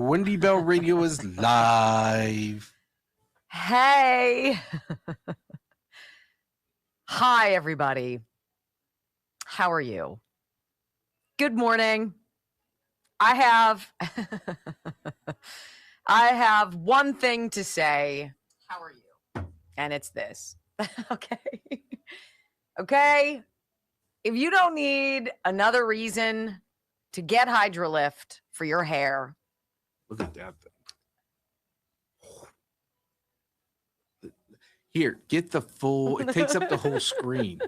Wendy Bell Radio is live. Hey. Hi, everybody. How are you? Good morning. I have one thing to say. How are you? And it's this. Okay. Okay. If you don't need another reason to get Hydrolift for your hair. Look at that thing. Here, get the full, it takes up the whole screen.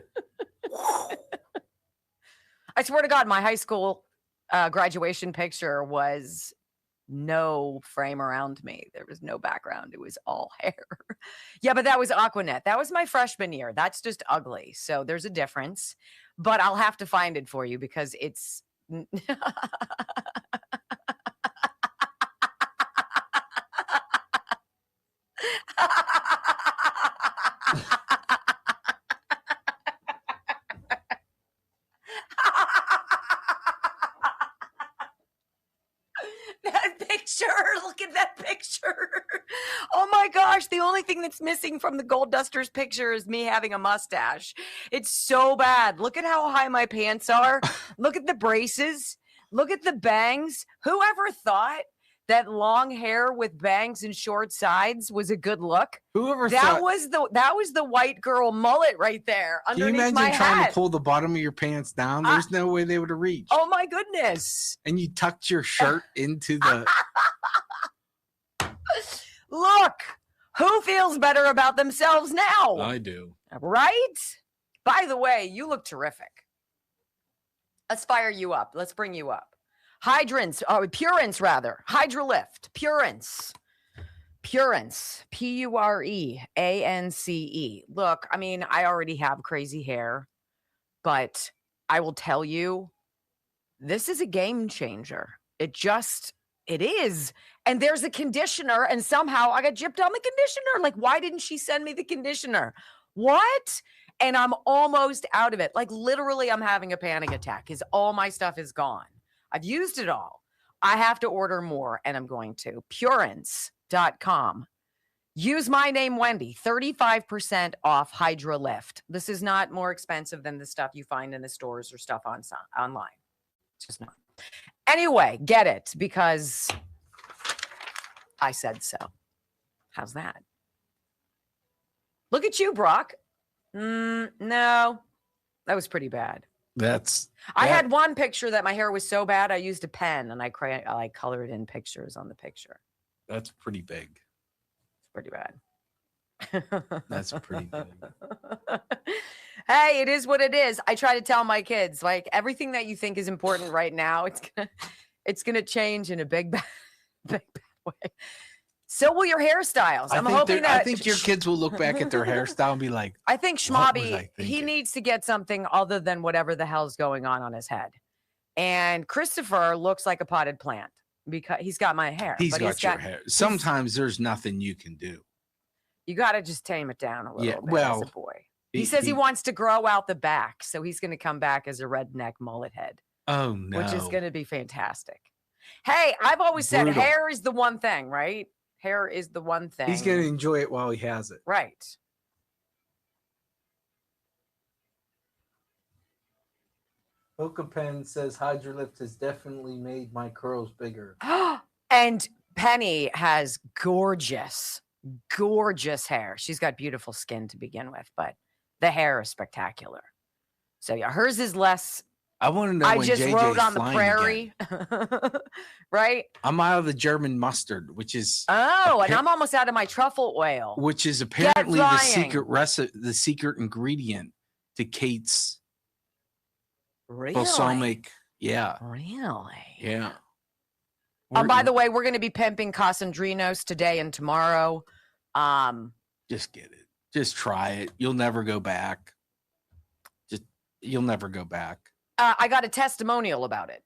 I swear to God, my high school graduation picture was no frame around me. There was no background. It was all hair. Yeah, but that was Aquanet. That was my freshman year. That's just ugly. So there's a difference. But I'll have to find it for you because it's... That picture, look at that picture. Oh my gosh, the only thing that's missing from the Gold Dusters picture is me having a mustache. It's so bad. Look at how high my pants are. Look at the braces. Look at the bangs. Whoever thought that long hair with bangs and short sides was a good look? Whoever that thought was the white girl mullet right there underneath my hat. Can you imagine trying to pull the bottom of your pants down? There's no way they would have reached. Oh my goodness. And you tucked your shirt into the... Look, who feels better about themselves now? I do. Right? By the way, you look terrific. Let's fire you up. Let's bring you up. Purance rather. Hydrolift. Purance. Pureance. Pureance. Look, I mean, I already have crazy hair, but I will tell you, this is a game changer. It is. And there's a conditioner, and somehow I got gypped on the conditioner. Like, why didn't she send me the conditioner? What? And I'm almost out of it. Like, literally, I'm having a panic attack because all my stuff is gone. I've used it all. I have to order more, and I'm going to. Purance.com. Use my name, Wendy. 35% off Hydrolift. This is not more expensive than the stuff you find in the stores or stuff online. It's just not. Anyway, get it because I said so. How's that? Look at you, Brock. No, that was pretty bad. I had one picture that my hair was so bad I used a pen and I colored in pictures on the picture. That's pretty big. It's pretty bad. That's pretty big. Hey, it is what it is. I try to tell my kids, like, everything that you think is important right now, it's gonna change in a big bad way. So will your hairstyles. I think your kids will look back at their hairstyle and be like, I think Schmobby, he needs to get something other than whatever the hell's going on his head. And Christopher looks like a potted plant because he's got my hair. He's got your hair. Sometimes there's nothing you can do. You got to just tame it down a little bit as a boy. He says he wants to grow out the back, so he's going to come back as a redneck mullet head. Oh, no. Which is going to be fantastic. Hey, I've always said hair is the one thing, right? Hair is the one thing. He's going to enjoy it while he has it. Right. Hoka Pen says Hydrolift has definitely made my curls bigger. And Penny has gorgeous hair. She's got beautiful skin to begin with, but the hair is spectacular. So yeah, hers is less. I want to know when just JJ's rode on the prairie. Right? I'm out of the German mustard, which is and I'm almost out of my truffle oil, which is apparently the secret recipe, the secret ingredient to Kate's balsamic. Yeah. Really? Yeah. By the way, we're going to be pimping Casandrinos today and tomorrow. Just get it. Just try it. You'll never go back. You'll never go back. I got a testimonial about it.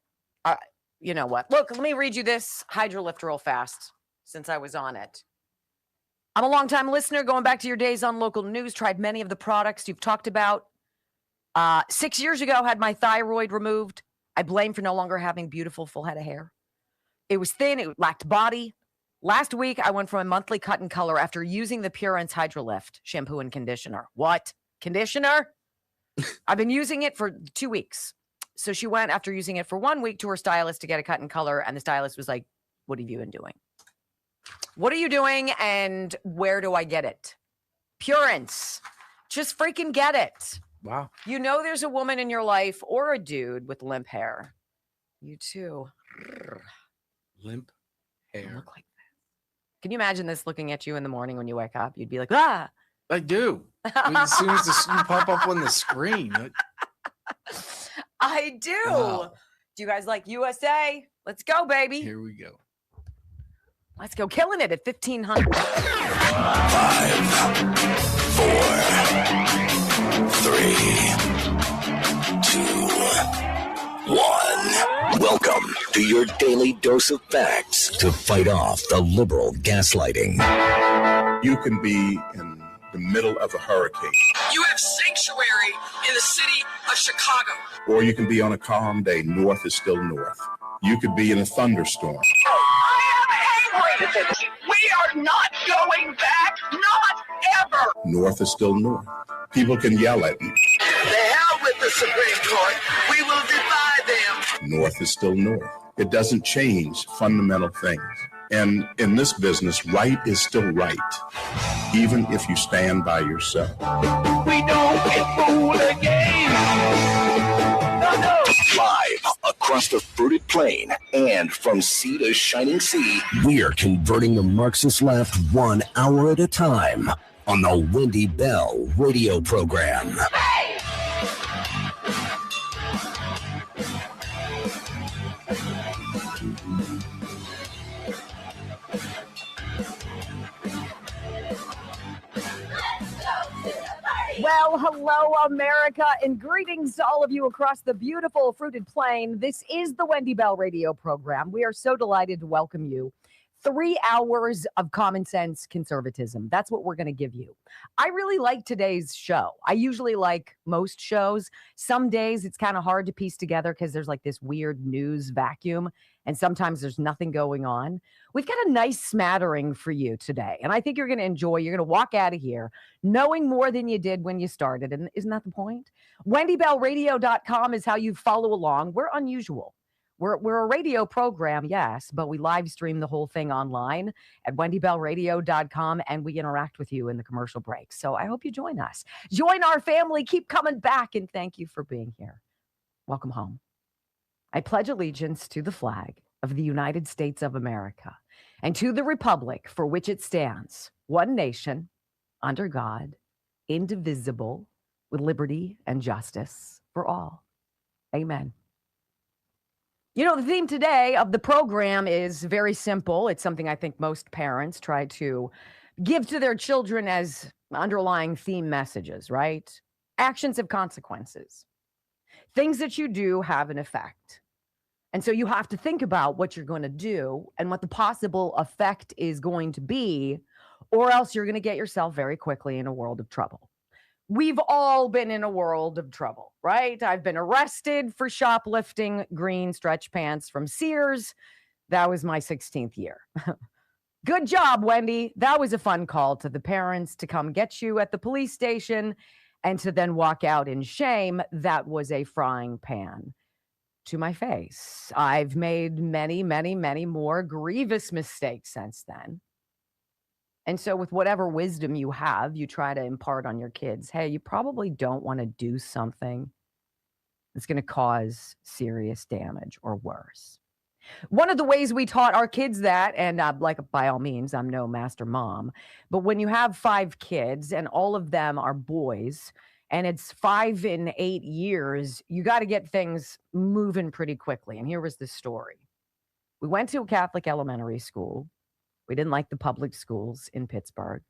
You know what? Look, let me read you this Hydrolift real fast since I was on it. I'm a longtime listener going back to your days on local news, tried many of the products you've talked about. 6 years ago, had my thyroid removed. I blame for no longer having beautiful full head of hair. It was thin. It lacked body. Last week, I went from a monthly cut and color after using the Pureance Hydrolift shampoo and conditioner. What? Conditioner? I've been using it for 2 weeks. So she went after using it for 1 week to her stylist to get a cut and color. And the stylist was like, what have you been doing? What are you doing? And where do I get it? Pureance. Just freaking get it. Wow. You know there's a woman in your life or a dude with limp hair. You too. Limp hair. Look like that. Can you imagine this looking at you in the morning when you wake up? You'd be like, ah. I do. As soon as you pop up on the screen. I do. Oh. Do you guys like USA? Let's go, baby. Here we go. Let's go. Killing it at 1,500. 5, 4, 3, 2, 1. Welcome to your daily dose of facts to fight off the liberal gaslighting. You can be in the middle of a hurricane. You have sanctuary in the city of Chicago. Or you can be on a calm day. North is still north. You could be in a thunderstorm. I am angry. We are not going back. Not ever. North is still north. People can yell at me. The hell with the Supreme Court. We will defy them. North is still north. It doesn't change fundamental things. And in this business, right is still right, even if you stand by yourself. We don't get fooled again. No. Live across the fruited plain and from sea to shining sea, we are converting the Marxist left 1 hour at a time on the Wendy Bell radio program. Well, hello, America, and greetings to all of you across the beautiful fruited plain. This is the Wendy Bell radio program. We are so delighted to welcome you. 3 hours of common sense conservatism. That's what we're going to give you. I really like today's show. I usually like most shows. Some days it's kind of hard to piece together because there's like this weird news vacuum, and sometimes there's nothing going on. We've got a nice smattering for you today, and I think you're going to enjoy. You're going to walk out of here knowing more than you did when you started, and isn't that the point? WendyBellRadio.com is how you follow along. We're unusual. We're a radio program, yes, but we live stream the whole thing online at WendyBellRadio.com, and we interact with you in the commercial breaks. So I hope you join us. Join our family. Keep coming back, and thank you for being here. Welcome home. I pledge allegiance to the flag of the United States of America and to the republic for which it stands, one nation, under God, indivisible, with liberty and justice for all. Amen. You know, the theme today of the program is very simple. It's something I think most parents try to give to their children as underlying theme messages, right? Actions have consequences. Things that you do have an effect. And so you have to think about what you're going to do and what the possible effect is going to be, or else you're going to get yourself very quickly in a world of trouble. We've all been in a world of trouble, right? I've been arrested for shoplifting green stretch pants from Sears. That was my 16th year. Good job, Wendy. That was a fun call to the parents to come get you at the police station and to then walk out in shame. That was a frying pan to my face. I've made many, many, many more grievous mistakes since then. And so with whatever wisdom you have, you try to impart on your kids, hey, you probably don't want to do something that's going to cause serious damage or worse. One of the ways we taught our kids that, and like by all means, I'm no master mom, but when you have 5 kids and all of them are boys, and it's 5 and 8 years, you got to get things moving pretty quickly. And here was the story. We went to a Catholic elementary school. We didn't like the public schools in Pittsburgh.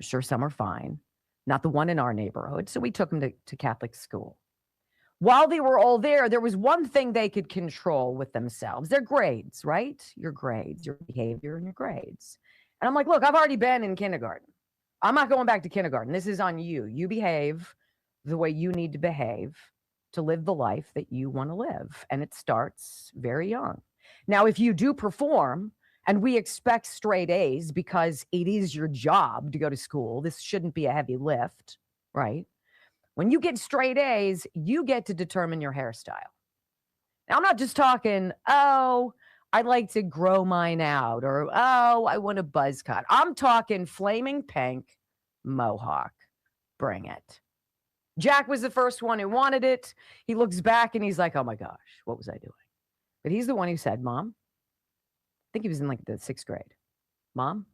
Sure, some are fine. Not the one in our neighborhood. So we took them to Catholic school. While they were all there was one thing they could control with themselves. Their grades, right? Your grades, your behavior and your grades. And I'm like, look, I've already been in kindergarten. I'm not going back to kindergarten. This is on you. You behave the way you need to behave to live the life that you want to live. And it starts very young. Now, if you do perform, and we expect straight A's because it is your job to go to school, this shouldn't be a heavy lift, right? When you get straight A's, you get to determine your hairstyle. Now, I'm not just talking, oh, I'd like to grow mine out, or oh, I want a buzz cut. I'm talking flaming pink mohawk. Bring it. Jack was the first one who wanted it. He looks back and he's like, oh my gosh, what was I doing? But he's the one who said, Mom, I think he was in like the 6th grade. Mom,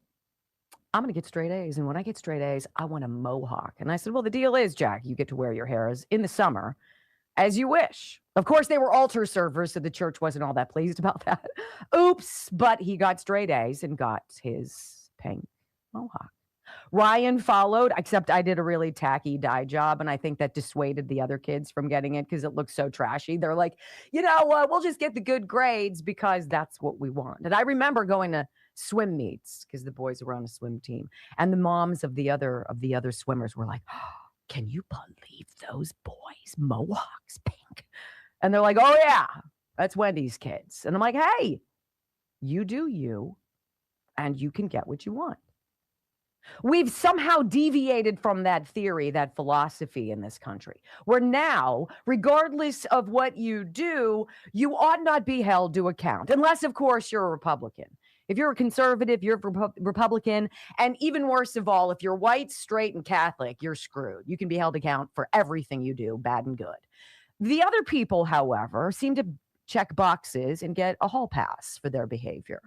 I'm going to get straight A's. And when I get straight A's, I want a mohawk. And I said, well, the deal is, Jack, you get to wear your hair in the summer as you wish. Of course, they were altar servers, so the church wasn't all that pleased about that. Oops. But he got straight A's and got his pink mohawk. Ryan followed, except I did a really tacky dye job, and I think that dissuaded the other kids from getting it because it looked so trashy. They're like, we'll just get the good grades because that's what we want. And I remember going to swim meets because the boys were on a swim team, and the moms of the other swimmers were like, oh, can you believe those boys, mohawks, pink? And they're like, oh yeah, that's Wendy's kids. And I'm like, hey, you do you, and you can get what you want. We've somehow deviated from that theory, that philosophy in this country, where now, regardless of what you do, you ought not be held to account, unless, of course, you're a Republican. If you're a conservative, you're a Republican, and even worse of all, if you're white, straight, and Catholic, you're screwed. You can be held to account for everything you do, bad and good. The other people, however, seem to check boxes and get a hall pass for their behavior.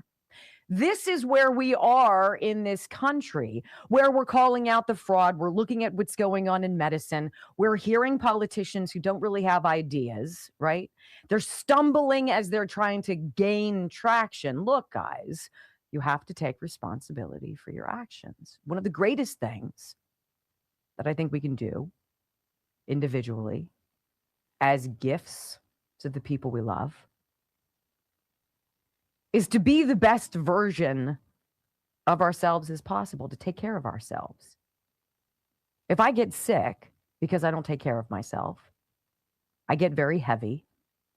This is where we are in this country, where we're calling out the fraud. We're looking at what's going on in medicine. We're hearing politicians who don't really have ideas, right? They're stumbling as they're trying to gain traction. Look, guys, you have to take responsibility for your actions. One of the greatest things that I think we can do individually as gifts to the people we love is to be the best version of ourselves as possible, to take care of ourselves. If I get sick because I don't take care of myself, I get very heavy,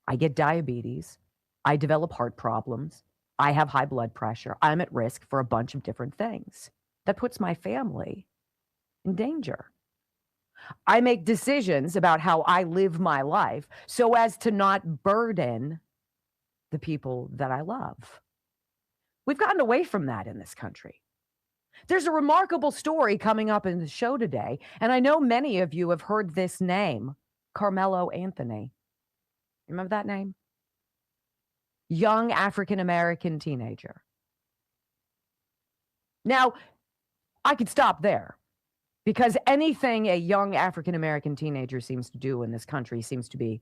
I get diabetes, I develop heart problems, I have high blood pressure, I'm at risk for a bunch of different things. That puts my family in danger. I make decisions about how I live my life so as to not burden the people that I love. We've gotten away from that in this country. There's a remarkable story coming up in the show today, and I know many of you have heard this name, Carmelo Anthony. Remember that name? Young African-American teenager. Now, I could stop there because anything a young African-American teenager seems to do in this country seems to be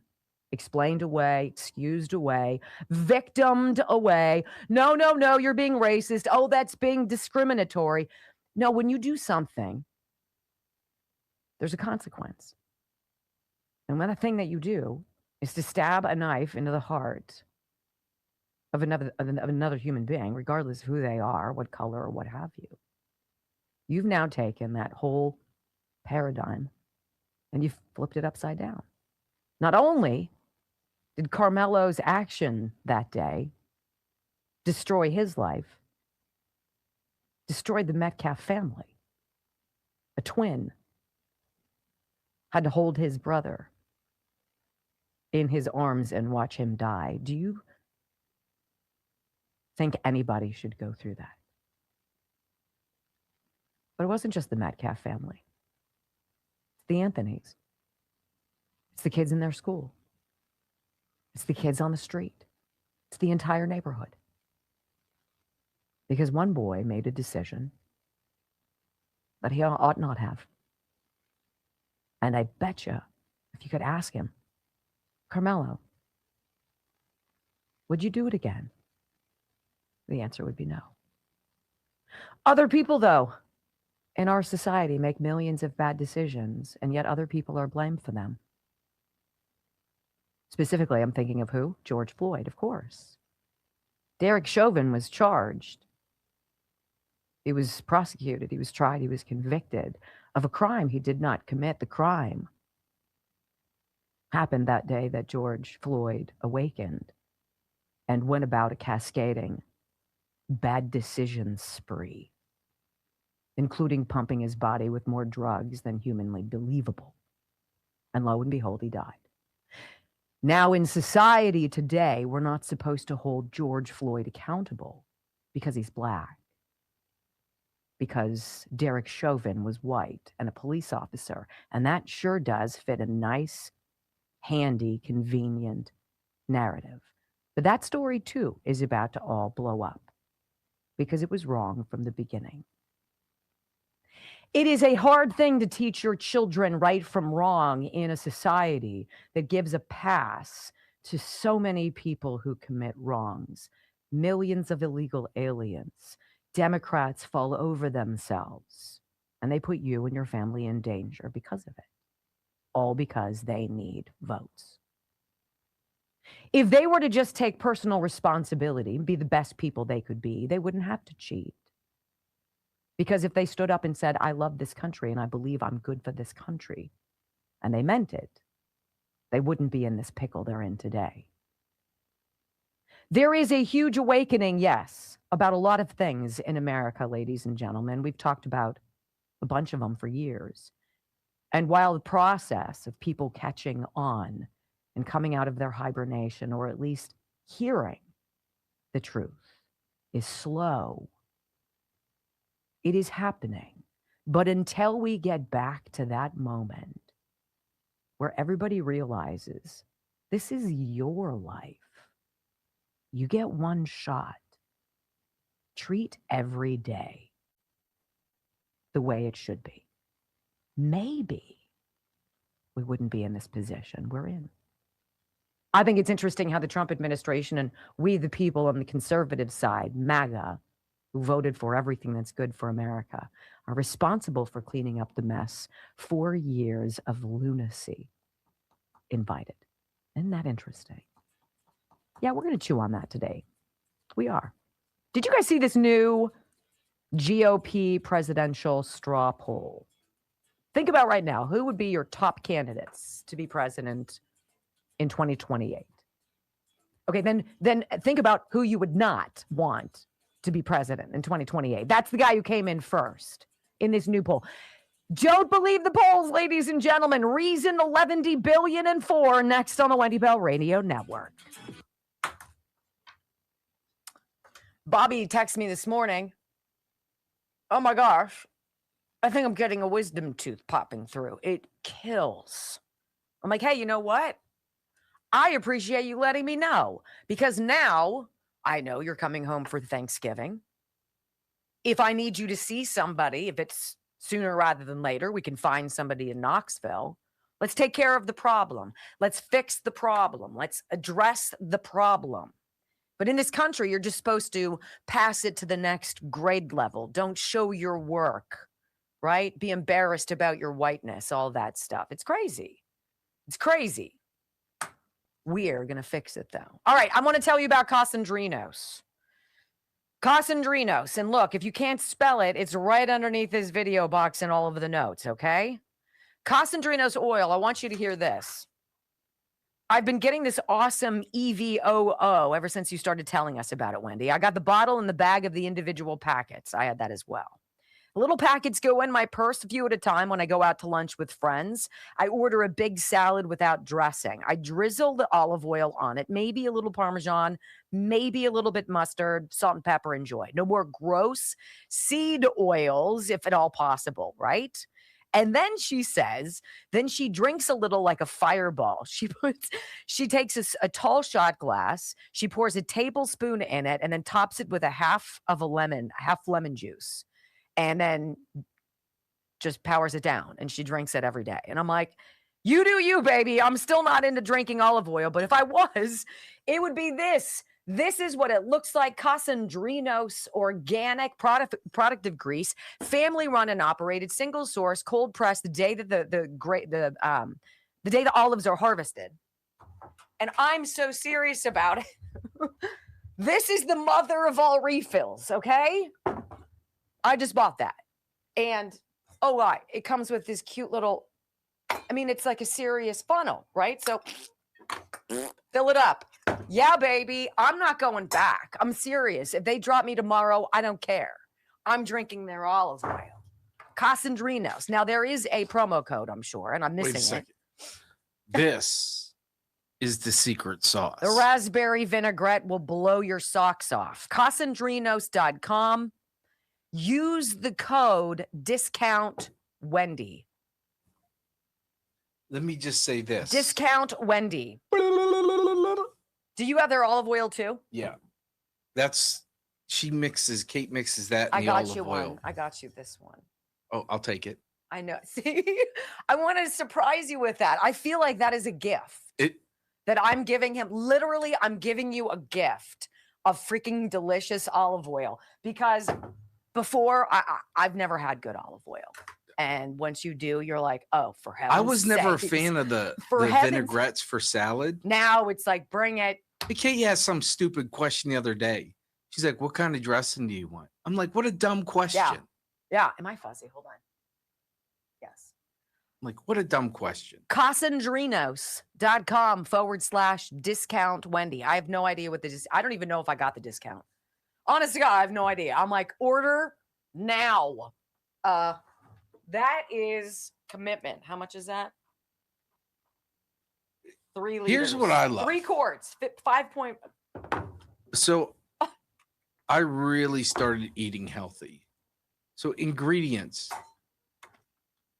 explained away, excused away, victimed away. No, you're being racist. Oh, that's being discriminatory. No, when you do something, there's a consequence. And when the thing that you do is to stab a knife into the heart of another human being, regardless of who they are, what color, or what have you, you've now taken that whole paradigm and you've flipped it upside down. Not only did Carmelo's action that day destroy his life, destroyed the Metcalf family. A twin had to hold his brother in his arms and watch him die. Do you think anybody should go through that? But it wasn't just the Metcalf family. It's the Anthonys. It's the kids in their school. It's the kids on the street. It's the entire neighborhood. Because one boy made a decision that he ought not have. And I bet you, if you could ask him, Carmelo, would you do it again? The answer would be no. Other people, though, in our society make millions of bad decisions, and yet other people are blamed for them. Specifically, I'm thinking of who? George Floyd, of course. Derek Chauvin was charged. He was prosecuted. He was tried. He was convicted of a crime he did not commit. The crime happened that day that George Floyd awakened. and went about a cascading bad decisions spree, including pumping his body with more drugs than humanly believable. And lo and behold, he died. Now, in society today, we're not supposed to hold George Floyd accountable because he's black, because Derek Chauvin was white and a police officer, and that sure does fit a nice, handy, convenient narrative. But that story, too, is about to all blow up because it was wrong from the beginning. It is a hard thing to teach your children right from wrong in a society that gives a pass to so many people who commit wrongs. Millions of illegal aliens. Democrats fall over themselves, and they put you and your family in danger because of it. All because they need votes. If they were to just take personal responsibility and be the best people they could be, they wouldn't have to cheat. Because if they stood up and said, I love this country and I believe I'm good for this country, and they meant it, they wouldn't be in this pickle they're in today. There is a huge awakening, yes, about a lot of things in America, ladies and gentlemen. We've talked about a bunch of them for years. And while the process of people catching on and coming out of their hibernation, or at least hearing the truth, is slow, it is happening. But until we get back to that moment where everybody realizes this is your life, you get one shot. Treat every day the way it should be. Maybe we wouldn't be in this position we're in. I think it's interesting how the Trump administration and we, the people on the conservative side, MAGA, who voted for everything that's good for America, are responsible for cleaning up the mess 4 years of lunacy invited. Isn't that interesting? Yeah, we're going to chew on that today. We are. Did you guys see this new GOP presidential straw poll? Think about right now, who would be your top candidates to be president in 2028? Okay, then think about who you would not want to be president in 2028. That's the guy who came in first in this new poll. Don't believe the polls, ladies and gentlemen. Reason 11 billion and 4 next on the Wendy Bell Radio Network. Bobby texted me this morning. Oh my gosh, I think I'm getting a wisdom tooth popping through. It kills. I'm like, hey, you know what? I appreciate you letting me know, because now I know you're coming home for Thanksgiving. If I need you to see somebody, if it's sooner rather than later, we can find somebody in Knoxville. Let's take care of the problem. Let's fix the problem. Let's address the problem. But in this country, you're just supposed to pass it to the next grade level. Don't show your work, right? Be embarrassed about your whiteness, all that stuff. It's crazy. It's crazy. We're going to fix it, though. All right, I want to tell you about Casandrinos. Casandrinos. And look, if you can't spell it, it's right underneath this video box and all over the notes, okay? Casandrinos oil, I want you to hear this. I've been getting this awesome EVOO ever since you started telling us about it, Wendy. I got the bottle and the bag of the individual packets. I had that as well. Little packets go in my purse a few at a time when I go out to lunch with friends. I order a big salad without dressing. I drizzle the olive oil on it, maybe a little Parmesan, maybe a little bit mustard, salt and pepper, enjoy. No more gross seed oils, if at all possible, right? And then she says, then she drinks a little like a fireball. She takes a tall shot glass, she pours a tablespoon in it, and then tops it with half lemon juice. And then just powers it down, and she drinks it every day. And I'm like, you do you, baby. I'm still not into drinking olive oil, but if I was, it would be this. This is what it looks like. Casandrinos organic product of Greece, family run and operated, single source, cold pressed the day that the day the olives are harvested. And I'm so serious about it. This is the mother of all refills, okay? I just bought that. And, it comes with this cute little, it's like a serious funnel, right? So Fill it up. Yeah, baby. I'm not going back. I'm serious. If they drop me tomorrow, I don't care. I'm drinking their olive oil. Casandrinos. Now, there is a promo code, I'm sure, and I'm Wait a missing it. second. This is the secret sauce. The raspberry vinaigrette will blow your socks off. Casandrinos.com. Use the code discount Wendy. Let me just say this. Discount Wendy. Do you have their olive oil too? Yeah. Kate mixes that in I the got olive you oil. one. I got you this one. Oh, I'll take it. I know. See, I wanted to surprise you with that. I feel like that is a gift that I'm giving him. Literally, I'm giving you a gift of freaking delicious olive oil because before I've never had good olive oil. And once you do, you're like, oh, for heaven's I was never a sakes. fan of the heaven's- vinaigrettes for salad. Now it's like, bring it. Kate asked some stupid question the other day. She's like, what kind of dressing do you want? I'm like, what a dumb question. Yeah. Am I fuzzy? Hold on. Yes. I'm like, what a dumb question. Casandrinos.com/discount Wendy. I have no idea what I don't even know if I got the discount. Honest to God, I have no idea. I'm like, order now. That is commitment. How much is that? 3 liters. Here's what I love. 3 quarts. 5 point. So I really started eating healthy. So ingredients.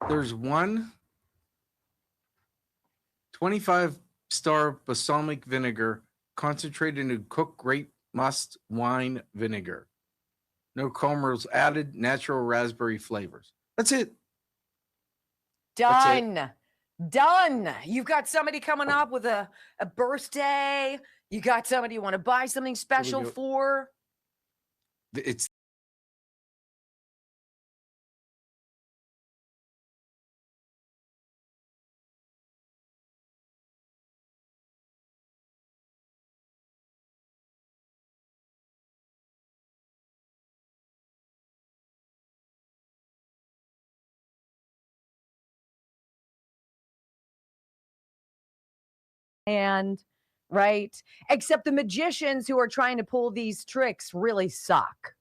There's 25-star balsamic vinegar concentrated in cooked grape must wine vinegar. No caramels added, natural raspberry flavors. That's it. Done. You've got somebody coming up with a birthday. You got somebody you want to buy something special for. It's And right, except the magicians who are trying to pull these tricks really suck.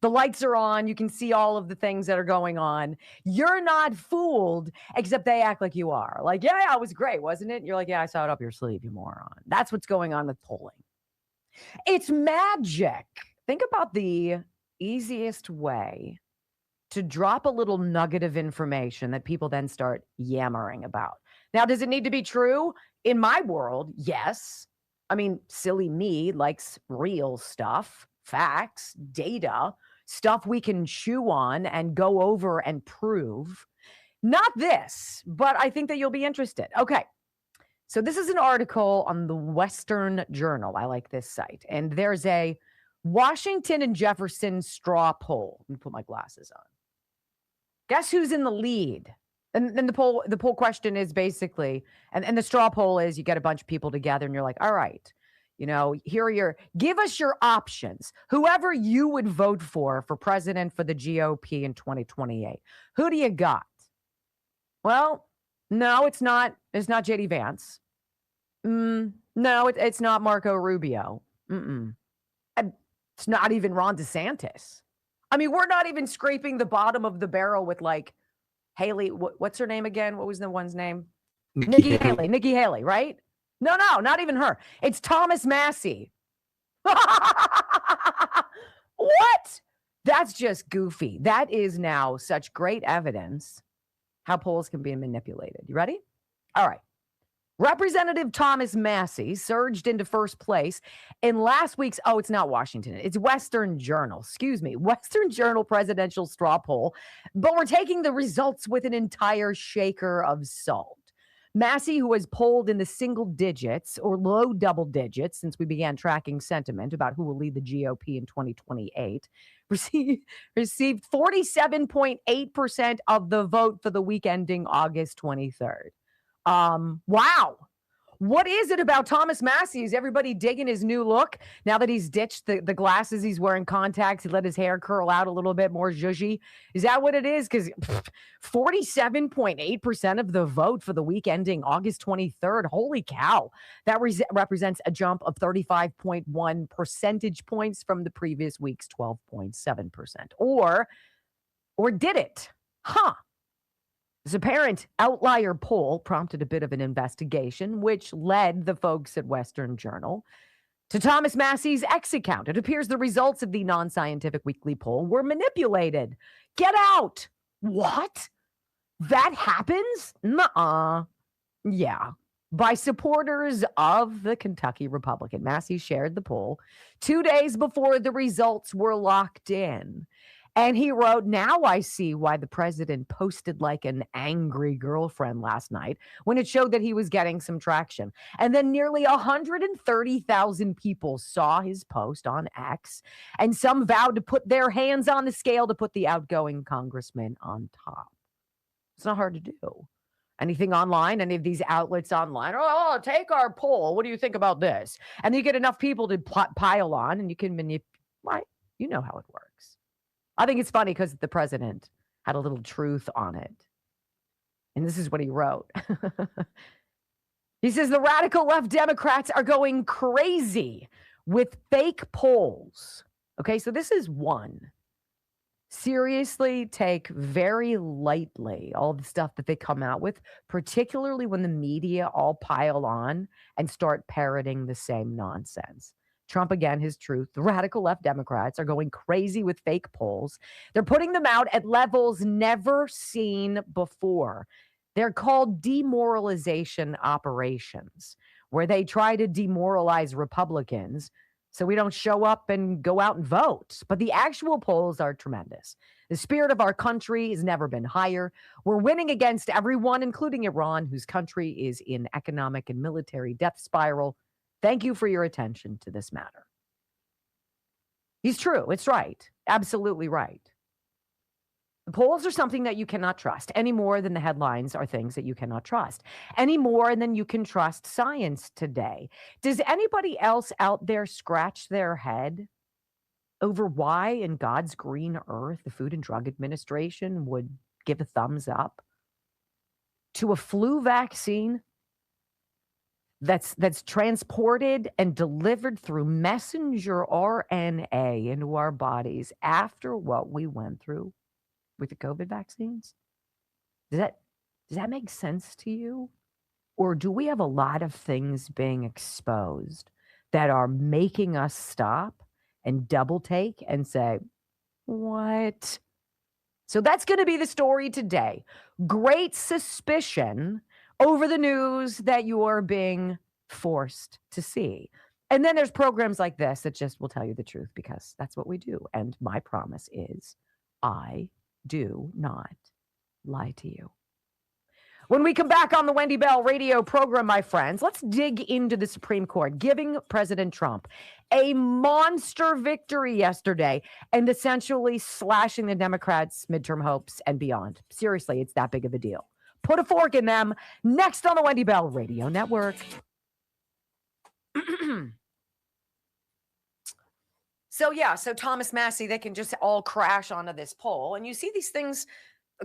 The lights are on. You can see all of the things that are going on. You're not fooled, except they act like you are. Like, yeah, it was great, wasn't it? You're like, yeah, I saw it up your sleeve, you moron. That's what's going on with polling. It's magic. Think about the easiest way to drop a little nugget of information that people then start yammering about. Now, does it need to be true? In my world, yes. I mean, silly me likes real stuff, facts, data, stuff we can chew on and go over and prove. Not this, but I think that you'll be interested. Okay. So this is an article on the Western Journal. I like this site. And there's a Washington and Jefferson straw poll. Let me put my glasses on. Guess who's in the lead? And then the poll question is basically, and the straw poll is you get a bunch of people together and you're like, all right, give us your options. Whoever you would vote for president for the GOP in 2028. Who do you got? Well, no, it's not JD Vance. No, it's not Marco Rubio. It's not even Ron DeSantis. I mean, we're not even scraping the bottom of the barrel with like Haley. What's her name again? What was the one's name? Nikki Haley. Nikki Haley, right? No, not even her. It's Thomas Massey. What? That's just goofy. That is now such great evidence how polls can be manipulated. You ready? All right. Representative Thomas Massey surged into first place in last week's, it's not Washington, it's Western Journal, Western Journal presidential straw poll, but we're taking the results with an entire shaker of salt. Massey, who has polled in the single digits or low double digits since we began tracking sentiment about who will lead the GOP in 2028, received 47.8% of the vote for the week ending August 23rd. Wow. What is it about Thomas Massey? Is everybody digging his new look? Now that he's ditched the glasses, he's wearing contacts. He let his hair curl out a little bit more zhuzhy. Is that what it is? Because 47.8% of the vote for the week ending August 23rd. Holy cow. That represents a jump of 35.1 percentage points from the previous week's 12.7%. Or did it? Huh. This apparent outlier poll prompted a bit of an investigation, which led the folks at Western Journal to Thomas Massey's X account. It appears the results of the non-scientific weekly poll were manipulated. Get out! What? That happens? Nuh-uh. Yeah. By supporters of the Kentucky Republican. Massey shared the poll 2 days before the results were locked in. And he wrote, now I see why the president posted like an angry girlfriend last night when it showed that he was getting some traction. And then nearly 130,000 people saw his post on X, and some vowed to put their hands on the scale to put the outgoing congressman on top. It's not hard to do. Anything online, any of these outlets online, oh, take our poll. What do you think about this? And you get enough people to pile on, and you can manipulate. You know how it works. I think it's funny because the president had a little truth on it. And this is what he wrote. He says the radical left Democrats are going crazy with fake polls. Okay, so this is one. Seriously, take very lightly all the stuff that they come out with, particularly when the media all pile on and start parroting the same nonsense. Trump, again, his truth. The radical left Democrats are going crazy with fake polls. They're putting them out at levels never seen before. They're called demoralization operations, where they try to demoralize Republicans so we don't show up and go out and vote. But the actual polls are tremendous. The spirit of our country has never been higher. We're winning against everyone, including Iran, whose country is in economic and military death spiral. Thank you for your attention to this matter. He's true. It's right. Absolutely right. The polls are something that you cannot trust any more than the headlines are things that you cannot trust any more than you can trust science today. Does anybody else out there scratch their head over why in God's green earth the Food and Drug Administration would give a thumbs up to a flu vaccine that's transported and delivered through messenger RNA into our bodies after what we went through with the COVID vaccines? Does that make sense to you? Or do we have a lot of things being exposed that are making us stop and double take and say, what? So that's going to be the story today. Great suspicion over the news that you are being forced to see. And then there's programs like this that just will tell you the truth because that's what we do. And my promise is I do not lie to you. When we come back on the Wendy Bell radio program, my friends, let's dig into the Supreme Court giving President Trump a monster victory yesterday and essentially slashing the Democrats' midterm hopes and beyond. Seriously, it's that big of a deal. Put a fork in them. Next on the Wendy Bell Radio Network. So Thomas Massey, they can just all crash onto this poll. And you see these things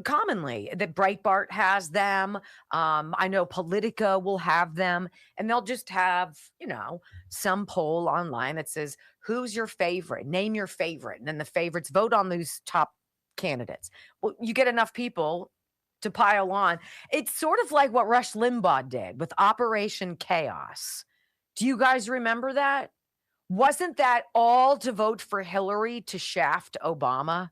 commonly that Breitbart has them. I know Politica will have them. And they'll just have, some poll online that says, who's your favorite? Name your favorite. And then the favorites vote on those top candidates. Well, you get enough people to pile on. It's sort of like what Rush Limbaugh did with Operation Chaos. Do you guys remember that? Wasn't that all to vote for Hillary to shaft Obama?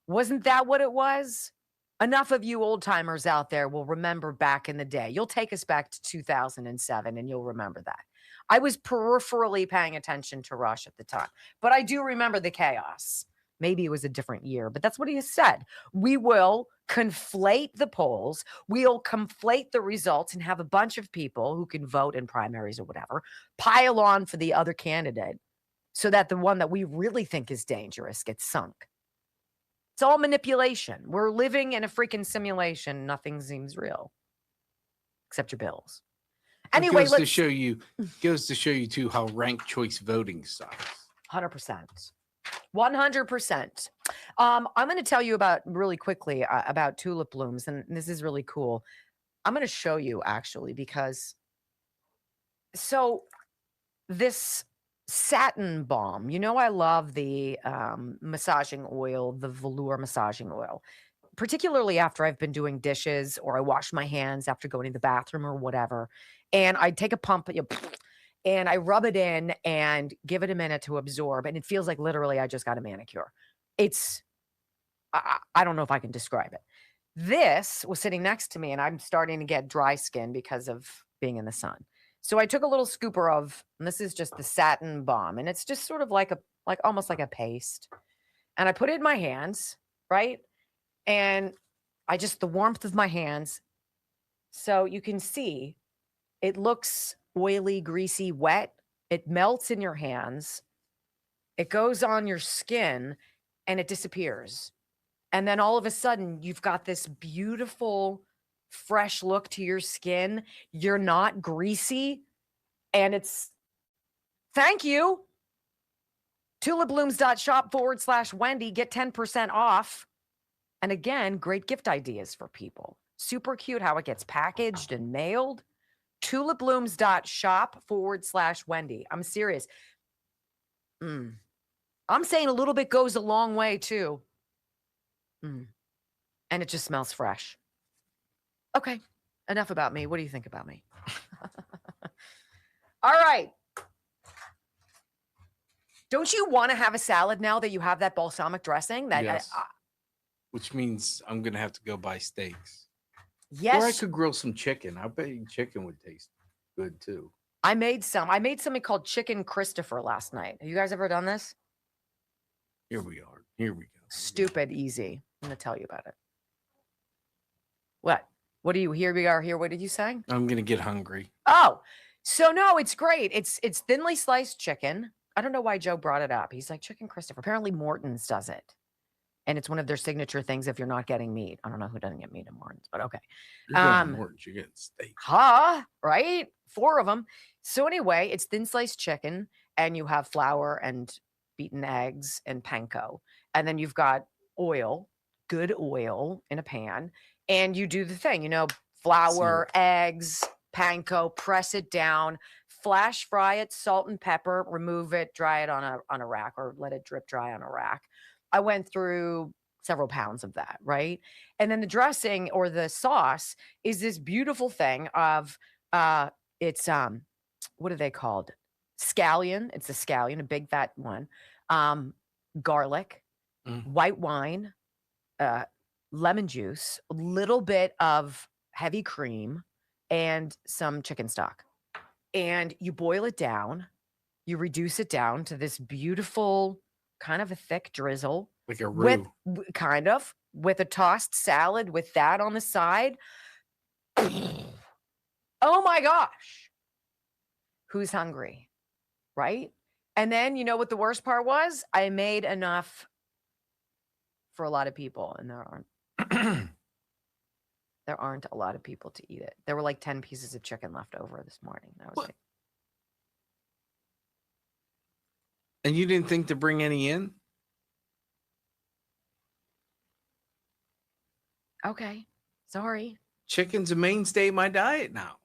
Wasn't that what it was? Enough of you old timers out there will remember back in the day. You'll take us back to 2007 and you'll remember that. I was peripherally paying attention to Rush at the time, but I do remember the chaos. Maybe it was a different year, but that's what he has said. We will conflate the polls. We'll conflate the results and have a bunch of people who can vote in primaries or whatever pile on for the other candidate so that the one that we really think is dangerous gets sunk. It's all manipulation. We're living in a freaking simulation. Nothing seems real except your bills. Anyway, goes to show you too how ranked choice voting sucks. 100%. 100%. I'm going to tell you about really quickly about tulip blooms, and this is really cool. I'm going to show you actually because this satin balm, I love the massaging oil, the velour massaging oil, particularly after I've been doing dishes or I wash my hands after going to the bathroom or whatever. And I take a pump and I rub it in and give it a minute to absorb. And it feels like literally I just got a manicure. I don't know if I can describe it. This was sitting next to me and I'm starting to get dry skin because of being in the sun. So I took a little scooper of, and this is just the satin balm, and it's just sort of like almost like a paste. And I put it in my hands, right? And the warmth of my hands. So you can see it looks oily, greasy, wet. It melts in your hands. It goes on your skin and it disappears. And then all of a sudden, you've got this beautiful, fresh look to your skin. You're not greasy. And thank you. tulipblooms.shop/Wendy. Get 10% off. And again, great gift ideas for people. Super cute how it gets packaged and mailed. tulipblooms.shop/Wendy. I'm serious. I'm saying a little bit goes a long way too. And it just smells fresh. Okay, enough about me. What do you think about me? All right. Don't you want to have a salad now that you have that balsamic dressing? Yes. Which means I'm going to have to go buy steaks. Yes. Or I could grill some chicken. I bet you chicken would taste good too. I made something called Chicken Christopher last night. Have you guys ever done this? Here we are. Here we go. Stupid easy. I'm going to tell you about it. What? Here we are here. What did you say? I'm going to get hungry. Oh, so no, it's great. It's thinly sliced chicken. I don't know why Joe brought it up. He's like, Chicken Christopher. Apparently Morton's does it. And it's one of their signature things if you're not getting meat. I don't know who doesn't get meat at Morton's, but okay. You're going to Morton's, you're getting steak. Right? 4 of them. So anyway, it's thin sliced chicken and you have flour and beaten eggs and panko. And then you've got oil, good oil in a pan. And you do the thing, flour, eggs, panko, press it down, flash fry it, salt and pepper, remove it, dry it on a rack or let it drip dry on a rack. I went through several pounds of that, right? And then the dressing or the sauce is this beautiful thing of it's what are they called? Scallion. It's a scallion, a big fat one. Garlic, white wine, lemon juice, a little bit of heavy cream, and some chicken stock. And you boil it down. You reduce it down to this beautiful kind of a thick drizzle. Like a roux. With a tossed salad with that on the side. Oh my gosh. Who's hungry? Right? And then you know what the worst part was? I made enough for a lot of people, and there aren't a lot of people to eat it. There were like 10 pieces of chicken left over this morning. I was like, and you didn't think to bring any in? okay, sorry. Chicken's a mainstay of my diet now.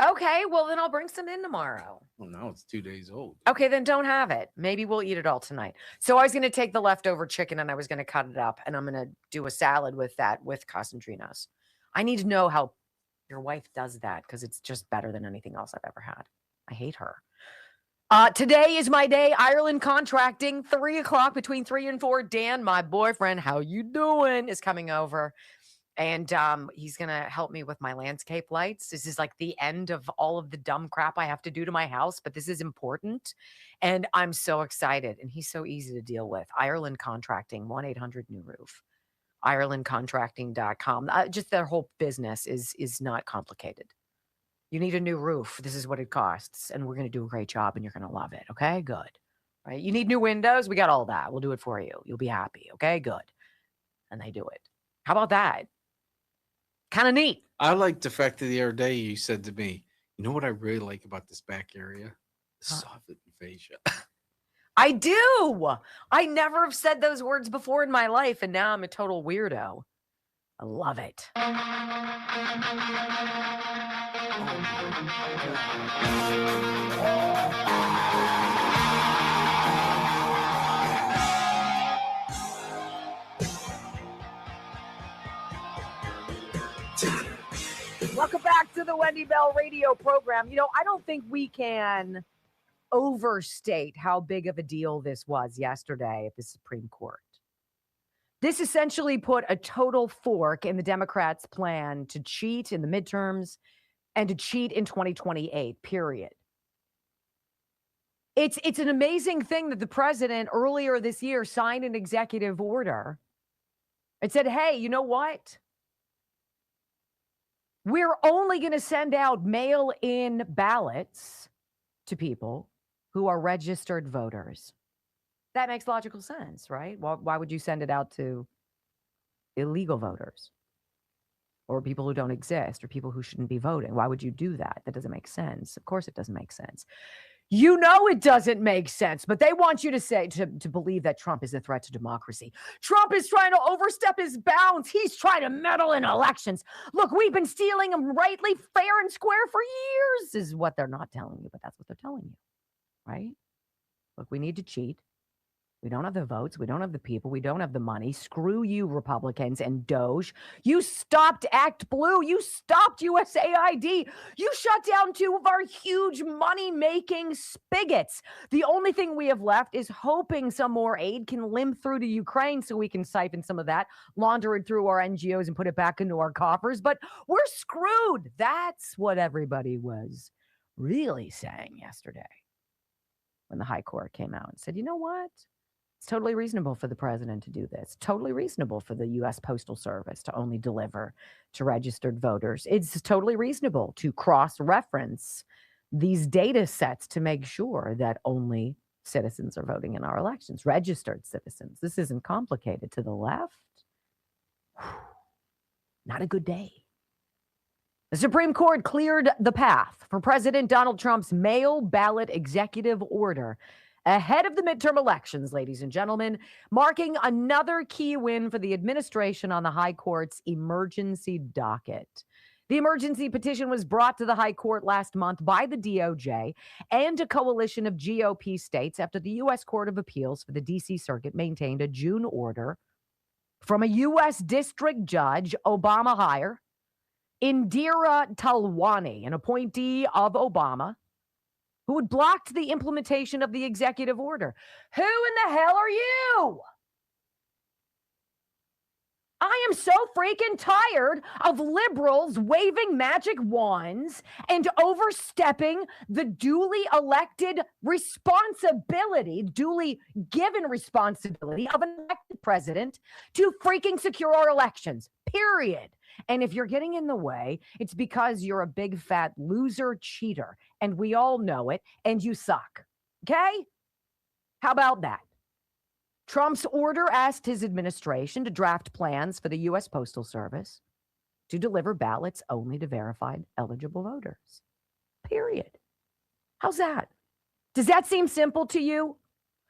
Okay, well then I'll bring some in tomorrow. Well, now it's 2 days old. Okay, then don't have it. Maybe we'll eat it all tonight. So I was going to take the leftover chicken and I was going to cut it up and I'm going to do a salad with that with Casantrinas. I need to know how your wife does that because it's just better than anything else I've ever had. I hate her. Today is my day. Ireland contracting, 3 o'clock between 3 and 4. Dan, my boyfriend, how you doing, is coming over. And he's going to help me with my landscape lights. This is like the end of all of the dumb crap I have to do to my house, but this is important. And I'm so excited. And he's so easy to deal with. Ireland Contracting, 1-800-NEW-ROOF. IrelandContracting.com. Just their whole business is not complicated. You need a new roof. This is what it costs. And we're going to do a great job and you're going to love it. Okay, good. Right? You need new windows. We got all that. We'll do it for you. You'll be happy. Okay, good. And they do it. How about that? Kind of neat. I like the fact that the other day you said to me, You know what I really like about this back area? Huh. Soft fascia. I do. I never have said those words before in my life, and now I'm a total weirdo. I love it. Welcome back to the Wendy Bell radio program. You know, I don't think we can overstate how big of a deal this was yesterday at the Supreme Court. This essentially put a total fork in the Democrats' plan to cheat in the midterms and to cheat in 2028, period. It's an amazing thing that the president earlier this year signed an executive order. It said, hey, you know what? We're only going to send out mail-in ballots to people who are registered voters. That makes logical sense, right? Why would you send it out to illegal voters or people who don't exist or people who shouldn't be voting? Why would you do that? That doesn't make sense. Of course it doesn't make sense. You know it doesn't make sense, but they want you to say, to believe that Trump is a threat to democracy. Trump is trying to overstep his bounds. He's trying to meddle in elections. Look, we've been stealing them rightly, fair and square for years, is what they're not telling you, but that's what they're telling you, right? Look, we need to cheat. We don't have the votes. We don't have the people. We don't have the money. Screw you, Republicans and Doge. You stopped Act Blue. You stopped USAID. You shut down two of our huge money-making spigots. The only thing we have left is hoping some more aid can limp through to Ukraine so we can siphon some of that, launder it through our NGOs and put it back into our coffers. But we're screwed. That's what everybody was really saying yesterday when the high court came out and said, you know what? It's totally reasonable for the president to do this. Totally reasonable for the U.S. Postal Service to only deliver to registered voters. It's totally reasonable to cross-reference these data sets to make sure that only citizens are voting in our elections, registered citizens. This isn't complicated. To the left, not a good day. The Supreme Court cleared the path for President Donald Trump's mail ballot executive order ahead of the midterm elections, ladies and gentlemen, marking another key win for the administration on the High Court's emergency docket. The emergency petition was brought to the High Court last month by the DOJ and a coalition of GOP states after the U.S. Court of Appeals for the D.C. Circuit maintained a June order from a U.S. District Judge, Obama hire, Indira Talwani, an appointee of Obama, who had blocked the implementation of the executive order. Who in the hell are you? I am so freaking tired of liberals waving magic wands and overstepping the duly elected responsibility, duly given responsibility of an elected president to freaking secure our elections, period. And if you're getting in the way, it's because you're a big fat loser cheater. And we all know it. And you suck. Okay? How about that? Trump's order asked his administration to draft plans for the U.S. Postal Service to deliver ballots only to verified eligible voters. Period. How's that? Does that seem simple to you?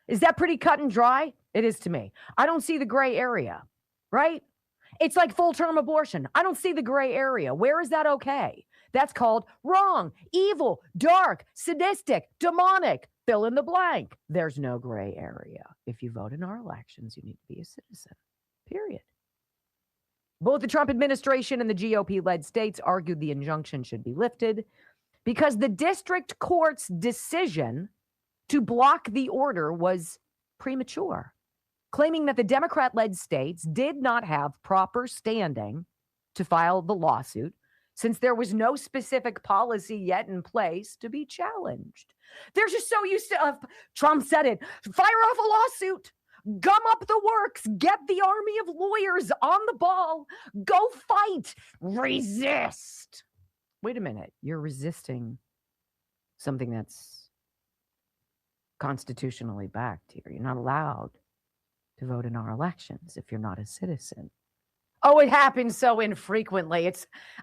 Is that pretty cut and dry? It is to me. I don't see the gray area, right? It's like full-term abortion. I don't see the gray area. Where is that okay? That's called wrong, evil, dark, sadistic, demonic. Fill in the blank. There's no gray area. If you vote in our elections, you need to be a citizen. Period. Both the Trump administration and the GOP-led states argued the injunction should be lifted because the district court's decision to block the order was premature, claiming that the Democrat-led states did not have proper standing to file the lawsuit since there was no specific policy yet in place to be challenged. They're just so used to, Trump said it, fire off a lawsuit, gum up the works, get the army of lawyers on the ball, go fight, resist. Wait a minute, you're resisting something that's constitutionally backed here. You're not allowed to vote in our elections if you're not a citizen. Oh, it happens so infrequently.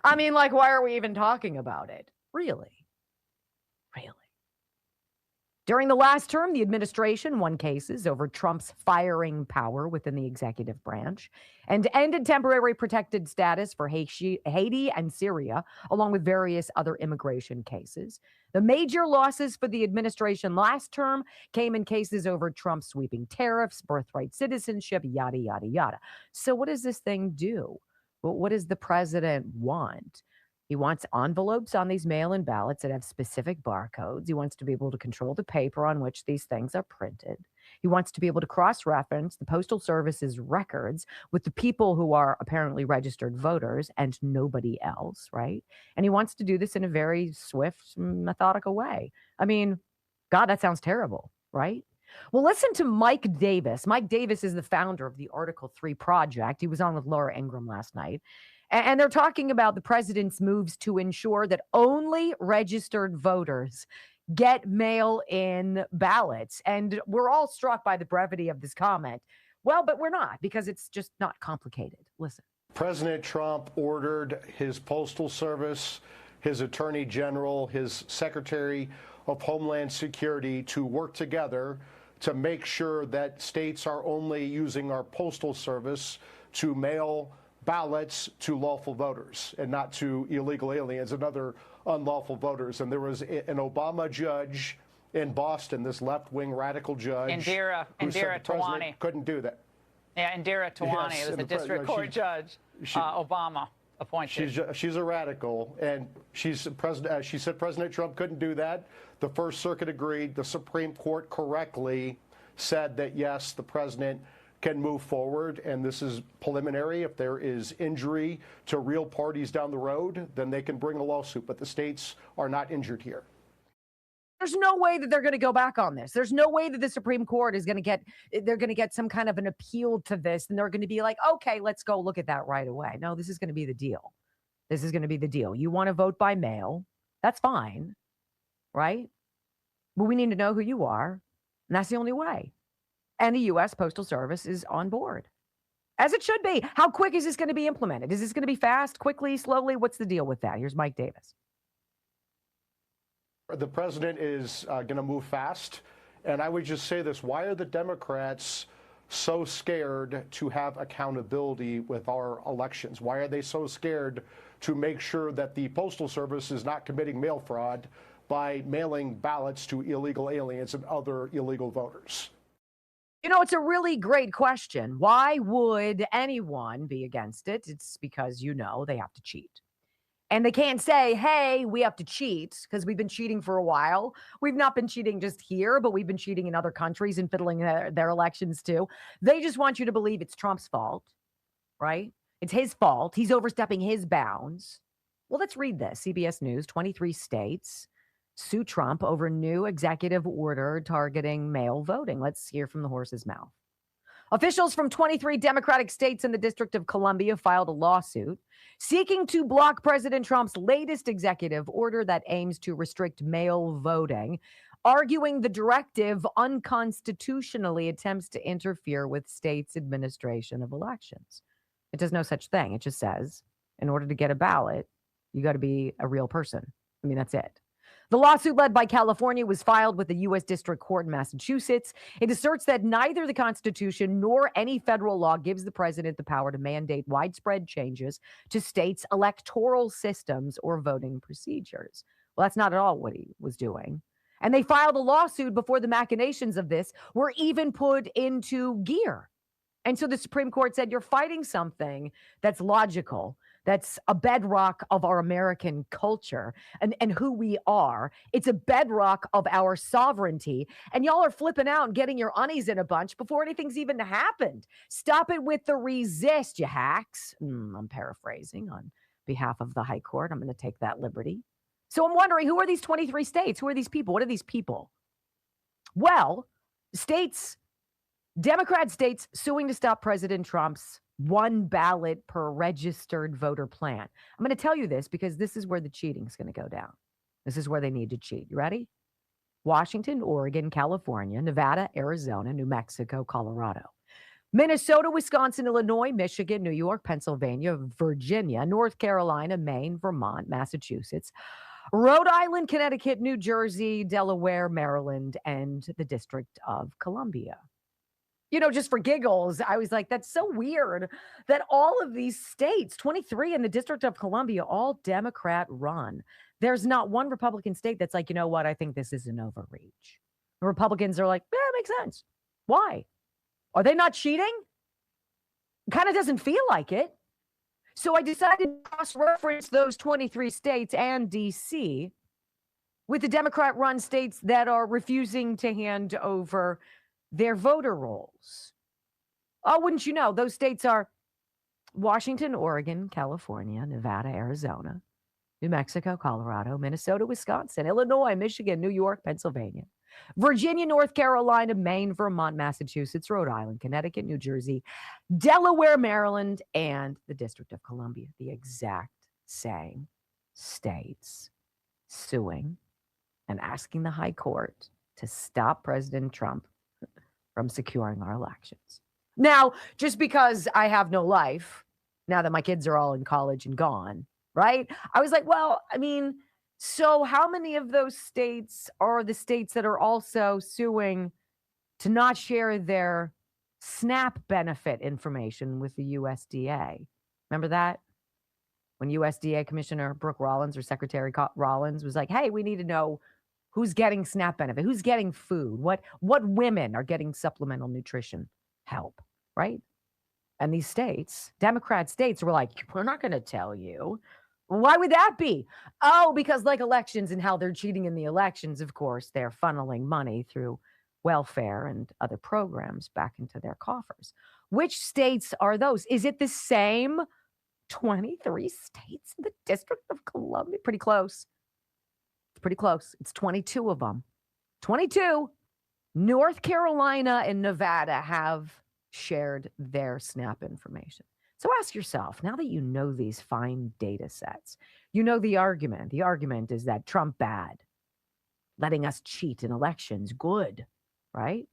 Why are we even talking about it? Really? Really? During the last term, the administration won cases over Trump's firing power within the executive branch and ended temporary protected status for Haiti and Syria, along with various other immigration cases. The major losses for the administration last term came in cases over Trump's sweeping tariffs, birthright citizenship, yada, yada, yada. So what does this thing do? Well, what does the president want? He wants envelopes on these mail-in ballots that have specific barcodes. He wants to be able to control the paper on which these things are printed. He wants to be able to cross-reference the Postal Service's records with the people who are apparently registered voters and nobody else, right? And he wants to do this in a very swift, methodical way. I mean, God, that sounds terrible, right? Well, listen to Mike Davis. Mike Davis is the founder of the Article 3 Project. He was on with Laura Ingraham last night. And they're talking about the president's moves to ensure that only registered voters get mail-in ballots. And we're all struck by the brevity of this comment. Well, but we're not, because it's just not complicated. Listen. President Trump ordered his Postal Service, his Attorney General, his Secretary of Homeland Security to work together to make sure that states are only using our Postal Service to mail ballots to lawful voters and not to illegal aliens and other unlawful voters. And there was an Obama judge in Boston, this left-wing radical judge, Indira Tawani couldn't do that. Yeah, Indira Tawani Yes, was the district court judge. Obama appointed. She's a radical, and she said President Trump couldn't do that. The First Circuit agreed. The Supreme Court correctly said that yes, the president can move forward, and this is preliminary. If there is injury to real parties down the road, then they can bring a lawsuit, but the states are not injured here. There's no way that they're going to go back on this. There's no way that the Supreme Court is going to get some kind of an appeal to this, and they're going to be like, okay, let's go look at that right away. No, this is going to be the deal. This is going to be the deal. You want to vote by mail? That's fine, right? But we need to know who you are, and that's the only way. And the U.S. Postal Service is on board, as it should be. How quick is this going to be implemented? Is this going to be fast, quickly, slowly? What's the deal with that? Here's Mike Davis. The president is going to move fast. And I would just say this. Why are the Democrats so scared to have accountability with our elections? Why are they so scared to make sure that the Postal Service is not committing mail fraud by mailing ballots to illegal aliens and other illegal voters? You know, it's a really great question. Why would anyone be against it? It's because, you know, they have to cheat. And they can't say, hey, we have to cheat because we've been cheating for a while. We've not been cheating just here, but we've been cheating in other countries and fiddling their elections too. They just want you to believe it's Trump's fault, right? It's his fault. He's overstepping his bounds. Well, let's read this. CBS News, 23 states sue Trump over new executive order targeting mail voting. Let's hear from the horse's mouth. Officials from 23 Democratic states in the District of Columbia filed a lawsuit seeking to block President Trump's latest executive order that aims to restrict mail voting, arguing the directive unconstitutionally attempts to interfere with states' administration of elections. It does no such thing. It just says, in order to get a ballot, you got to be a real person. I mean, that's it. The lawsuit led by California was filed with the U.S. District Court in Massachusetts. It asserts that neither the Constitution nor any federal law gives the president the power to mandate widespread changes to states' electoral systems or voting procedures. Well, that's not at all what he was doing. And they filed a lawsuit before the machinations of this were even put into gear. And so the Supreme Court said, you're fighting something that's logical, that's a bedrock of our American culture and who we are. It's a bedrock of our sovereignty. And y'all are flipping out and getting your unnies in a bunch before anything's even happened. Stop it with the resist, you hacks. I'm paraphrasing on behalf of the High Court. I'm going to take that liberty. So I'm wondering, who are these 23 states? Who are these people? What are these people? Well, Democrat states suing to stop President Trump's one ballot per registered voter plan. I'm going to tell you this because this is where the cheating is going to go down. This is where they need to cheat. You ready? Washington, Oregon, California, Nevada, Arizona, New Mexico, Colorado, Minnesota, Wisconsin, Illinois, Michigan, New York, Pennsylvania, Virginia, North Carolina, Maine, Vermont, Massachusetts Rhode Island, Connecticut, New Jersey, Delaware, Maryland, and the District of Columbia. You know, just for giggles, I was like, that's so weird that all of these states, 23 in the District of Columbia, all Democrat run. There's not one Republican state that's like, you know what, I think this is an overreach. The Republicans are like, yeah, it makes sense. Why? Are they not cheating? Kind of doesn't feel like it. So I decided to cross-reference those 23 states and D.C. with the Democrat-run states that are refusing to hand over their voter rolls. Oh, wouldn't you know, those states are Washington, Oregon, California, Nevada, Arizona, New Mexico, Colorado, Minnesota, Wisconsin, Illinois, Michigan, New York, Pennsylvania, Virginia, North Carolina, Maine, Vermont, Massachusetts, Rhode Island, Connecticut, New Jersey, Delaware, Maryland, and the District of Columbia. The exact same states suing and asking the high court to stop President Trump from securing our elections. Now, just because I have no life, now that my kids are all in college and gone, right? I was like, well, I mean, so how many of those states are the states that are also suing to not share their SNAP benefit information with the USDA? Remember that? When USDA Commissioner Brooke Rollins or Secretary Rollins was like, hey, we need to know who's getting SNAP benefit, who's getting food, what women are getting supplemental nutrition help, right? And these states, Democrat states, were like, we're not going to tell you. Why would that be? Oh, because like elections and how they're cheating in the elections, of course, they're funneling money through welfare and other programs back into their coffers. Which states are those? Is it the same 23 states in the District of Columbia? Pretty close. It's pretty close. It's 22 of them. 22. North Carolina and Nevada have shared their SNAP information. So ask yourself, now that you know these fine data sets, you know the argument. The argument is that Trump bad, letting us cheat in elections good, right?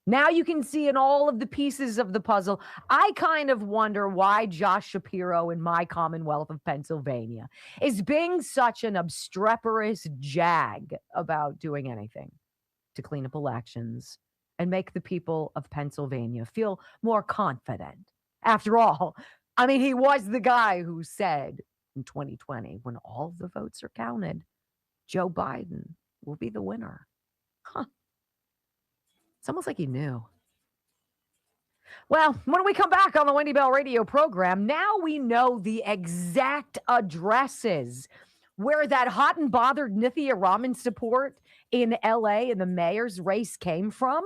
Now you can see in all of the pieces of the puzzle. I kind of wonder why Josh Shapiro in my Commonwealth of Pennsylvania is being such an obstreperous jag about doing anything to clean up elections and make the people of Pennsylvania feel more confident. After all, I mean, he was the guy who said in 2020, when all the votes are counted, Joe Biden will be the winner. Huh. It's almost like he knew. Well, when we come back on the Wendy Bell radio program, now we know the exact addresses where that hot and bothered Nithya Raman support in LA in the mayor's race came from.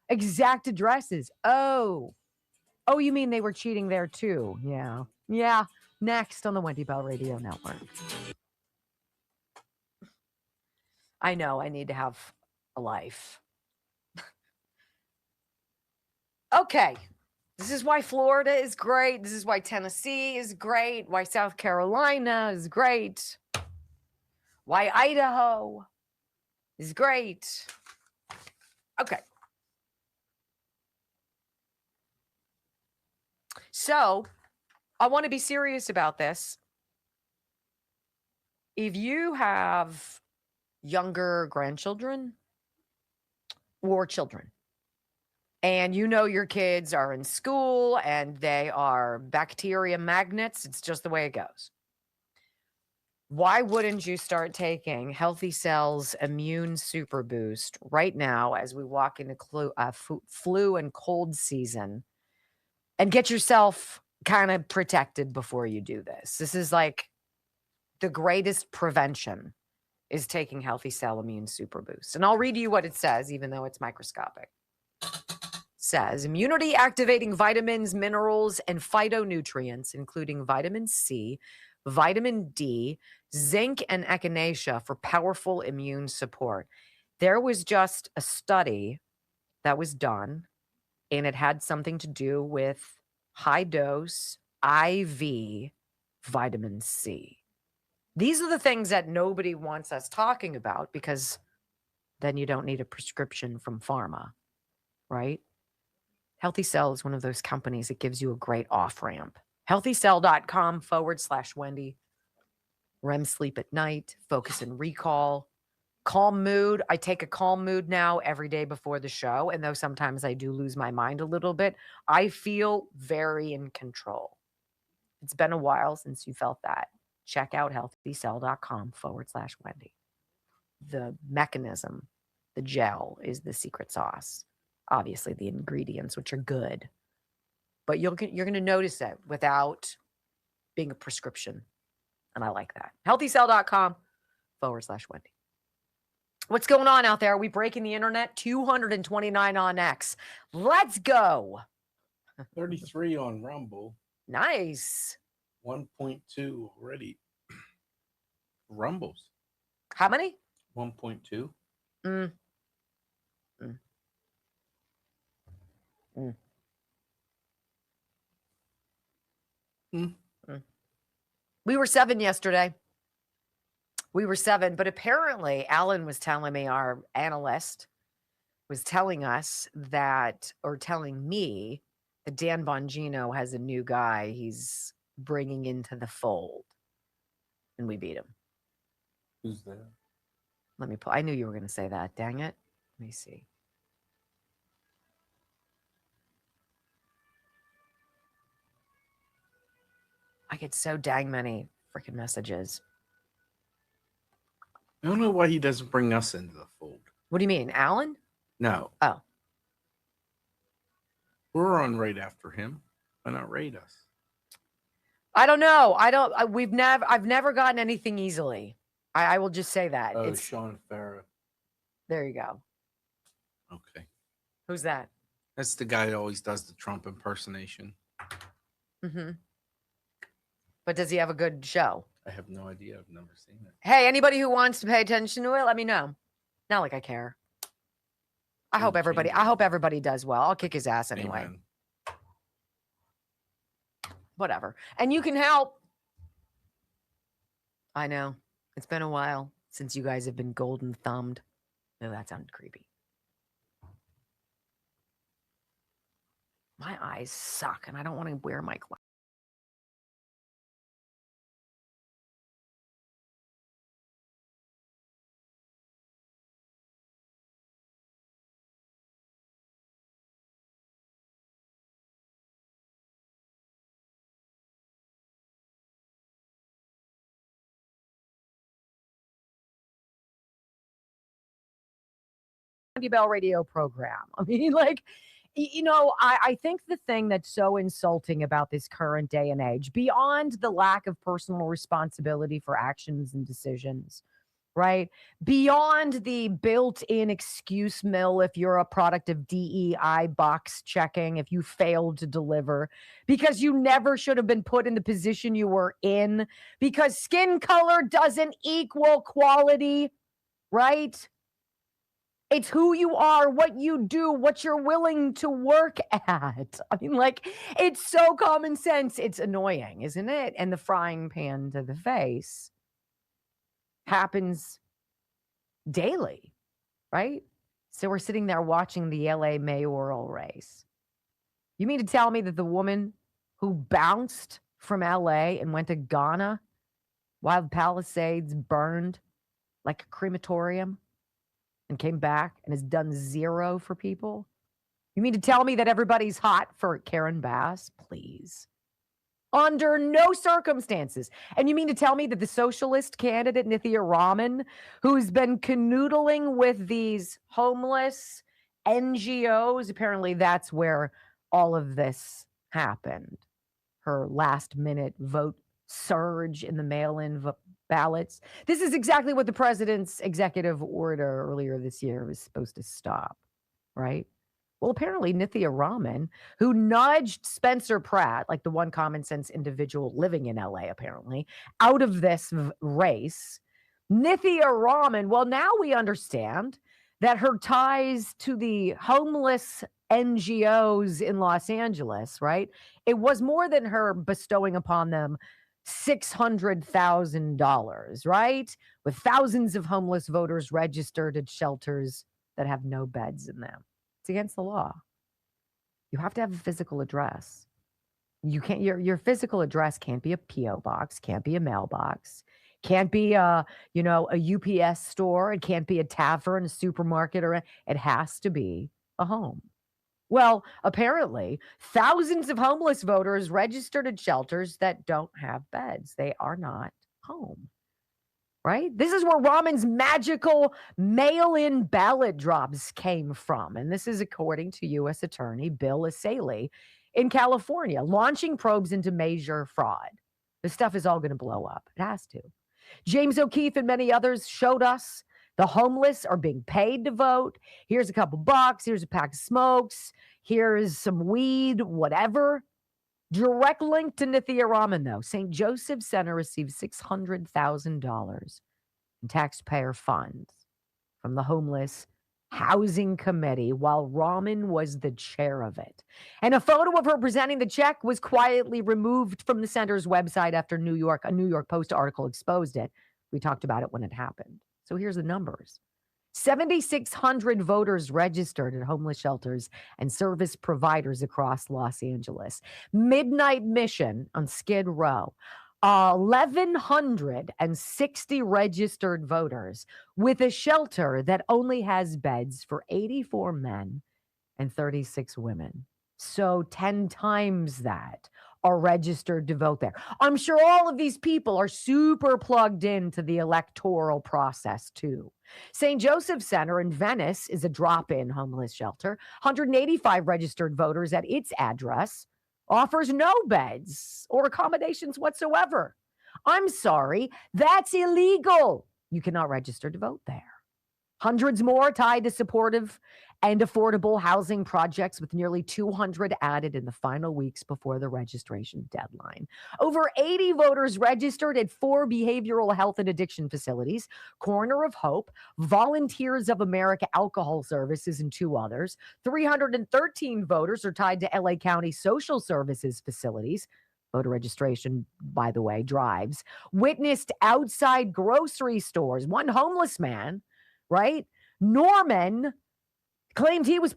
Exact addresses. Oh, you mean they were cheating there too? Yeah. Next on the Wendy Bell Radio Network. I know I need to have a life. Okay. This is why Florida is great. This is why Tennessee is great. Why South Carolina is great. Why Idaho is great. Okay. So I want to be serious about this. If you have younger grandchildren or children, and you know your kids are in school and they are bacteria magnets, it's just the way it goes. Why wouldn't you start taking Healthy Cells Immune Super Boost right now as we walk into flu and cold season and get yourself kind of protected before you do this? This is like the greatest prevention is taking Healthy Cell Immune Super Boost. And I'll read you what it says, even though it's microscopic. Says immunity activating vitamins, minerals, and phytonutrients, including vitamin C, vitamin D, zinc, and echinacea for powerful immune support. There was just a study that was done, and it had something to do with high dose IV vitamin C. These are the things that nobody wants us talking about because then you don't need a prescription from pharma, right? Healthy Cell is one of those companies that gives you a great off-ramp. HealthyCell.com/Wendy. REM sleep at night, focus and recall, calm mood. I take a calm mood now every day before the show. And though sometimes I do lose my mind a little bit, I feel very in control. It's been a while since you felt that. Check out healthycell.com/Wendy. The mechanism, the gel is the secret sauce. Obviously, the ingredients, which are good. But you're going to notice it without being a prescription. And I like that. healthycell.com/Wendy. What's going on out there? Are we breaking the internet? 229 on X. Let's go. 33 on Rumble. Nice. 1.2 already. Rumbles. How many? 1.2. We were 7 yesterday. We were 7, but apparently Alan was telling me, our analyst was telling us that, or telling me that Dan Bongino has a new guy he's bringing into the fold. And we beat him. Who's that? Let me pull. I knew you were going to say that. Dang it. Let me see. I get so dang many freaking messages. I don't know why he doesn't bring us into the fold. What do you mean, Alan? No. Oh. We're on right after him. Why not rate us? I don't know. I've never gotten anything easily. I will just say that. Oh, It's Sean Farrah. there you go. Okay. Who's that? That's the guy that always does the Trump impersonation. Mm-hmm. But does he have a good show? I have no idea. I've never seen it. Hey, anybody who wants to pay attention to it, let me know. Not like I care. I hope everybody does well. I'll kick his ass anyway. Amen. Whatever. And you can help. I know. It's been a while since you guys have been golden thumbed. No, that sounded creepy. My eyes suck and I don't want to wear my glasses. Bell radio program. I mean, like, I think the thing that's so insulting about this current day and age, beyond the lack of personal responsibility for actions and decisions, right? Beyond the built-in excuse mill if you're a product of DEI box checking, if you failed to deliver, because you never should have been put in the position you were in, because skin color doesn't equal quality, right? It's who you are, what you do, what you're willing to work at. I mean, like, it's so common sense. It's annoying, isn't it? And the frying pan to the face happens daily, right? So we're sitting there watching the LA mayoral race. You mean to tell me that the woman who bounced from LA and went to Ghana while the Palisades burned like a crematorium and came back and has done zero for people? You mean to tell me that everybody's hot for Karen Bass? Please. Under no circumstances. And you mean to tell me that the socialist candidate, Nithya Raman, who's been canoodling with these homeless NGOs, apparently that's where all of this happened. Her last minute vote surge in the mail-in ballots. This is exactly what the president's executive order earlier this year was supposed to stop, right? Well, apparently Nithya Raman, who nudged Spencer Pratt, like the one common sense individual living in LA, apparently, out of this race, Nithya Raman, well, now we understand that her ties to the homeless NGOs in Los Angeles, right? It was more than her bestowing upon them $600,000, right? With thousands of homeless voters registered at shelters that have no beds in them. It's against the law. You have to have a physical address. You can't, your physical address can't be a P.O. box, can't be a mailbox. Can't be a UPS store. It can't be a tavern, a supermarket, it has to be a home. Well, apparently, thousands of homeless voters registered at shelters that don't have beds. They are not home, right? This is where Rahman's magical mail-in ballot drops came from. And this is according to U.S. Attorney Bill Asaley in California, launching probes into major fraud. This stuff is all going to blow up. It has to. James O'Keefe and many others showed us the homeless are being paid to vote. Here's a couple bucks. Here's a pack of smokes. Here's some weed, whatever. Direct link to Nithya Raman, though. St. Joseph Center received $600,000 in taxpayer funds from the Homeless Housing Committee while Raman was the chair of it. And a photo of her presenting the check was quietly removed from the center's website after a New York Post article exposed it. We talked about it when it happened. So here's the numbers. 7,600 voters registered at homeless shelters and service providers across Los Angeles. Midnight Mission on Skid Row. 1,160 registered voters with a shelter that only has beds for 84 men and 36 women. So 10 times that are registered to vote there. I'm sure all of these people are super plugged into the electoral process too. St. Joseph Center in Venice is a drop-in homeless shelter. 185 registered voters at its address. Offers no beds or accommodations whatsoever. I'm sorry, that's illegal. You cannot register to vote there. Hundreds more tied to supportive and affordable housing projects, with nearly 200 added in the final weeks before the registration deadline. Over 80 voters registered at 4 behavioral health and addiction facilities, Corner of Hope, Volunteers of America Alcohol Services, and 2 others. 313 voters are tied to LA County Social Services facilities. Voter registration, by the way, drives. Witnessed outside grocery stores. One homeless man, right? Norman claimed he was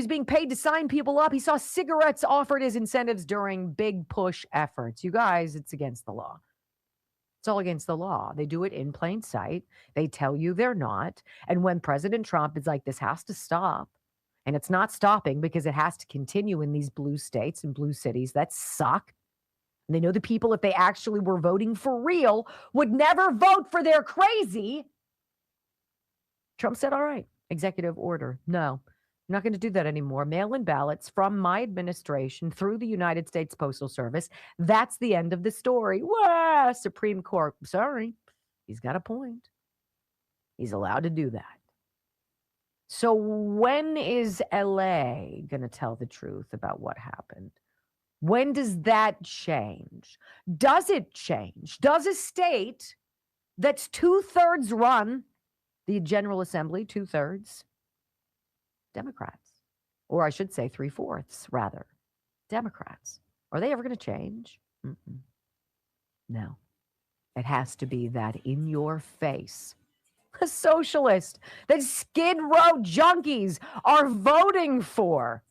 being paid to sign people up. He saw cigarettes offered as incentives during big push efforts. You guys, it's against the law. It's all against the law. They do it in plain sight. They tell you they're not. And when President Trump is like, this has to stop, and it's not stopping because it has to continue in these blue states and blue cities that suck. And they know the people, if they actually were voting for real, would never vote for their crazy. Trump said, all right, executive order. No, I'm not going to do that anymore. Mail-in ballots from my administration through the United States Postal Service. That's the end of the story. Wah, Supreme Court. Sorry, he's got a point. He's allowed to do that. So when is LA going to tell the truth about what happened? When does that change? Does it change? Does a state that's 2/3 run, the General Assembly, 2/3 Democrats, or I should say 3/4 rather, Democrats. Are they ever going to change? No. It has to be that in your face, a socialist that Skid Row junkies are voting for.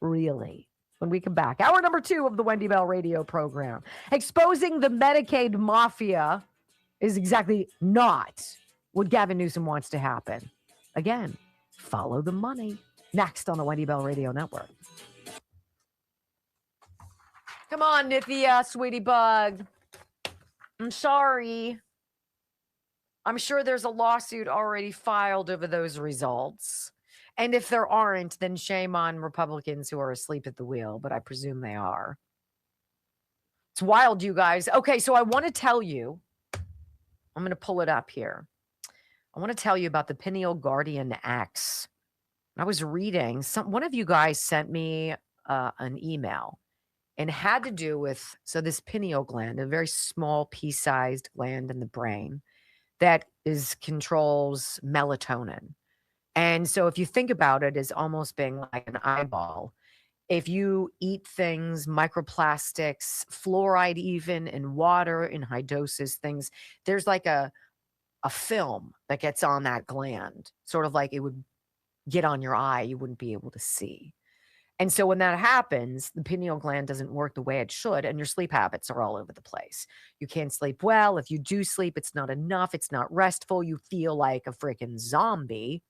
Really? When we come back, hour number 2 of the Wendy Bell radio program. Exposing the Medicaid mafia is exactly not what Gavin Newsom wants to happen. Again, follow the money. Next on the Wendy Bell Radio Network. Come on, Nithya, sweetie bug. I'm sorry. I'm sure there's a lawsuit already filed over those results. And if there aren't, then shame on Republicans who are asleep at the wheel, but I presume they are. It's wild, you guys. Okay, so I want to tell you, I'm going to pull it up here. I want to tell you about the Pineal Guardian X. I was reading, one of you guys sent me an email, and had to do with, so this pineal gland, a very small pea-sized gland in the brain that controls melatonin. And so if you think about it as almost being like an eyeball, if you eat things, microplastics, fluoride even in water, in high doses, things, there's like a film that gets on that gland, sort of like it would get on your eye, you wouldn't be able to see. And so when that happens, the pineal gland doesn't work the way it should, and your sleep habits are all over the place. You can't sleep well. If you do sleep, it's not enough. It's not restful. You feel like a freaking zombie.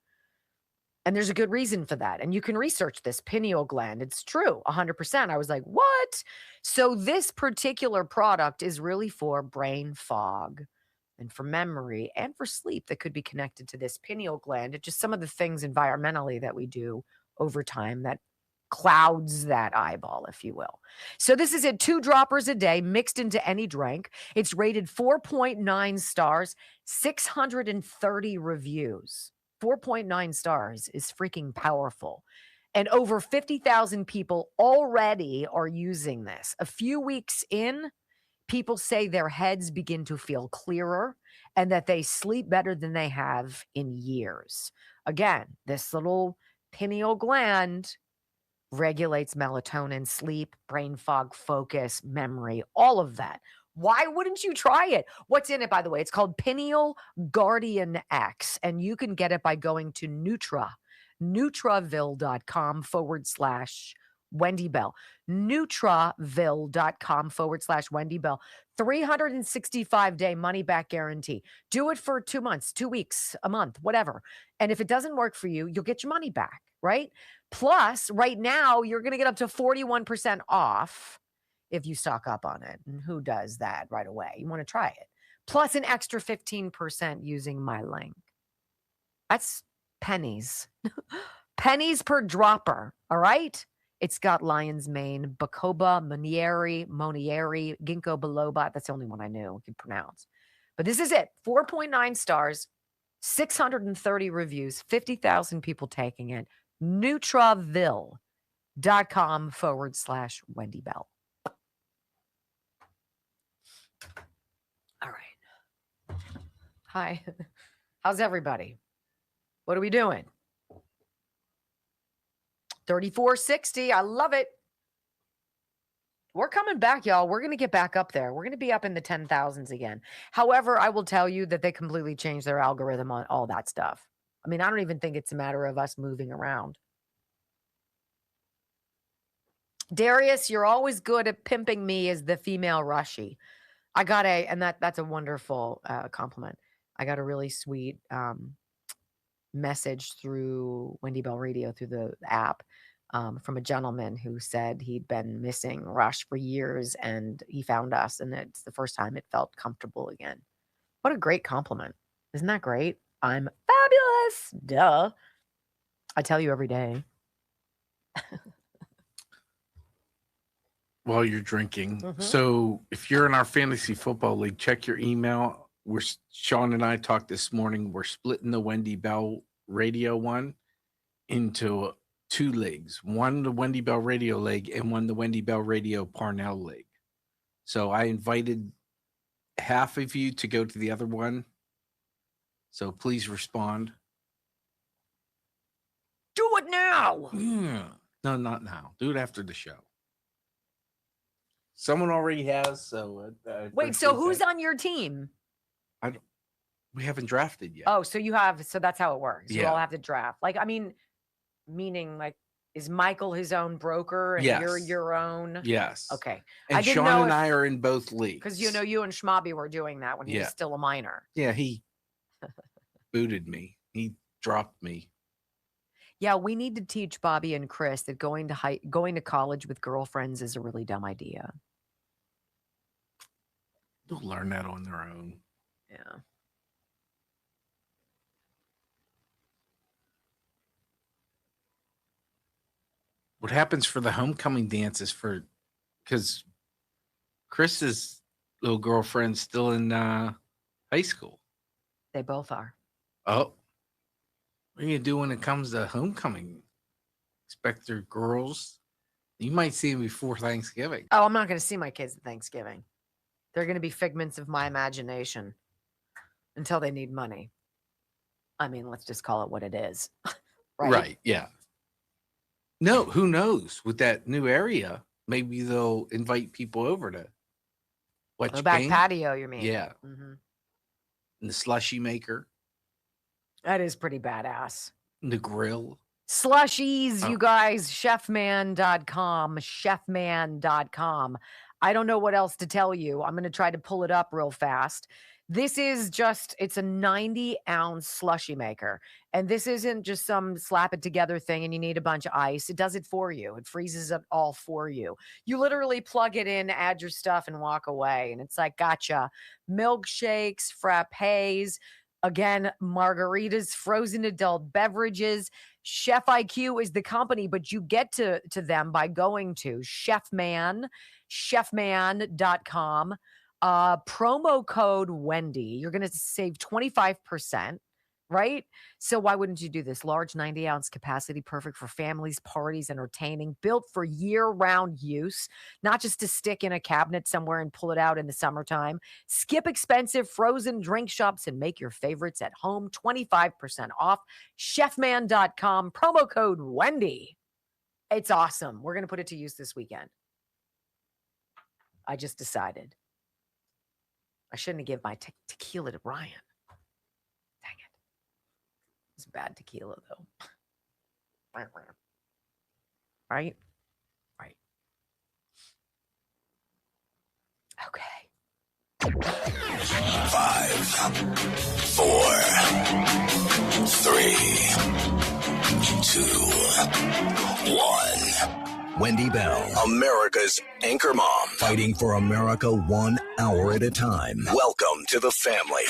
And there's a good reason for that. And you can research this pineal gland. It's true, 100%. I was like, what? So this particular product is really for brain fog and for memory and for sleep that could be connected to this pineal gland. It's just some of the things environmentally that we do over time that clouds that eyeball, if you will. So this is at 2 droppers a day mixed into any drink. It's rated 4.9 stars, 630 reviews. 4.9 stars is freaking powerful. And over 50,000 people already are using this. A few weeks in, people say their heads begin to feel clearer and that they sleep better than they have in years. Again, this little pineal gland regulates melatonin, sleep, brain fog, focus, memory, all of that. Why wouldn't you try it? What's in it, by the way? It's called Pineal Guardian X, and you can get it by going to Nutraville.com/Wendy Bell. Nutraville.com/Wendy Bell. 365-day money back guarantee. Do it for 2 months, 2 weeks, a month, whatever. And if it doesn't work for you, you'll get your money back, right? Plus, right now, you're going to get up to 41% off if you stock up on it. And who does that right away? You want to try it. Plus an extra 15% using my link. That's pennies. Pennies per dropper. All right. It's got lion's mane, bacoba, monieri, ginkgo biloba. That's the only one I knew I could pronounce. But this is it. 4.9 stars, 630 reviews, 50,000 people taking it. Nutraville.com/Wendy Bell. All right. Hi. How's everybody? What are we doing? 3460. I love it. We're coming back, y'all. We're going to get back up there. We're going to be up in the 10,000s again. However, I will tell you that they completely changed their algorithm on all that stuff. I mean, I don't even think it's a matter of us moving around. Darius, you're always good at pimping me as the female Rushy. I got and that's a wonderful compliment. I got a really sweet message through Wendy Bell Radio, through the app, from a gentleman who said he'd been missing Rush for years and he found us and it's the first time it felt comfortable again. What a great compliment. Isn't that great? I'm fabulous. Duh. I tell you every day. While you're drinking. So if you're in our fantasy football league, check your email. Sean and I talked this morning. We're splitting the Wendy Bell Radio one into 2 leagues. One, the Wendy Bell Radio League, and one, the Wendy Bell Radio Parnell League. So I invited half of you to go to the other one. So please respond. Do it now. Yeah. No, not now. Do it after the show. Someone already has. So wait, so who's on your team? We haven't drafted yet. Oh, so you have. So that's how it works. You Yeah. all have to draft. Like, I mean, meaning like, is Michael his own broker and Yes. you're your own? Yes. Okay. And I didn't Sean know and if- I are in both leagues. Because you know you and Schmobby were doing that when he was Yeah. still a minor. Yeah, he booted me. He dropped me. Yeah, we need to teach Bobby and Chris that going to college with girlfriends is a really dumb idea. They'll learn that on their own. Yeah. What happens for the homecoming dances because Chris's little girlfriend's still in high school. They both are. Oh, what are you do when it comes to homecoming? Expect their girls. You might see them before Thanksgiving. Oh, I'm not going to see my kids at Thanksgiving. They're going to be figments of my imagination until they need money. I mean, let's just call it what it is. Right. Yeah. No, who knows? With that new area, maybe they'll invite people over to watch The back game. patio, you mean? Yeah. Mm-hmm. And the slushy maker, That is pretty badass. and the grill. Slushies, you guys, chefman.com, chefman.com. I don't know what else to tell you. I'm going to try to pull it up real fast. This is it's a 90-ounce slushy maker. And this isn't just some slap it together thing and you need a bunch of ice. It does it for you. It freezes it all for you. You literally plug it in, add your stuff, and walk away. And it's like, gotcha. Milkshakes, frappes, again, margaritas, frozen adult beverages. Chef IQ is the company, but you get to them by going to chefman.com. Promo code Wendy. You're going to save 25%, right? So why wouldn't you do this? Large 90-ounce capacity, perfect for families, parties, entertaining, built for year-round use, not just to stick in a cabinet somewhere and pull it out in the summertime. Skip expensive frozen drink shops and make your favorites at home. 25% off. Chefman.com. Promo code Wendy. It's awesome. We're going to put it to use this weekend. I just decided. I shouldn't have given my tequila to Ryan. Dang it. It's bad tequila, though. Right? Right. Okay. 5, 4, 3, 2, 1. Wendy Bell, America's anchor mom, fighting for America 1 hour at a time. Welcome to the family.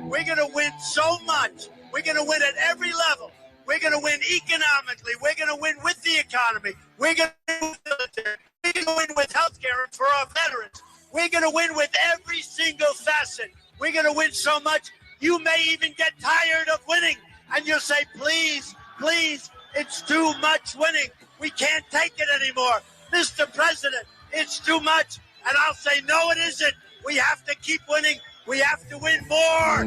We're going to win so much. We're going to win at every level. We're going to win economically. We're going to win with the economy. We're going to win with the military. We're going to win with health care for our veterans. We're going to win with every single facet. We're going to win so much, you may even get tired of winning. And you'll say, please, please, it's too much winning. We can't take it anymore. Mr. President, it's too much. And I'll say, no, it isn't. We have to keep winning. We have to win more.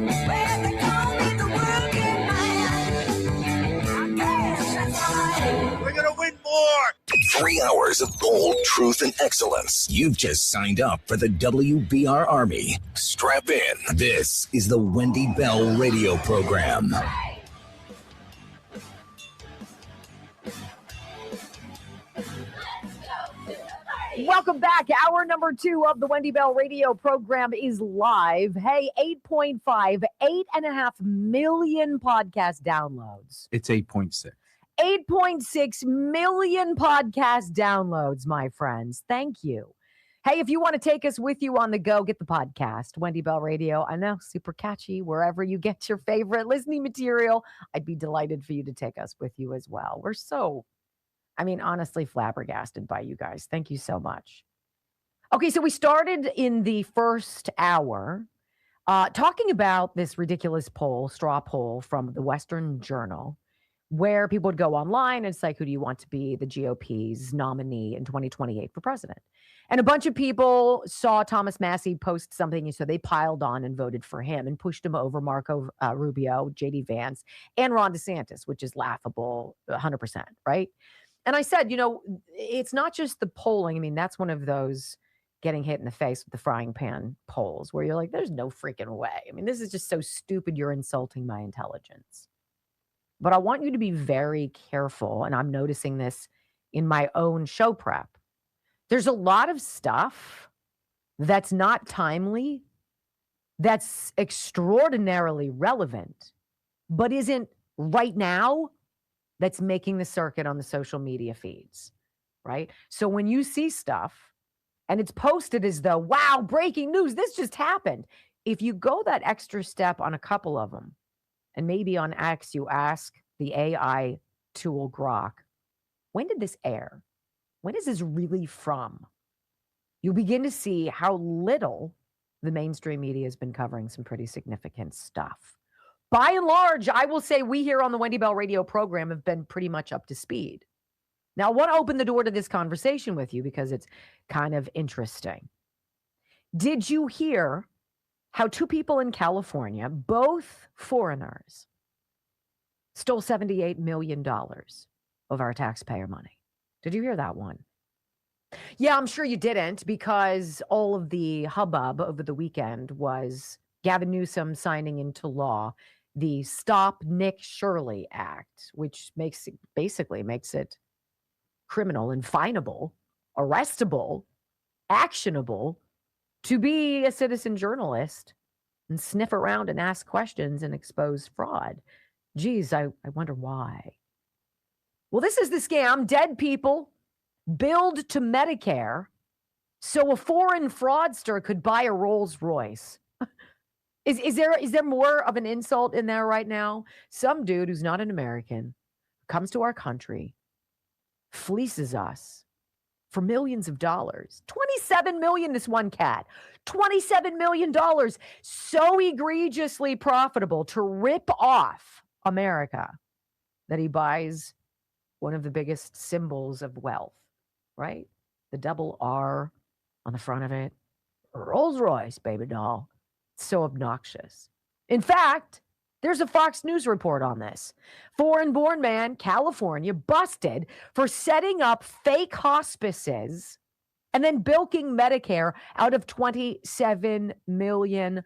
We're going to win more. 3 hours of bold truth and excellence. You've just signed up for the WBR Army. Strap in. This is the Wendy Bell radio program. Welcome back. Hour number 2 of the Wendy Bell radio program is live. Hey, 8.5 million podcast downloads. It's 8.6. 8.6 million podcast downloads, my friends. Thank you. Hey, if you want to take us with you on the go, get the podcast, Wendy Bell Radio. I know, super catchy, wherever you get your favorite listening material. I'd be delighted for you to take us with you as well. We're honestly flabbergasted by you guys. Thank you so much. Okay, so we started in the first hour talking about this ridiculous straw poll from the Western Journal, where people would go online and it's like, who do you want to be the GOP's nominee in 2028 for president? And a bunch of people saw Thomas Massie post something, and so they piled on and voted for him and pushed him over Marco Rubio, J.D. Vance, and Ron DeSantis, which is laughable 100%, right? And I said, it's not just the polling. I mean, that's one of those getting hit in the face with the frying pan polls where you're like, there's no freaking way. I mean, this is just so stupid. You're insulting my intelligence. But I want you to be very careful. And I'm noticing this in my own show prep. There's a lot of stuff that's not timely, that's extraordinarily relevant, but isn't right now, that's making the circuit on the social media feeds, right? So when you see stuff and it's posted as though, wow, breaking news, this just happened. If you go that extra step on a couple of them, and maybe on X, you ask the AI tool Grok, when did this air? When is this really from? You'll begin to see how little the mainstream media has been covering some pretty significant stuff. By and large, I will say we here on the Wendy Bell radio program have been pretty much up to speed. Now, I want to open the door to this conversation with you because it's kind of interesting. Did you hear how 2 people in California, both foreigners, stole $78 million of our taxpayer money? Did you hear that one? Yeah, I'm sure you didn't, because all of the hubbub over the weekend was Gavin Newsom signing into law the Stop Nick Shirley Act, which basically makes it criminal and finable, arrestable, actionable to be a citizen journalist and sniff around and ask questions and expose fraud. Geez, I wonder why. Well, this is the scam. Dead people billed to Medicare so a foreign fraudster could buy a Rolls Royce. Is there more of an insult in there right now? Some dude who's not an American comes to our country, fleeces us for millions of dollars. $27 million, this one cat. $27 million. So egregiously profitable to rip off America that he buys one of the biggest symbols of wealth, right? The double R on the front of it. Rolls Royce, baby doll. So obnoxious. In fact, there's a Fox News report on this. Foreign-born man, California, busted for setting up fake hospices and then bilking Medicare out of $27 million.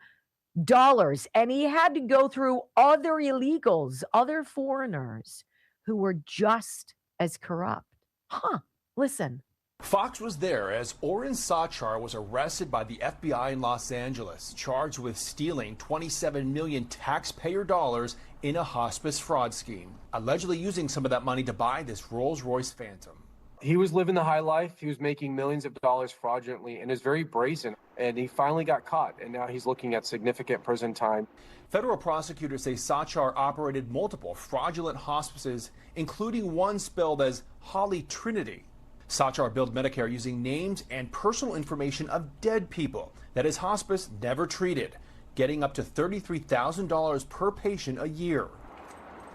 And he had to go through other illegals, other foreigners who were just as corrupt. Listen. Fox was there as Oren Sachar was arrested by the FBI in Los Angeles, charged with stealing 27 million taxpayer dollars in a hospice fraud scheme, allegedly using some of that money to buy this Rolls-Royce Phantom. He was living the high life. He was making millions of dollars fraudulently and is very brazen. And he finally got caught, and now he's looking at significant prison time. Federal prosecutors say Sachar operated multiple fraudulent hospices, including one spelled as Holly Trinity. Sachar billed Medicare using names and personal information of dead people that his hospice never treated, getting up to $33,000 per patient a year.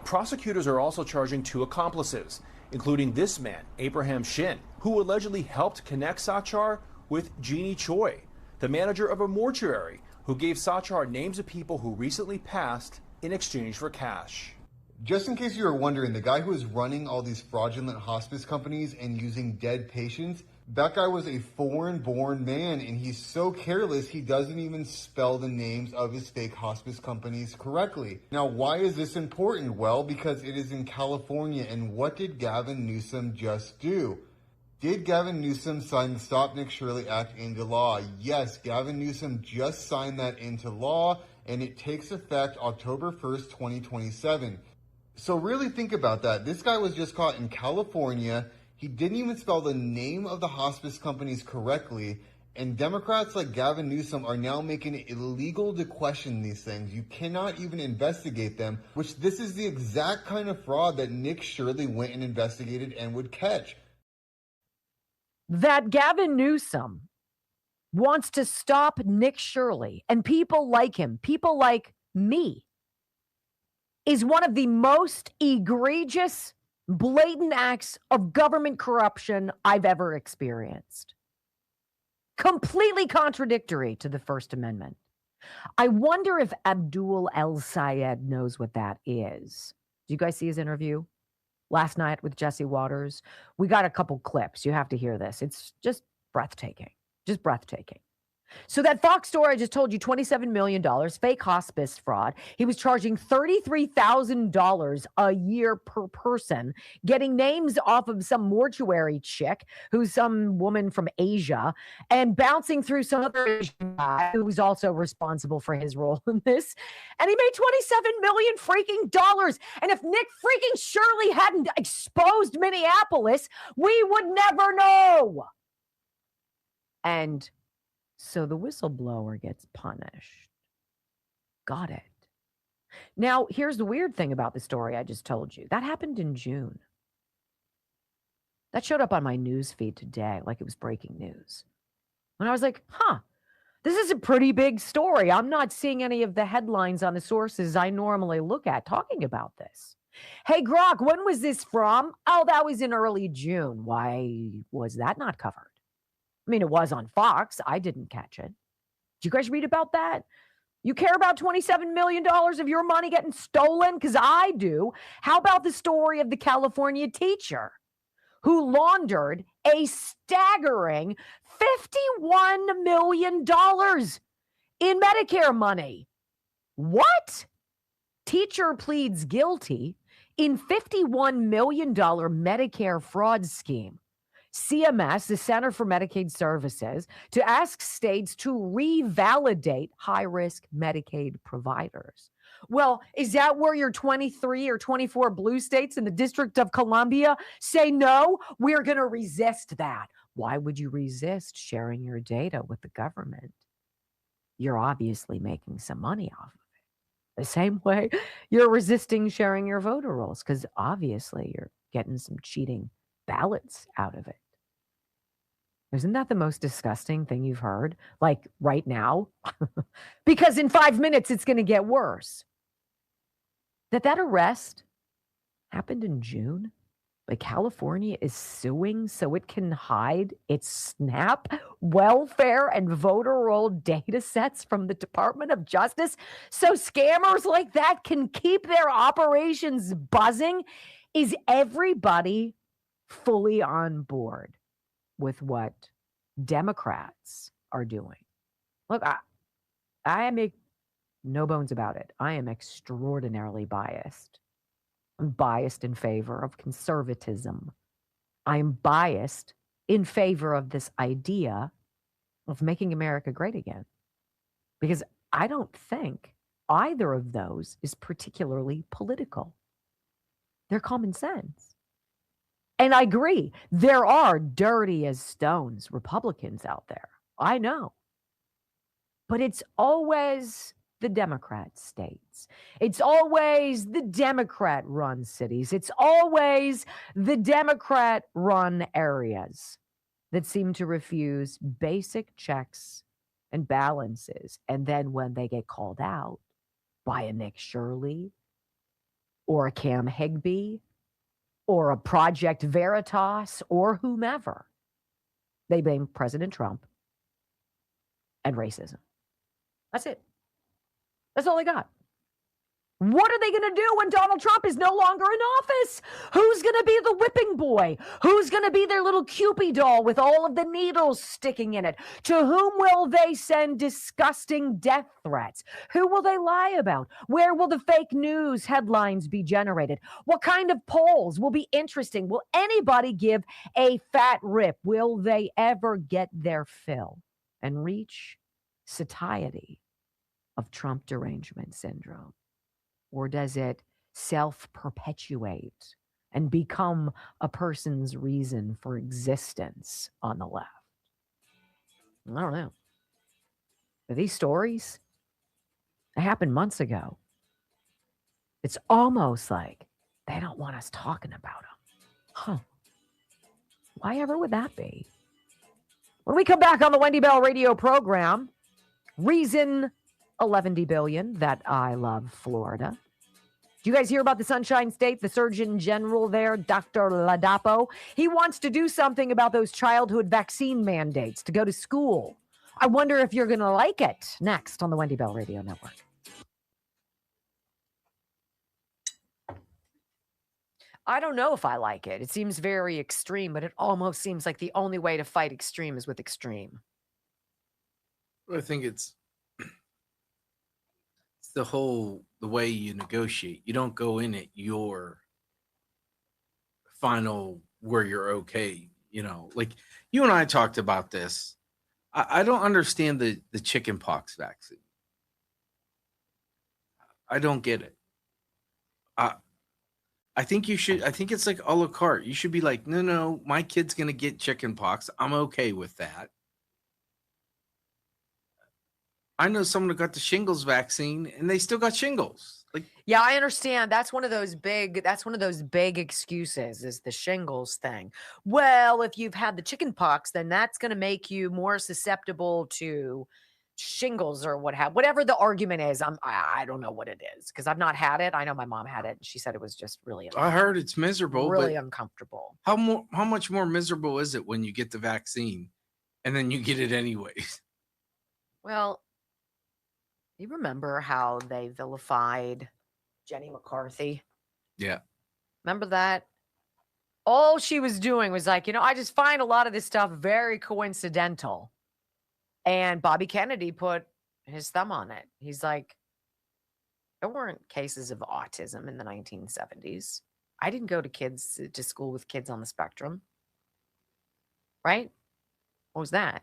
Prosecutors are also charging 2 accomplices, including this man, Abraham Shin, who allegedly helped connect Sachar with Jeannie Choi, the manager of a mortuary, who gave Sachar names of people who recently passed in exchange for cash. Just in case you were wondering, the guy who was running all these fraudulent hospice companies and using dead patients, that guy was a foreign-born man, and he's so careless he doesn't even spell the names of his fake hospice companies correctly. Now, why is this important? Well, because it is in California, and what did Gavin Newsom just do? Did Gavin Newsom sign the Stop Nick Shirley Act into law? Yes, Gavin Newsom just signed that into law, and it takes effect October 1st, 2027. So really think about that. This guy was just caught in California. He didn't even spell the name of the hospice companies correctly. And Democrats like Gavin Newsom are now making it illegal to question these things. You cannot even investigate them, which this is the exact kind of fraud that Nick Shirley went and investigated and would catch. That Gavin Newsom wants to stop Nick Shirley and people like him, people like me, is one of the most egregious, blatant acts of government corruption I've ever experienced. Completely contradictory to the First Amendment. I wonder if Abdul El-Sayed knows what that is. Did you guys see his interview last night with Jesse Waters? We got a couple clips. You have to hear this. It's just breathtaking. Just breathtaking. So that Fox story I just told you, $27 million, fake hospice fraud. He was charging $33,000 a year per person, getting names off of some mortuary chick who's some woman from Asia, and bouncing through some other Asian guy who was also responsible for his role in this. And he made $27 million freaking dollars. And if Nick freaking Shirley hadn't exposed Minneapolis, we would never know. And so the whistleblower gets punished. Got it. Now, here's the weird thing about the story I just told you. That happened in June. That showed up on my news feed today like it was breaking news. And I was like, this is a pretty big story. I'm not seeing any of the headlines on the sources I normally look at talking about this. Hey, Grok, when was this from? Oh, that was in early June. Why was that not covered? I mean, it was on Fox. I didn't catch it. Did you guys read about that? You care about $27 million of your money getting stolen? Because I do. How about the story of the California teacher who laundered a staggering $51 million in Medicare money? What? Teacher pleads guilty in $51 million Medicare fraud scheme. CMS, the Center for Medicaid Services, to ask states to revalidate high-risk Medicaid providers. Well, is that where your 23 or 24 blue states in the District of Columbia say, no, we're going to resist that? Why would you resist sharing your data with the government? You're obviously making some money off of it. The same way you're resisting sharing your voter rolls, because obviously you're getting some cheating ballots out of it. Isn't that the most disgusting thing you've heard? Like right now? Because in 5 minutes, it's going to get worse. That arrest happened in June, but California is suing so it can hide its SNAP, welfare, and voter roll data sets from the Department of Justice so scammers like that can keep their operations buzzing. Is everybody fully on board with what Democrats are doing? Look, I make no bones about it. I am extraordinarily biased. I'm biased in favor of conservatism. I'm biased in favor of this idea of making America great again. Because I don't think either of those is particularly political. They're common sense. And I agree, there are dirty as stones Republicans out there. I know. But it's always the Democrat states. It's always the Democrat-run cities. It's always the Democrat-run areas that seem to refuse basic checks and balances. And then when they get called out by a Nick Shirley or a Cam Higbee or a Project Veritas or whomever, they blame President Trump and racism. That's it. That's all they got. What are they going to do when Donald Trump is no longer in office? Who's going to be the whipping boy? Who's going to be their little Cupid doll with all of the needles sticking in it? To whom will they send disgusting death threats? Who will they lie about? Where will the fake news headlines be generated? What kind of polls will be interesting? Will anybody give a fat rip? Will they ever get their fill and reach satiety of Trump derangement syndrome? Or does it self-perpetuate and become a person's reason for existence on the left? I don't know. But these stories, they happened months ago. It's almost like they don't want us talking about them. Huh. Why ever would that be? When we come back on the Wendy Bell radio program, reason 11 billion that I love Florida. Do you guys hear about the Sunshine State? The Surgeon General there, Dr. Ladapo, he wants to do something about those childhood vaccine mandates to go to school. I wonder if you're going to like it. Next on the Wendy Bell Radio Network. I don't know if I like it. It seems very extreme, but it almost seems like the only way to fight extreme is with extreme. I think it's the way you negotiate. You don't go in at your final where you're okay. You know, like you and I talked about this. I don't understand the chicken pox vaccine. I don't get it. I think you should. I think it's like a la carte. You should be like, no, my kid's gonna get chicken pox. I'm okay with that. I know someone who got the shingles vaccine and they still got shingles. Like, yeah, I understand. That's one of those big excuses is the shingles thing. Well, if you've had the chicken pox, then that's going to make you more susceptible to shingles or whatever the argument is. I don't know what it is because I've not had it. I know my mom had it and she said it was just really I heard it's miserable. Really uncomfortable. How much more miserable is it when you get the vaccine and then you get it anyways? Well, you remember how they vilified Jenny McCarthy? Yeah. Remember that? All she was doing was like, I just find a lot of this stuff very coincidental. And Bobby Kennedy put his thumb on it. He's like, There weren't cases of autism in the 1970s. I didn't go to school with kids on the spectrum. Right? What was that?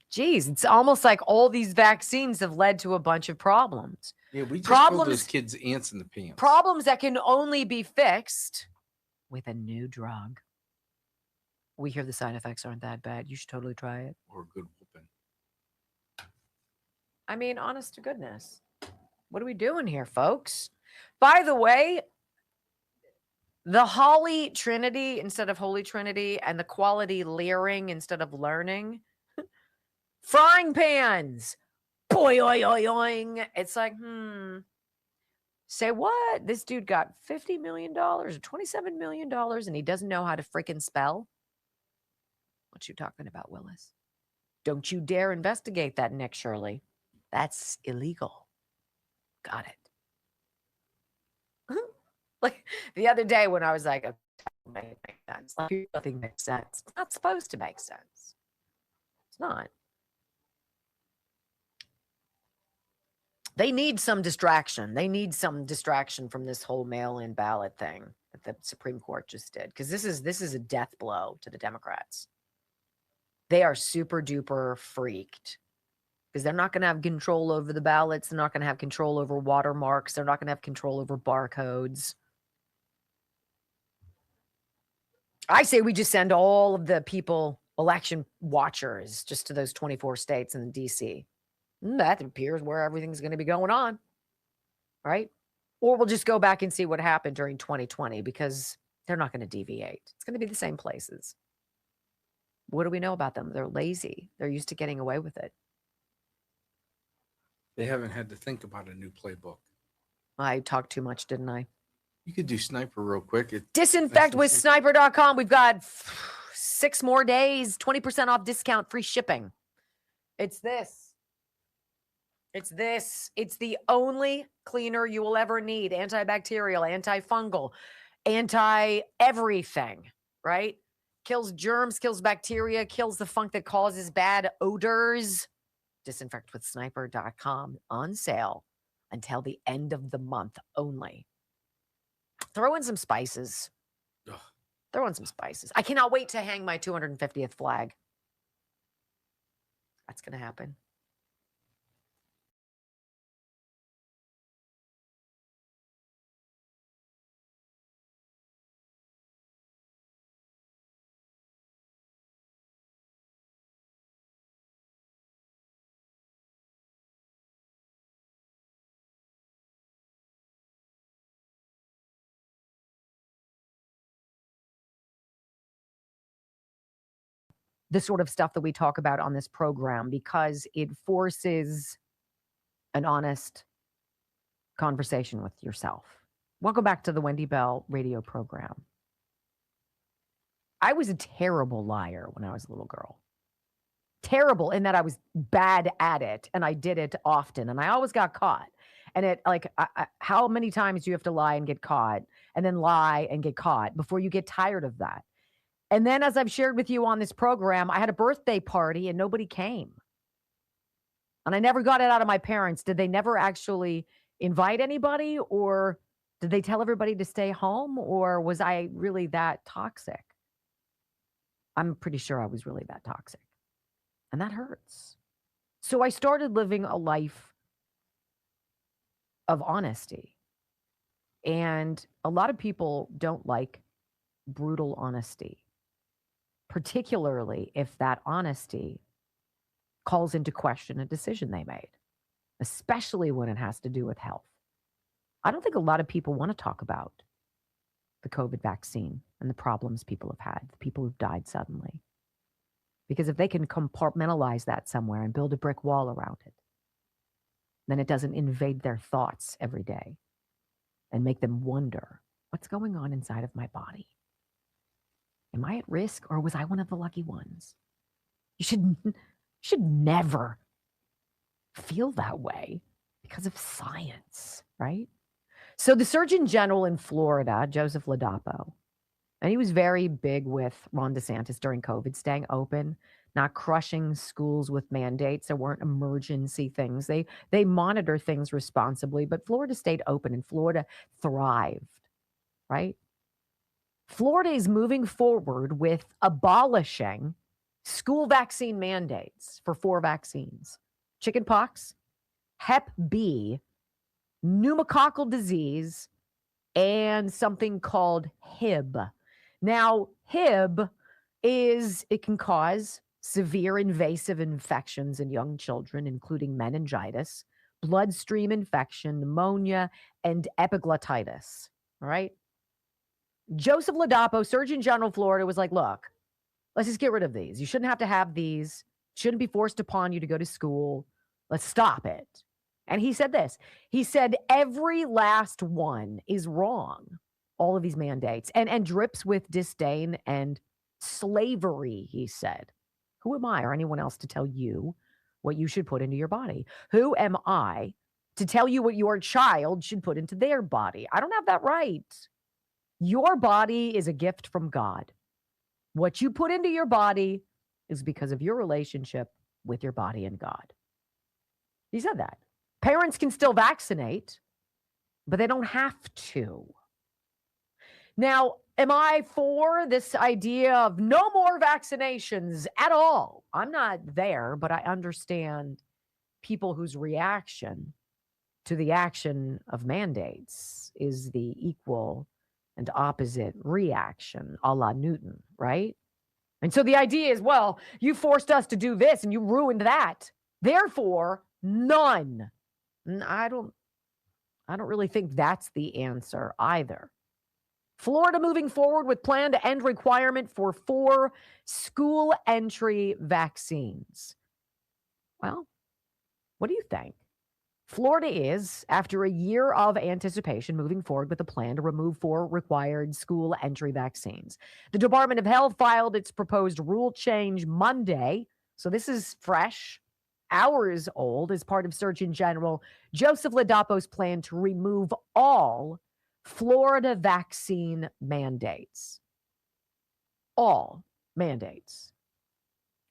Geez, it's almost like all these vaccines have led to a bunch of problems. Yeah, we just throw those kids ants in the pants. Problems that can only be fixed with a new drug. We hear the side effects aren't that bad. You should totally try it. Or a good whooping. I mean, honest to goodness. What are we doing here, folks? By the way, the Holly Trinity instead of Holy Trinity and the quality leering instead of learning. Frying pans. Boy, oi, oi, oing. It's like, say what? This dude got $50 million or $27 million and he doesn't know how to freaking spell? What you talking about, Willis? Don't you dare investigate that, Nick Shirley. That's illegal. Got it. Like the other day when I was like, okay, make sense. Like, nothing makes sense. It's not supposed to make sense. It's not. They need some distraction. They need some distraction from this whole mail-in ballot thing that the Supreme Court just did. Because this is a death blow to the Democrats. They are super duper freaked. Because they're not going to have control over the ballots. They're not going to have control over watermarks. They're not going to have control over barcodes. I say we just send all of the people, election watchers, just to those 24 states and D.C. That appears where everything's going to be going on, right? Or we'll just go back and see what happened during 2020 because they're not going to deviate. It's going to be the same places. What do we know about them? They're lazy. They're used to getting away with it. They haven't had to think about a new playbook. I talked too much, didn't I? You could do Sniper real quick. Disinfect with sniper.com. We've got 6 more days, 20% off discount, free shipping. It's this. It's this. It's the only cleaner you will ever need. Antibacterial, antifungal, anti-everything, right? Kills germs, kills bacteria, kills the funk that causes bad odors. Disinfectwithsniper.com on sale until the end of the month only. Throw in some spices. Ugh. Throw in some spices. I cannot wait to hang my 250th flag. That's going to happen. The sort of stuff that we talk about on this program because it forces an honest conversation with yourself. Welcome back to the Wendy Bell radio program. I was a terrible liar when I was a little girl. Terrible in that I was bad at it and I did it often and I always got caught. And it how many times do you have to lie and get caught and then lie and get caught before you get tired of that? And then, as I've shared with you on this program, I had a birthday party and nobody came. And I never got it out of my parents. Did they never actually invite anybody? Or did they tell everybody to stay home? Or was I really that toxic? I'm pretty sure I was really that toxic. And that hurts. So I started living a life of honesty. And a lot of people don't like brutal honesty, particularly if that honesty calls into question a decision they made, especially when it has to do with health. I don't think a lot of people want to talk about the COVID vaccine and the problems people have had, the people who've died suddenly. Because if they can compartmentalize that somewhere and build a brick wall around it, then it doesn't invade their thoughts every day and make them wonder, what's going on inside of my body? Am I at risk or was I one of the lucky ones? You should never feel that way because of science, right? So the Surgeon General in Florida, Joseph Ladapo, and he was very big with Ron DeSantis during COVID, staying open, not crushing schools with mandates. There weren't emergency things. They monitor things responsibly, but Florida stayed open and Florida thrived, right? Florida is moving forward with abolishing school vaccine mandates for 4 vaccines: chickenpox, Hep B, pneumococcal disease, and something called Hib. Now, Hib it can cause severe invasive infections in young children, including meningitis, bloodstream infection, pneumonia, and epiglottitis. All right. Joseph Ladapo, Surgeon General, Florida, was like, look, let's just get rid of these. You shouldn't have these. Shouldn't be forced upon you to go to school. Let's stop it. And he said this. He said, every last one is wrong. All of these mandates and drips with disdain and slavery, he said. Who am I or anyone else to tell you what you should put into your body? Who am I to tell you what your child should put into their body? I don't have that right. Your body is a gift from God. What you put into your body is because of your relationship with your body and God. He said that. Parents can still vaccinate, but they don't have to. Now, am I for this idea of no more vaccinations at all? I'm not there, but I understand people whose reaction to the action of mandates is the equal and opposite reaction, a la Newton, right? And so the idea is, well, you forced us to do this and you ruined that. Therefore, none. And I don't really think that's the answer either. Florida moving forward with plan to end requirement for 4 school entry vaccines. Well, what do you think? Florida is, after a year of anticipation, moving forward with a plan to remove 4 required school entry vaccines. The Department of Health filed its proposed rule change Monday, so this is fresh, hours old, as part of Surgeon General Joseph Ladapo's plan to remove all Florida vaccine mandates. All mandates.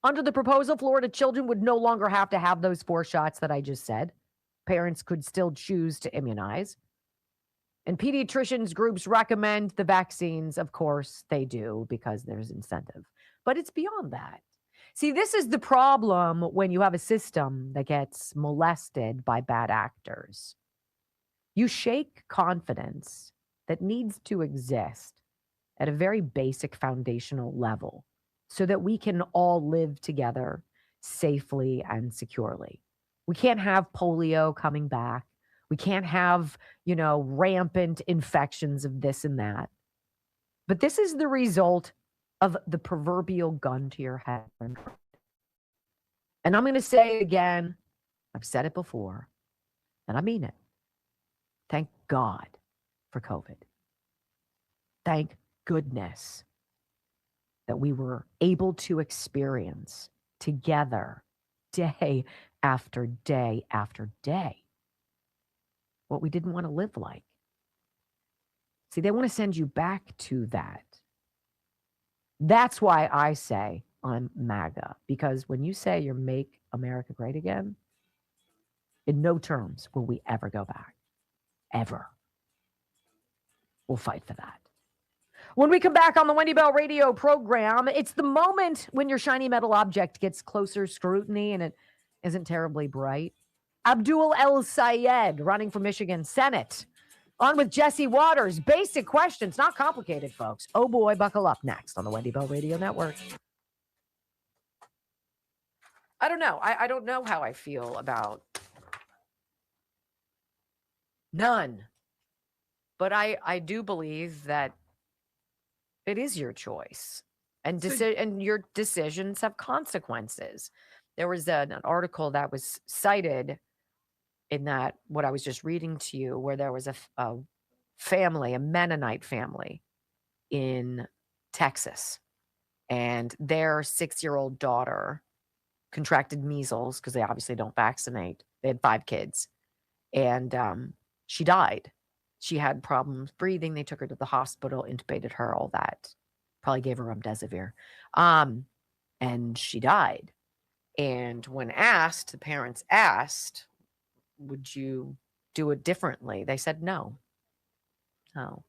Under the proposal, Florida children would no longer have to have those 4 shots that I just said. Parents could still choose to immunize. And pediatricians groups recommend the vaccines. Of course, they do because there's incentive. But it's beyond that. See, this is the problem when you have a system that gets molested by bad actors. You shake confidence that needs to exist at a very basic foundational level so that we can all live together safely and securely. We can't have polio coming back. We can't have, rampant infections of this and that. But this is the result of the proverbial gun to your head. And I'm going to say it again. I've said it before, and I mean it. Thank God for COVID. Thank goodness that we were able to experience together day after day after day what we didn't want to live like. See, they want to send you back to that. That's why I say I'm MAGA, because when you say you're Make America Great Again, in no terms will we ever go back. Ever. We'll fight for that. When we come back on the Wendy Bell radio program, it's the moment when your shiny metal object gets closer scrutiny and it isn't terribly bright. Abdul El Sayed, running for Michigan Senate. On with Jesse Waters. Basic questions, not complicated, folks. Oh boy, buckle up. Next on the Wendy Bell Radio Network. I don't know. I don't know how I feel about none. But I do believe that it is your choice. And your decisions have consequences. There was an article that was cited in that, what I was just reading to you, where there was a family, a Mennonite family in Texas, and their 6-year-old daughter contracted measles because they obviously don't vaccinate. They had 5 kids, and she died. She had problems breathing. They took her to the hospital, intubated her, all that. Probably gave her remdesivir. And and she died. And when asked, the parents asked, would you do it differently? They said no. No.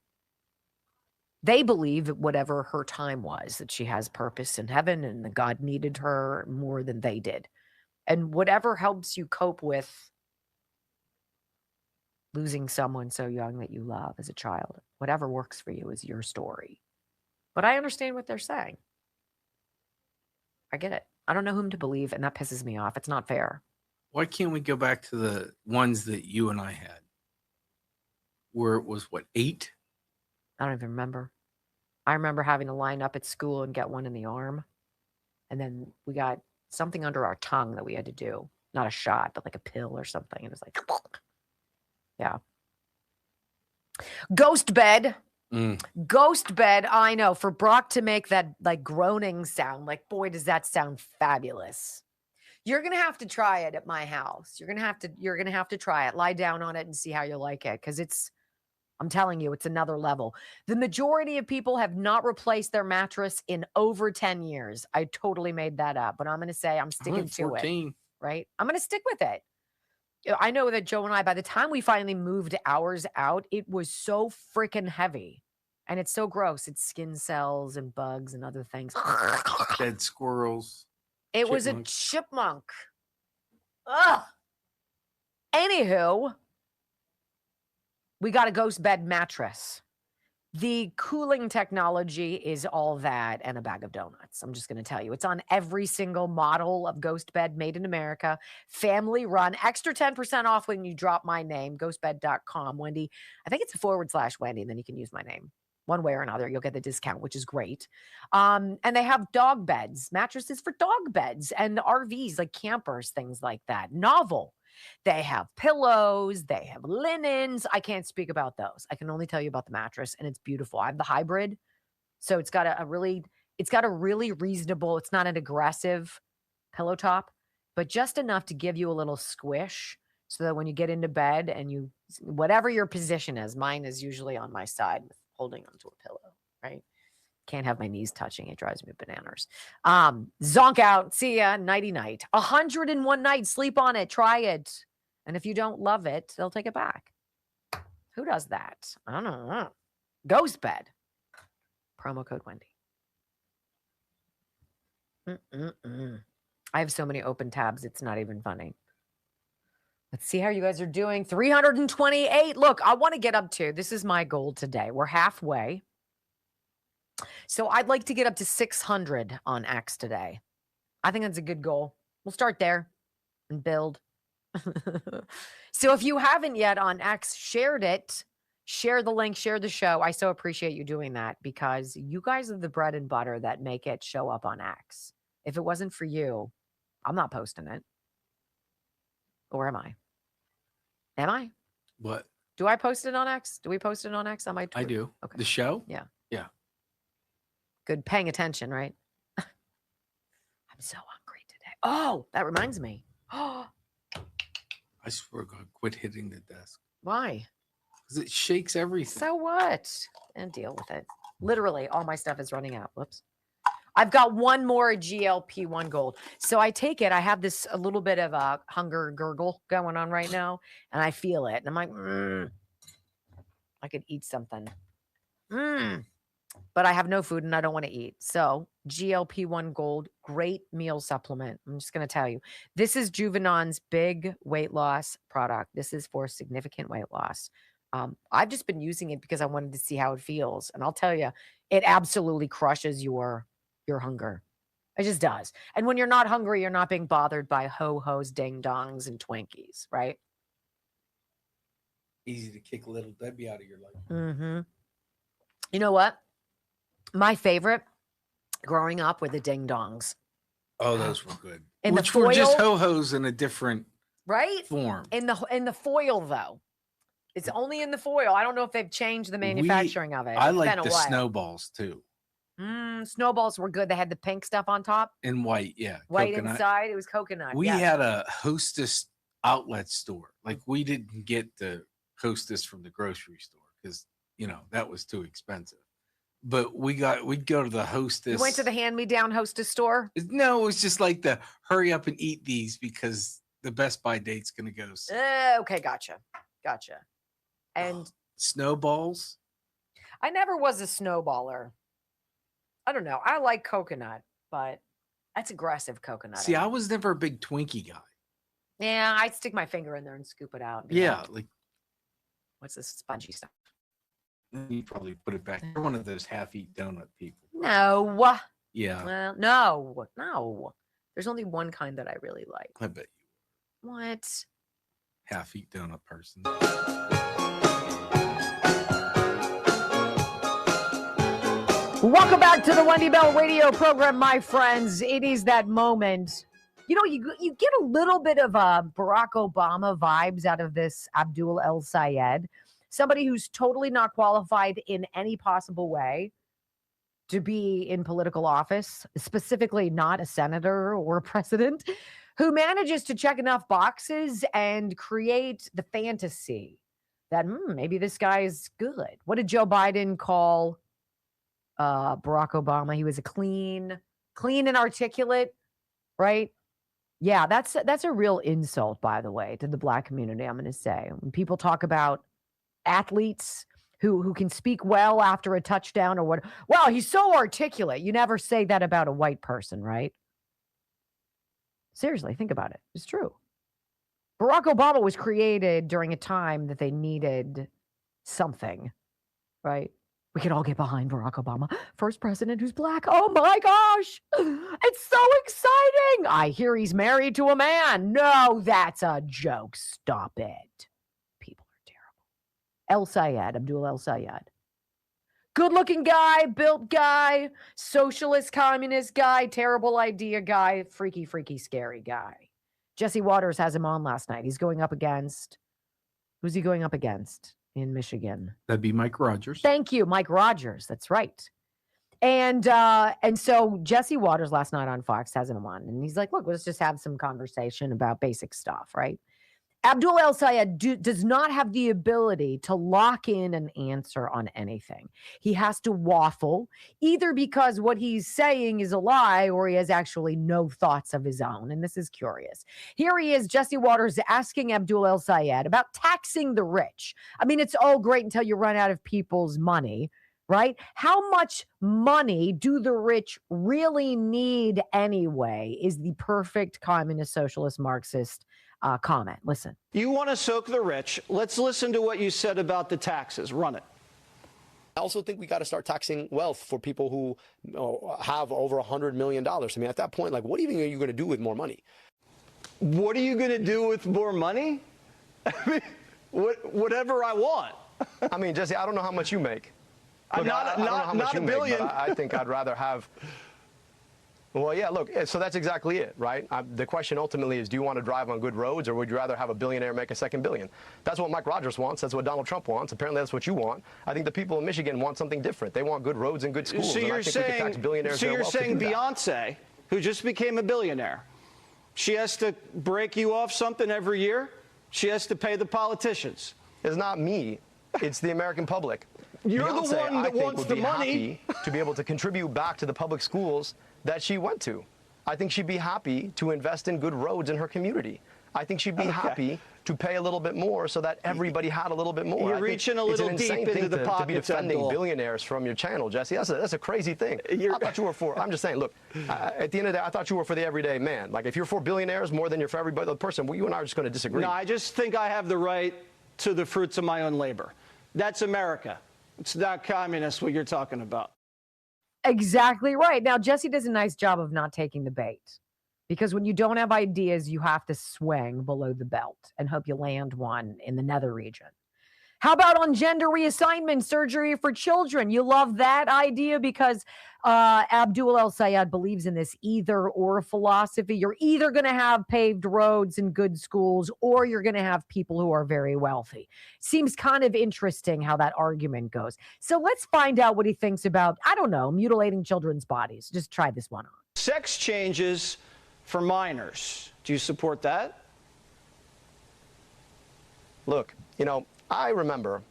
They believe that whatever her time was, that she has purpose in heaven and that God needed her more than they did. And whatever helps you cope with losing someone so young that you love as a child, whatever works for you is your story. But I understand what they're saying. I get it. I don't know whom to believe, and that pisses me off. It's not fair. Why can't we go back to the ones that you and I had? Where it was, what, 8? I don't even remember. I remember having to line up at school and get one in the arm. And then we got something under our tongue that we had to do. Not a shot, but like a pill or something. And it was like, yeah. Ghost bed. Ghost bed. I know. For Brock to make that like groaning sound, like, boy, does that sound fabulous. You're going to have to try it at my house. You're going to have to try it. Lie down on it and see how you like it. Because I'm telling you, it's another level. The majority of people have not replaced their mattress in over 10 years. I totally made that up, but I'm going to say I'm sticking to it, right? I'm going to stick with it. I know that Joe and I, by the time we finally moved ours out, it was so freaking heavy. And it's so gross. It's skin cells and bugs and other things. Dead squirrels. It was a chipmunk. Ugh. Anywho, we got a ghost bed mattress. The cooling technology is all that and a bag of donuts. I'm just going to tell you. It's on every single model of ghost bed made in America. Family run. Extra 10% off when you drop my name, ghostbed.com. Wendy, I think it's a /Wendy, and then you can use my name. One way or another, you'll get the discount, which is great. And they have dog beds, mattresses for dog beds and RVs, like campers, things like that. Novel. They have pillows. They have linens. I can't speak about those. I can only tell you about the mattress, and it's beautiful. I have the hybrid. So it's got a really reasonable, it's not an aggressive pillow top, but just enough to give you a little squish so that when you get into bed and whatever your position is, mine is usually on my side with holding onto a pillow, right? Can't have my knees touching. It drives me bananas. Zonk out. See ya. Nighty night. 101 nights. Sleep on it. Try it. And if you don't love it, they'll take it back. Who does that? I don't know. Ghost bed. Promo code Wendy. I have so many open tabs. It's not even funny. Let's see how you guys are doing. 328. Look, I want to get up to, this is my goal today. We're halfway. So I'd like to get up to 600 on X today. I think that's a good goal. We'll start there and build. So if you haven't yet on X shared it, share the link, share the show. I so appreciate you doing that because you guys are the bread and butter that make it show up on X. If it wasn't for you, I'm not posting it. Or am I? Am I? What? Do I post it on X? Do we post it on X on my Twitter? I do. Okay. The show? Yeah. Yeah. Good. Paying attention, right? I'm so hungry today. Oh, that reminds me. Oh, I swear to God, quit hitting the desk. why? Because it shakes everything. So what? And deal with it. Literally, all my stuff is running out. Whoops. I've got one more GLP-1 gold. So I take it. I have a little bit of a hunger gurgle going on right now, and I feel it. And I'm like, I could eat something. But I have no food and I don't want to eat. So GLP-1 Gold, great meal supplement. I'm just going to tell you, this is Juvenon's big weight loss product. This is for significant weight loss. I've just been using it because I wanted to see how it feels. And I'll tell you, it absolutely crushes your hunger. It just does. And when you're not hungry, you're not being bothered by ho-hos, ding-dongs, and Twinkies, right? Easy to kick little Debbie out of your life. Mm-hmm. You know what? My favorite growing up were the ding-dongs. Oh, those were good. Which were just ho-hos in a different form. In the foil, though. It's only in the foil. I don't know if they've changed the manufacturing of it. I like the snowballs, too. Snowballs were good. They had the pink stuff on top. And white, yeah. White coconut. inside. It was coconut. We had a Hostess outlet store. Like, we didn't get the Hostess from the grocery store because, that was too expensive. but we'd go to the hostess. You went to the hand-me-down hostess store? No, it was just like the hurry up and eat these because the Best Buy date's gonna go soon. Okay, gotcha. And snowballs? I never was a snowballer. I don't know. I like coconut, but that's aggressive coconut. See, I was never a big Twinkie guy. Yeah, I'd stick my finger in there and scoop it out. Yeah, like what's this spongy stuff? You probably put it back. You're one of those half-eat donut people. No. Yeah. Well, no. There's only one kind that I really like. I bet you. What? Half-eat donut person. Welcome back to the Wendy Bell radio program, my friends. It is that moment. You know, you get a little bit of Barack Obama vibes out of this Abdul El Sayed. Somebody who's totally not qualified in any possible way to be in political office, specifically not a senator or a president, who manages to check enough boxes and create the fantasy that maybe this guy's good. What did Joe Biden call Barack Obama? He was a clean and articulate, right? Yeah, that's a real insult, by the way, to the Black community, I'm going to say. When people talk about athletes who can speak well after a touchdown or what, wow, he's so articulate. You never say that about a white person, right? Seriously, think about it. It's true. Barack Obama was created during a time that they needed something, right? We could all get behind Barack Obama. First president who's Black. Oh my gosh. It's so exciting. I hear he's married to a man. No, that's a joke. Stop it. People are terrible. El Sayed, Abdul El Sayed. Good looking guy, built guy, socialist, communist guy, terrible idea guy, freaky, scary guy. Jesse Waters has him on last night. He's going up against, who's he going up against in Michigan? That'd be Mike Rogers. Thank you, Mike Rogers. That's right. And so Jesse Waters last night on Fox has him on, and he's like, look, let's just have some conversation about basic stuff, right? Abdul El Sayed does not have the ability to lock in an answer on anything. He has to waffle, either because what he's saying is a lie or he has actually no thoughts of his own. And this is curious. Here he is, Jesse Waters, asking Abdul El Sayed about taxing the rich. I mean, it's all great until you run out of people's money, right? How much money do the rich really need anyway is the perfect communist, socialist, Marxist comment. Listen. You want to soak the rich. Let's listen to what you said about the taxes. Run it. I also think we got to start taxing wealth for people who have over $100 million. I mean, at that point, like, what even are you going to do with more money? What are you going to do with more money? I mean, whatever I want. I mean, Jesse, I don't know how much you make. Look, not a billion. I think I'd rather have. Well, yeah, look, so that's exactly it, right? The question ultimately is, do you want to drive on good roads, or would you rather have a billionaire make a second billion? That's what Mike Rogers wants. That's what Donald Trump wants. Apparently, that's what you want. I think the people in Michigan want something different. They want good roads and good schools. So you're saying Beyonce, who just became a billionaire, she has to break you off something every year? She has to pay the politicians? It's not me. It's the American public. You're Beyonce, the one that wants the money. Happy to be able to contribute back to the public schools that she went to. I think she'd be happy to invest in good roads in her community. I think she'd be happy to pay a little bit more so that everybody had a little bit more. You're reaching a little deep into the pockets, to be defending billionaires from your channel, Jesse. That's a crazy thing. I thought you were for. I'm just saying. Look, at the end of the day, I thought you were for the everyday man. Like, if you're for billionaires more than you're for every other person, well, you and I are just going to disagree. No, I just think I have the right to the fruits of my own labor. That's America. It's not communist what you're talking about. Exactly right. Now, Jesse does a nice job of not taking the bait, because when you don't have ideas, you have to swing below the belt and hope you land one in the nether region. How about on gender reassignment surgery for children? You love that idea because Abdul El Sayed believes in this either or philosophy. You're either going to have paved roads and good schools, or you're going to have people who are very wealthy. Seems kind of interesting how that argument goes. So let's find out what he thinks about, I don't know, mutilating children's bodies. Just try this one on. Sex changes for minors. Do you support that? Look, you know, I remember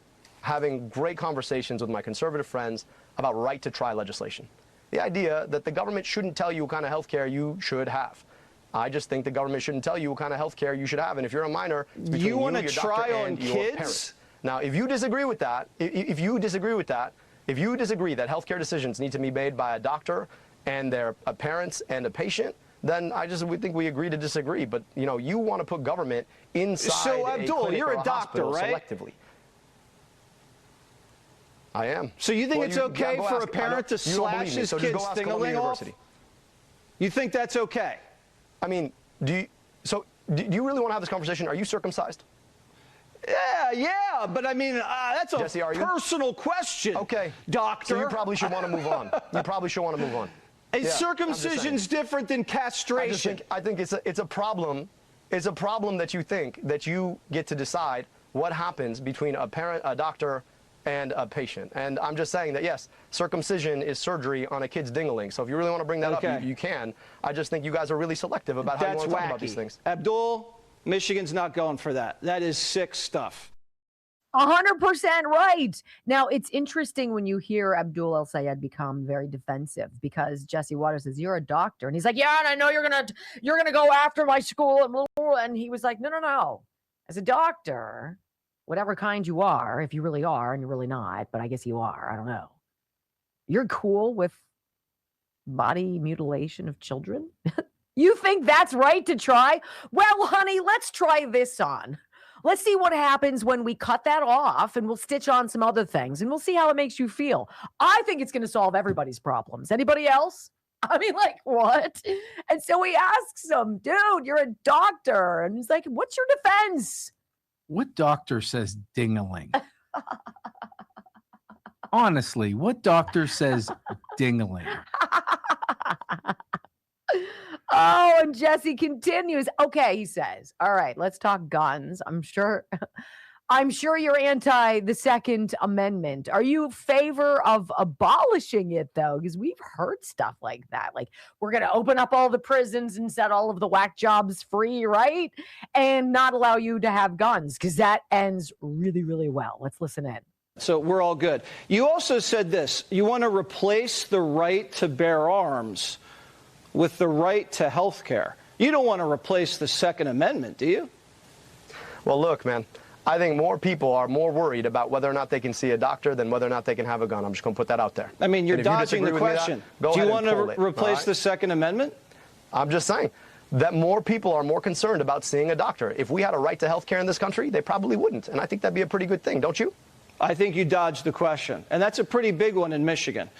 having great conversations with my conservative friends about right-to-try legislation. The idea that the government shouldn't tell you what kind of health care you should have. I just think the government shouldn't tell you what kind of health care you should have. And if you're a minor, it's between you want to your try doctor on and your kids? parent. Now, if you disagree with that, if you disagree that healthcare decisions need to be made by a doctor and their parents and a patient, then we think we agree to disagree. But you want to put government inside. So Abdul, you're a doctor, right? Selectively. I am. So you think it's okay for a parent to slash his kid's ding-a-ling off? You think that's okay? I mean, do you really want to have this conversation? Are you circumcised? Yeah, but I mean, that's a Jesse, personal question. Okay, doctor. So you probably should want to move on. You probably should want to move on. Is circumcision's different than castration? I think it's a problem. It's a problem that you think that you get to decide what happens between a parent, a doctor, and a patient. And I'm just saying that, yes, circumcision is surgery on a kid's ding-a-ling. So if you really want to bring that up, you can. I just think you guys are really selective about how you want to talk about these things. Abdul, Michigan's not going for that. That is sick stuff. 100% right. Now, it's interesting when you hear Abdul El-Sayed become very defensive because Jesse Waters says, you're a doctor. And he's like, yeah, and I know you're gonna go after my school. And he was like, no. As a doctor, whatever kind you are, if you really are, and you're really not, but I guess you are, I don't know. You're cool with body mutilation of children? You think that's right to try? Well, honey, let's try this on. Let's see what happens when we cut that off and we'll stitch on some other things and we'll see how it makes you feel. I think it's going to solve everybody's problems. Anybody else? I mean, like, what? And so he asks him, dude, you're a doctor. And he's like, what's your defense? What doctor says ding-a-ling? Honestly, what doctor says ding-a-ling? Oh, and Jesse continues. Okay, he says, all right, let's talk guns. I'm sure you're anti the Second Amendment. Are you in favor of abolishing it, though? Because we've heard stuff like that. Like, we're going to open up all the prisons and set all of the whack jobs free, right? And not allow you to have guns, because that ends really, really well. Let's listen in. So we're all good. You also said this. You want to replace the right to bear arms with the right to health care. You don't want to replace the Second Amendment, do you? Well, look, man, I think more people are more worried about whether or not they can see a doctor than whether or not they can have a gun. I'm just going to put that out there. I mean, you're dodging the question. Do you want to replace the Second Amendment? I'm just saying that more people are more concerned about seeing a doctor. If we had a right to health care in this country, they probably wouldn't. And I think that'd be a pretty good thing, don't you? I think you dodged the question. And that's a pretty big one in Michigan.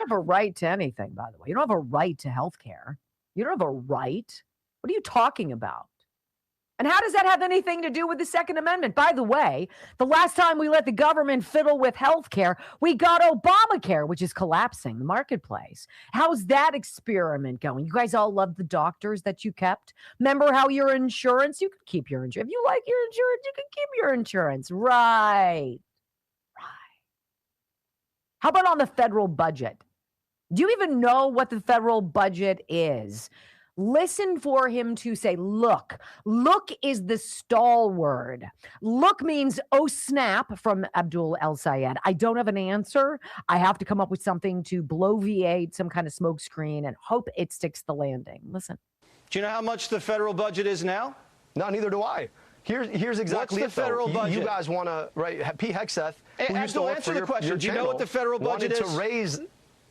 You don't have a right to anything, by the way. You don't have a right to health care. You don't have a right. What are you talking about? And how does that have anything to do with the Second Amendment? By the way, the last time we let the government fiddle with health care, we got Obamacare, which is collapsing the marketplace. How's that experiment going? You guys all love the doctors that you kept. Remember how your insurance, you could keep your insurance. If you like your insurance, you can keep your insurance. Right. How about on the federal budget? Do you even know what the federal budget is? Listen for him to say, look. Look is the stall word. Look means, oh, snap, from Abdul El-Sayed. I don't have an answer. I have to come up with something to bloviate some kind of smoke screen and hope it sticks the landing. Listen. Do you know how much the federal budget is now? No, neither do I. Here's exactly What's the federal budget? You guys want to, right, Pete Hegseth, who used to work for your question. Do you know what the federal budget is? To raise...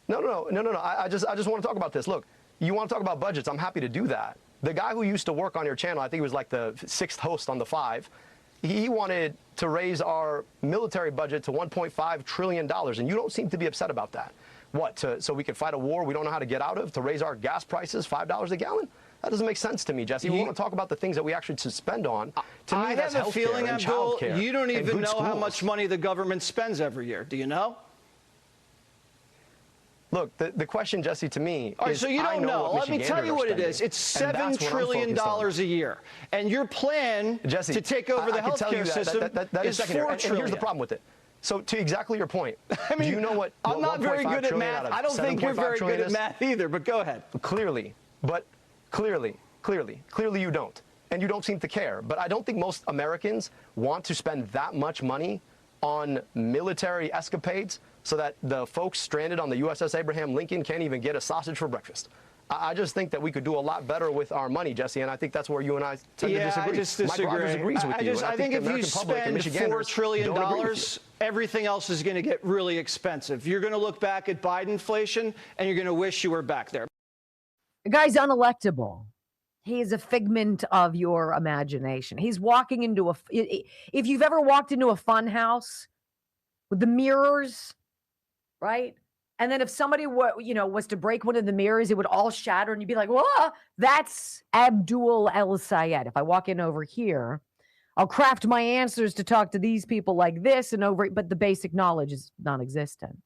No. I just want to talk about this. Look, you want to talk about budgets, I'm happy to do that. The guy who used to work on your channel, I think he was like the 6th host on the 5, he wanted to raise our military budget to $1.5 trillion, and you don't seem to be upset about that. What, so we could fight a war we don't know how to get out of, to raise our gas prices $5 a gallon? That doesn't make sense to me, Jesse. We want to talk about the things that we actually should spend on. To me, that's I have a feeling, Abdul, you don't even know how schools. much money the government spends every year. Do you know? Look, the question, Jesse, to me All right, is, so you don't know. Let me tell you what it is. It's $7 trillion a year. And your plan Jesse, to take over the healthcare system is $4 trillion. And here's the problem with it. So to exactly your point, I mean, do you know what I'm not very good at math. I don't think you're very good at math either, but go ahead. Clearly you don't. And you don't seem to care. But I don't think most Americans want to spend that much money on military escapades so that the folks stranded on the USS Abraham Lincoln can't even get a sausage for breakfast. I just think that we could do a lot better with our money, Jesse, and I think that's where you and I tend to disagree. I just disagree. Mike Rogers agrees with you. I think if you spend $4 trillion, everything else is going to get really expensive. You're going to look back at Biden inflation, and you're going to wish you were back there. The guy's unelectable. He is a figment of your imagination. He's walking into if you've ever walked into a fun house with the mirrors, right? And then if somebody was to break one of the mirrors, it would all shatter and you'd be like, whoa, that's Abdul El Sayed. If I walk in over here, I'll craft my answers to talk to these people like this but the basic knowledge is non-existent.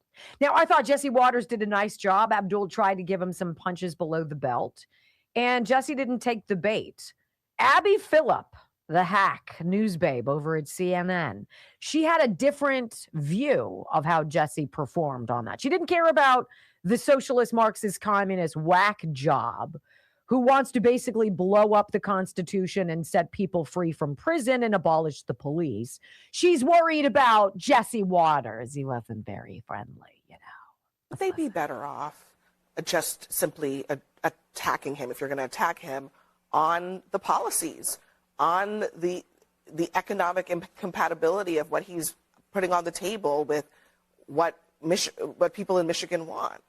Now, I thought Jesse Waters did a nice job. Abdul tried to give him some punches below the belt, and Jesse didn't take the bait. Abby Phillip, the hack news babe over at CNN, she had a different view of how Jesse performed on that. She didn't care about the socialist, Marxist, communist whack job who wants to basically blow up the Constitution and set people free from prison and abolish the police. She's worried about Jesse Waters. He wasn't very friendly, Would they be better off just simply attacking him, if you're going to attack him, on the policies, on the economic incompatibility of what he's putting on the table with what people in Michigan want,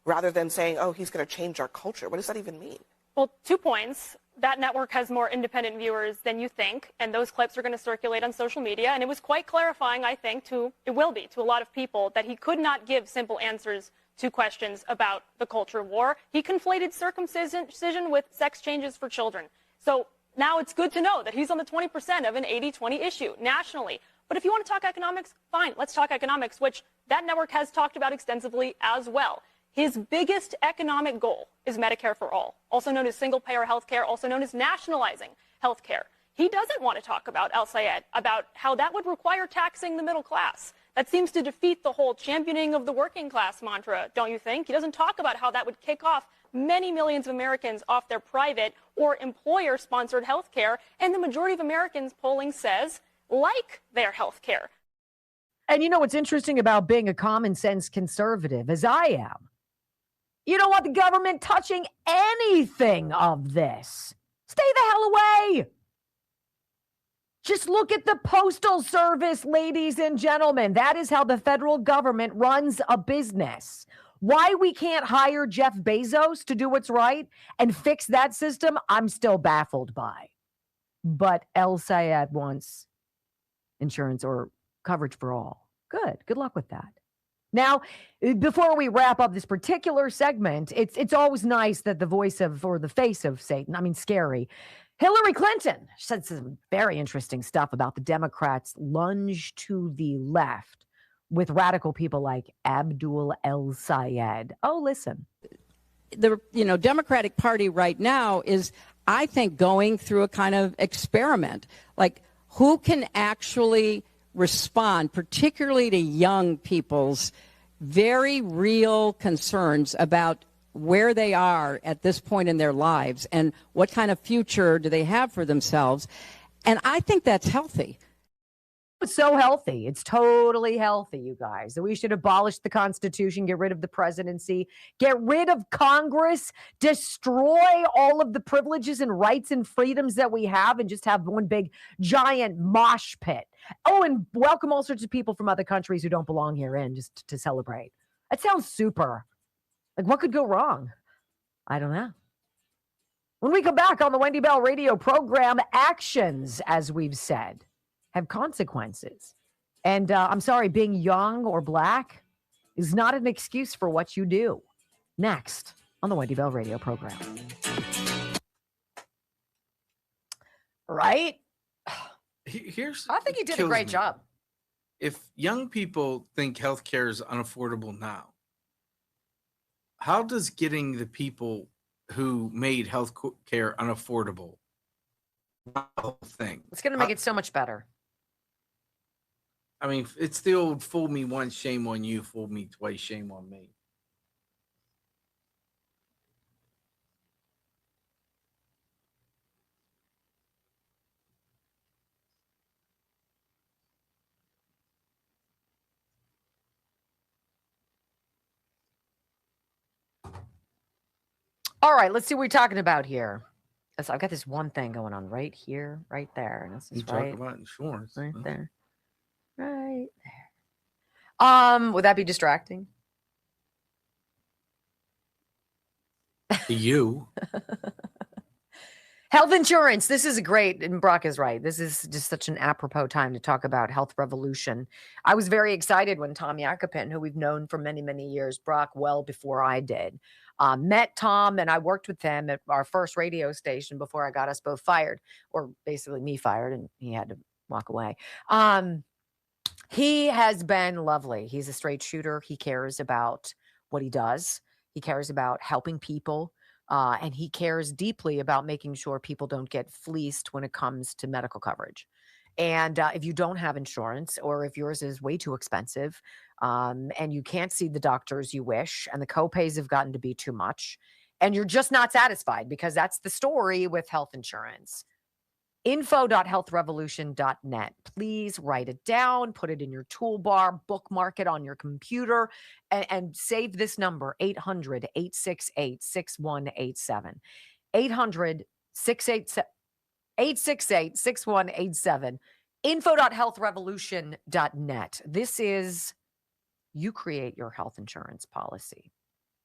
rather than saying, oh, he's going to change our culture? What does that even mean? Well, 2 points. That network has more independent viewers than you think, and those clips are going to circulate on social media. And it was quite clarifying, I think, to a lot of people, that he could not give simple answers to questions about the culture of war. He conflated circumcision with sex changes for children. So now it's good to know that he's on the 20% of an 80-20 issue nationally. But if you want to talk economics, fine, let's talk economics, which that network has talked about extensively as well. His biggest economic goal is Medicare for all, also known as single-payer health care, also known as nationalizing health care. He doesn't want to talk about El Sayed, about how that would require taxing the middle class. That seems to defeat the whole championing of the working class mantra, don't you think? He doesn't talk about how that would kick off many millions of Americans off their private or employer-sponsored health care, and the majority of Americans, polling says, like their health care. And you know what's interesting about being a common sense conservative, as I am? You don't want the government touching anything of this. Stay the hell away. Just look at the Postal Service, ladies and gentlemen. That is how the federal government runs a business. Why we can't hire Jeff Bezos to do what's right and fix that system, I'm still baffled by. But El Sayed wants insurance or coverage for all. Good luck with that. Now, before we wrap up this particular segment, it's always nice that the voice of, or the face of Satan, scary, Hillary Clinton said some very interesting stuff about the Democrats' lunge to the left with radical people like Abdul El Sayed. Oh, listen. The Democratic Party right now is, I think, going through a kind of experiment. Like, who can actually respond, particularly to young people's very real concerns about where they are at this point in their lives and what kind of future do they have for themselves. And I think that's healthy. It's so healthy. It's totally healthy, you guys. That we should abolish the Constitution, get rid of the presidency, get rid of Congress, destroy all of the privileges and rights and freedoms that we have, and just have one big giant mosh pit. Oh, and welcome all sorts of people from other countries who don't belong here in just to celebrate. That sounds super. Like, what could go wrong? I don't know. When we come back on the Wendy Bell radio program, actions, as we've said, have consequences. And I'm sorry, being young or black is not an excuse for what you do. Next on the Wendy Bell radio program. Right? I think you did a great job. If young people think healthcare is unaffordable now, how does getting the people who made healthcare unaffordable the whole thing? It's going to make it so much better. It's the old fool me once, shame on you, fool me twice, shame on me. All right, let's see what we're talking about here. So I've got this one thing going on right here, right there. And this is You talk about insurance. Right there. Right there. Would that be distracting? To you. Health insurance. This is great. And Brock is right. This is just such an apropos time to talk about health revolution. I was very excited when Tom Yakupin, who we've known for many, many years, Brock, well before I did, met Tom, and I worked with him at our first radio station before I got us both fired, or basically me fired, and he had to walk away. He has been lovely. He's a straight shooter. He cares about what he does. He cares about helping people. And he cares deeply about making sure people don't get fleeced when it comes to medical coverage. And if you don't have insurance, or if yours is way too expensive, and you can't see the doctors you wish, and the copays have gotten to be too much, and you're just not satisfied, because that's the story with health insurance. info.healthrevolution.net. Please write it down, put it in your toolbar, bookmark it on your computer, and save this number, 800-868-6187. 800-868-6187. info.healthrevolution.net. This is, you create your health insurance policy.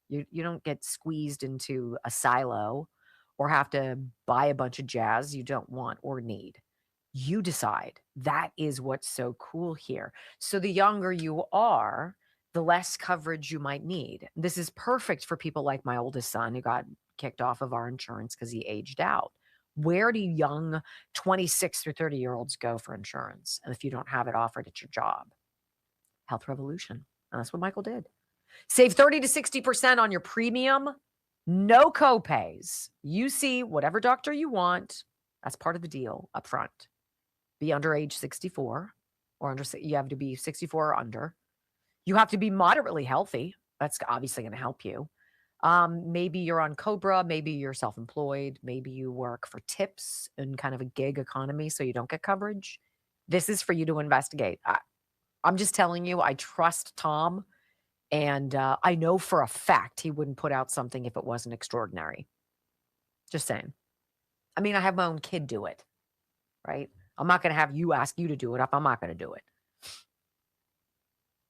You don't get squeezed into a silo or have to buy a bunch of jazz you don't want or need. You decide. That is what's so cool here. So the younger you are, the less coverage you might need. This is perfect for people like my oldest son, who got kicked off of our insurance because he aged out. Where do young 26 or 30-year-olds go for insurance if you don't have it offered at your job? Health Revolution. And that's what Michael did. Save 30 to 60% on your premium. No copays. You see whatever doctor you want. That's part of the deal up front. Be under age 64, or under, you have to be 64 or under. You have to be moderately healthy. That's obviously going to help you. Maybe you're on COBRA. Maybe you're self-employed. Maybe you work for tips in kind of a gig economy, so you don't get coverage. This is for you to investigate. I'm just telling you, I trust Tom. And I know for a fact he wouldn't put out something if it wasn't extraordinary. Just saying. I mean, I have my own kid do it, right? I'm not going to have you ask you to do it if I'm not going to do it.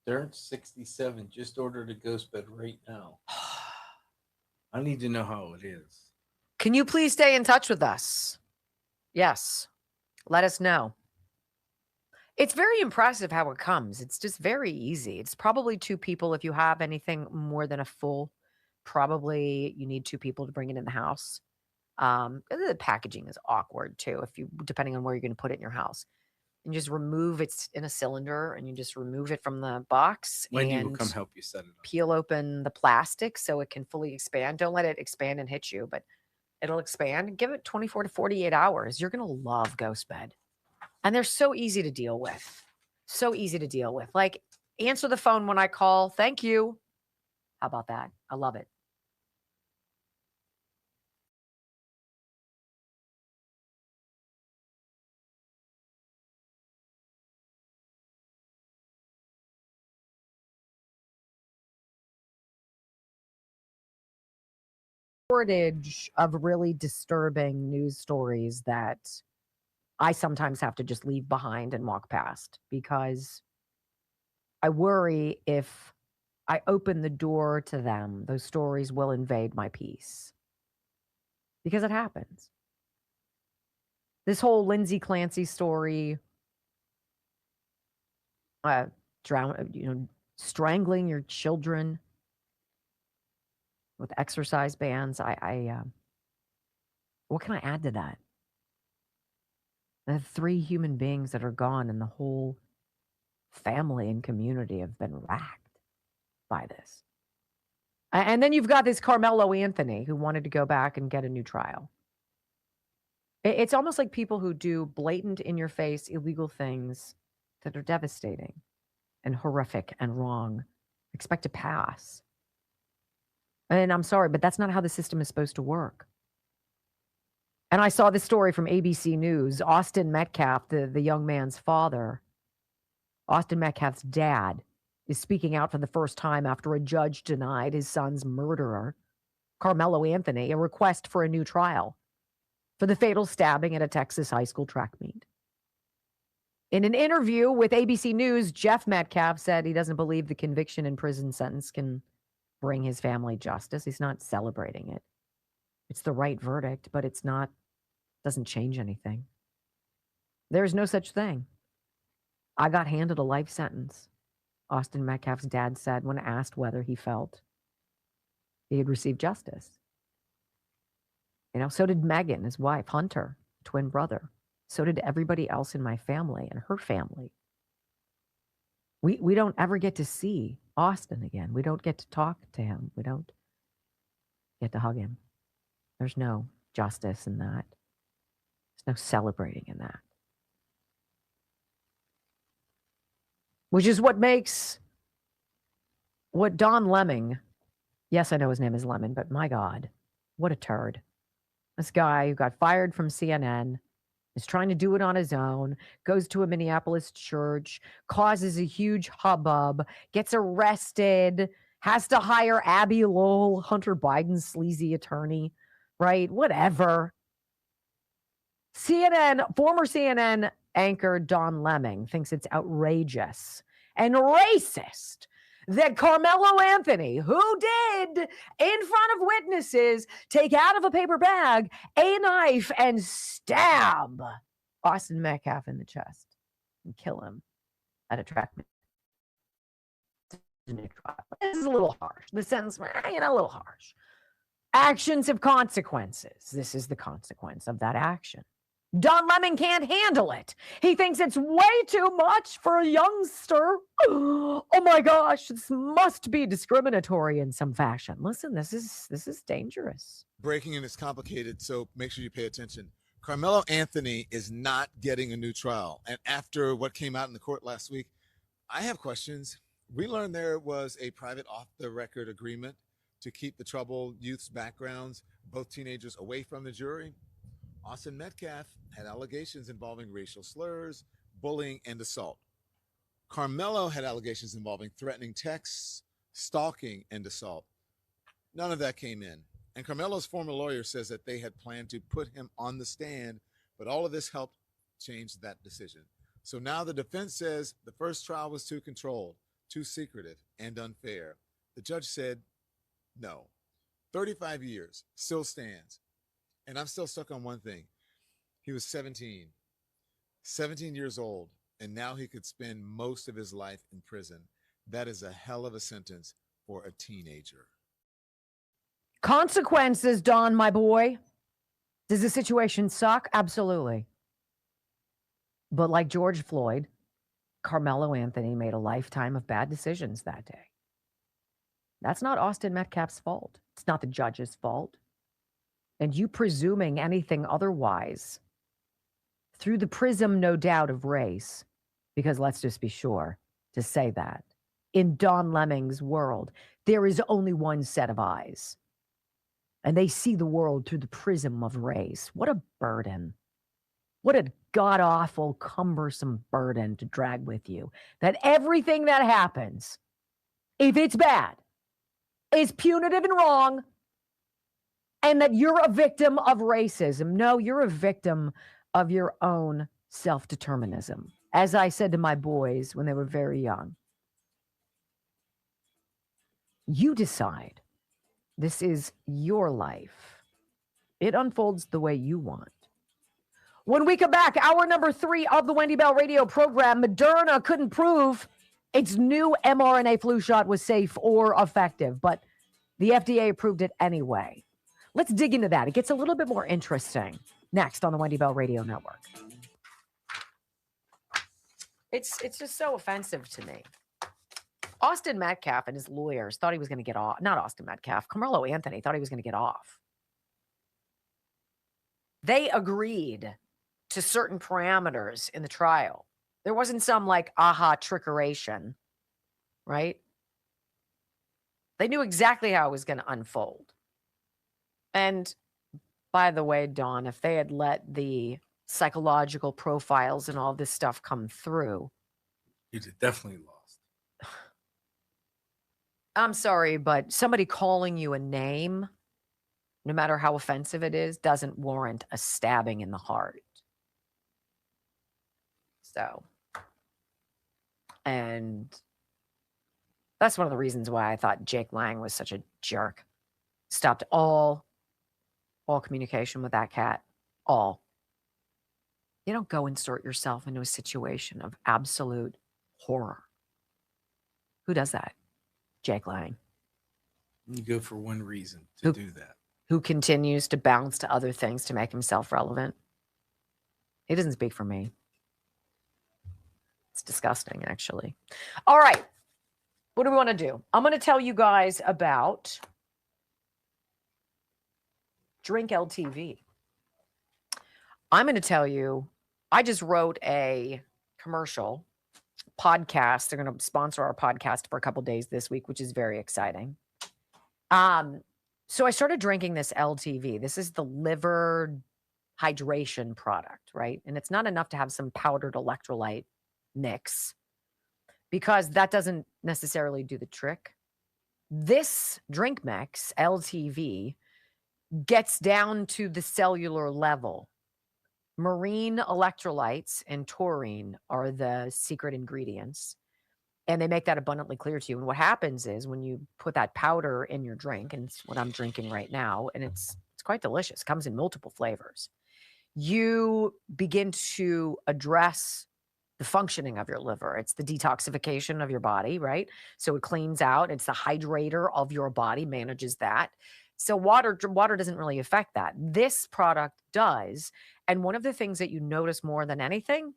They're 67. Just ordered a ghost bed right now. I need to know how it is. Can you please stay in touch with us? Yes. Let us know. It's very impressive how it comes. It's just very easy. It's probably two people. If you have anything more than a full, probably you need two people to bring it in the house. The packaging is awkward too, depending on where you're going to put it in your house. And just remove it's in a cylinder, and you just remove it from the box. Wendy and will come help you set it up. Peel open the plastic so it can fully expand. Don't let it expand and hit you, but it'll expand. Give it 24 to 48 hours. You're going to love Ghost Bed. And they're so easy to deal with. So easy to deal with. Like, answer the phone when I call. Thank you. How about that? I love it. Shortage of really disturbing news stories that I sometimes have to just leave behind and walk past, because I worry if I open the door to them, those stories will invade my peace. Because it happens. This whole Lindsay Clancy story, strangling your children with exercise bands. What can I add to that? The 3 human beings that are gone, and the whole family and community have been racked by this. And then you've got this Carmelo Anthony who wanted to go back and get a new trial. It's almost like people who do blatant, in-your-face, illegal things that are devastating and horrific and wrong expect to pass. And I'm sorry, but that's not how the system is supposed to work. And I saw this story from ABC News. Austin Metcalf, the young man's father, Austin Metcalf's dad, is speaking out for the first time after a judge denied his son's murderer Carmelo Anthony a request for a new trial for the fatal stabbing at a Texas high school track meet. In an interview with ABC News, Jeff Metcalf said he doesn't believe the conviction and prison sentence can bring his family justice. He's not celebrating it. It's the right verdict, but doesn't change anything. There's no such thing. I got handed a life sentence, Austin Metcalf's dad said when asked whether he felt he had received justice. So did Megan, his wife, Hunter, twin brother. So did everybody else in my family and her family. We don't ever get to see Austin again. We don't get to talk to him. We don't get to hug him. There's no justice in that. There's no celebrating in that. Which is what makes what Don Lemon, yes, I know his name is Lemon, but my God, what a turd. This guy who got fired from CNN is trying to do it on his own, goes to a Minneapolis church, causes a huge hubbub, gets arrested, has to hire Abby Lowell, Hunter Biden's sleazy attorney, right? Whatever. Former CNN anchor Don Lemon thinks it's outrageous and racist that Carmelo Anthony, who did, in front of witnesses, take out of a paper bag a knife and stab Austin Metcalf in the chest and kill him at a track meet. This is a little harsh. The sentence, a little harsh. Actions have consequences. This is the consequence of that action. Don Lemon can't handle it. He thinks it's way too much for a youngster. Oh my gosh, this must be discriminatory in some fashion. Listen, this is dangerous. Breaking in is complicated, so make sure you pay attention. Carmelo Anthony is not getting a new trial. And after what came out in the court last week, I have questions. We learned there was a private off-the-record agreement to keep the troubled youth's backgrounds, both teenagers, away from the jury. Austin Metcalf had allegations involving racial slurs, bullying, and assault. Carmelo had allegations involving threatening texts, stalking, and assault. None of that came in. And Carmelo's former lawyer says that they had planned to put him on the stand, but all of this helped change that decision. So now the defense says the first trial was too controlled, too secretive, and unfair. The judge said no. 35 years still stands. And I'm still stuck on one thing. He was 17 years old, and now he could spend most of his life in prison. That is a hell of a sentence for a teenager. Consequences, Don, my boy. Does the situation suck? Absolutely. But like George Floyd, Carmelo Anthony made a lifetime of bad decisions that day. That's not Austin Metcalf's fault. It's not the judge's fault. And you presuming anything otherwise through the prism, no doubt, of race, because let's just be sure to say that in Don Lemon's world, there is only one set of eyes, and they see the world through the prism of race. What a burden. What a god-awful, cumbersome burden to drag with you, that everything that happens, if it's bad, is punitive and wrong, and that you're a victim of racism. No, you're a victim of your own self-determinism. As I said to my boys when they were very young, you decide. This is your life. It unfolds the way you want. When we come back, hour number 3 of the Wendy Bell radio program, Moderna couldn't prove its new mRNA flu shot was safe or effective, but the FDA approved it anyway. Let's dig into that. It gets a little bit more interesting next on the Wendy Bell Radio Network. It's just so offensive to me. Austin Metcalf and his lawyers thought he was going to get off. Not Austin Metcalf. Carmelo Anthony thought he was going to get off. They agreed to certain parameters in the trial. There wasn't some trickeration, right? They knew exactly how it was going to unfold. And by the way, Dawn, if they had let the psychological profiles and all this stuff come through, you'd definitely lost. I'm sorry, but somebody calling you a name no matter how offensive it is, doesn't warrant a stabbing in the heart. So, and that's one of the reasons why I thought Jake Lang was such a jerk. Stopped all communication with that cat. All. You don't go insert yourself into a situation of absolute horror. Who does that? Jake Lang. You go for one reason to do that. Who continues to bounce to other things to make himself relevant. He doesn't speak for me. It's disgusting, actually. All right. What do we want to do? I'm going to tell you guys about Drink LTV. I'm going to tell you, I just wrote a commercial podcast. They're going to sponsor our podcast for a couple days this week, which is very exciting. So I started drinking this LTV. This is the liver hydration product, right? And it's not enough to have some powdered electrolyte mix because that doesn't necessarily do the trick. This drink mix, LTV, gets down to the cellular level. Marine electrolytes and taurine are the secret ingredients. And they make that abundantly clear to you. And what happens is when you put that powder in your drink, and it's what I'm drinking right now, and it's quite delicious. It comes in multiple flavors. You begin to address the functioning of your liver. It's the detoxification of your body, right? So it cleans out. It's the hydrator of your body, manages that. So water doesn't really affect that. This product does. And one of the things that you notice more than anything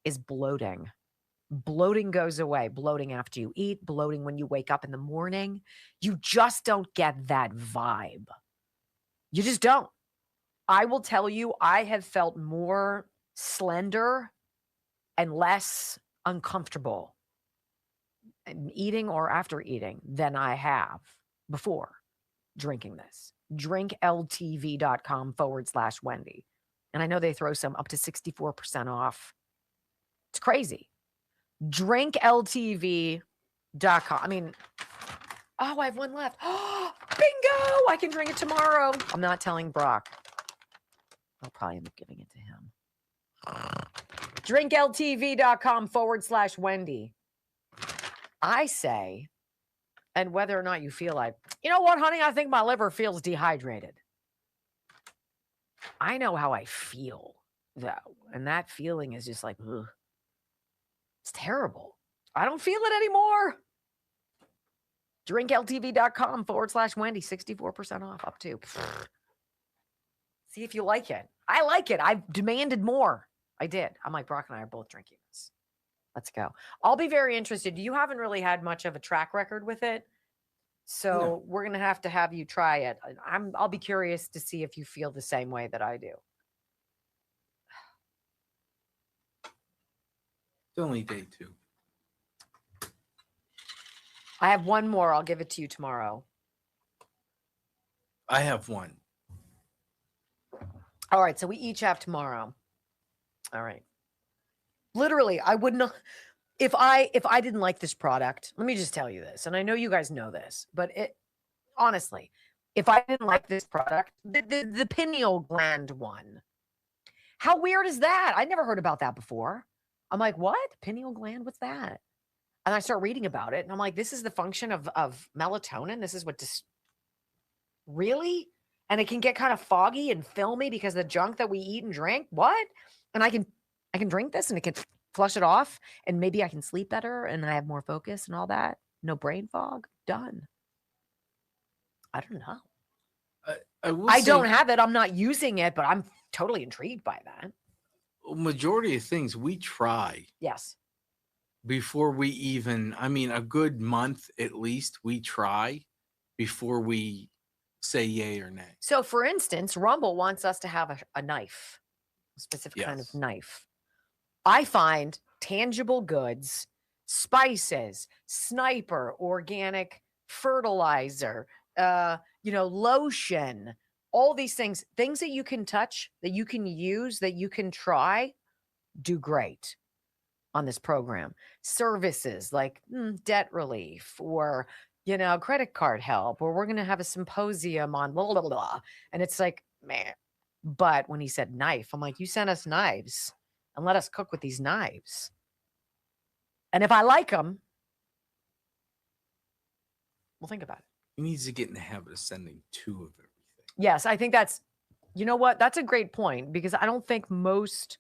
is bloating. Bloating goes away. Bloating after you eat, bloating when you wake up in the morning. You just don't get that vibe. You just don't. I will tell you, I have felt more slender and less uncomfortable eating or after eating than I have before drinking this. drinkltv.com/Wendy. And I know they throw some up to 64% off. It's crazy. drinkltv.com. I mean, oh, I have one left. Oh, bingo! I can drink it tomorrow. I'm not telling Brock. I'll probably end up giving it to him. drinkltv.com/Wendy. I say, and whether or not you feel like, you know what, honey, I think my liver feels dehydrated. I know how I feel, though. And that feeling is just like, ugh. It's terrible. I don't feel it anymore. drinkltv.com/Wendy, 64% off up to. See if you like it. I like it. I've demanded more. I did. I'm like, Brock and I are both drinking this. Let's go. I'll be very interested. You haven't really had much of a track record with it. So we're going to have you try it. I'll be curious to see if you feel the same way that I do. It's only day 2. I have one more. I'll give it to you tomorrow. I have one. All right. So we each have tomorrow. All right. Literally, I would not. If I didn't like this product, let me just tell you this, and I know you guys know this, but honestly, if I didn't like this product, the pineal gland one, how weird is that? I never heard about that before. I'm like, what? Pineal gland? What's that? And I start reading about it, and I'm like, this is the function of melatonin. This is what really? And it can get kind of foggy and filmy because of the junk that we eat and drink. What? And I can drink this, and it can flush it off, and maybe I can sleep better, and I have more focus and all that. No brain fog. Done. I don't know. I don't have it. I'm not using it, but I'm totally intrigued by that. Majority of things we try. Yes. Before we even, a good month at least, we try before we say yay or nay. So, for instance, Rumble wants us to have a knife, a specific kind of knife. I find tangible goods, spices, Sniper, organic fertilizer, lotion, all these things that you can touch, that you can use, that you can try, do great on this program. Services like debt relief or, credit card help, or we're going to have a symposium on blah, blah, blah, blah. And it's like, man. But when he said knife, I'm like, you sent us knives and let us cook with these knives. And if I like them, we'll think about it. He needs to get in the habit of sending 2 of everything. Yes, I think that's, you know what? That's a great point, because I don't think most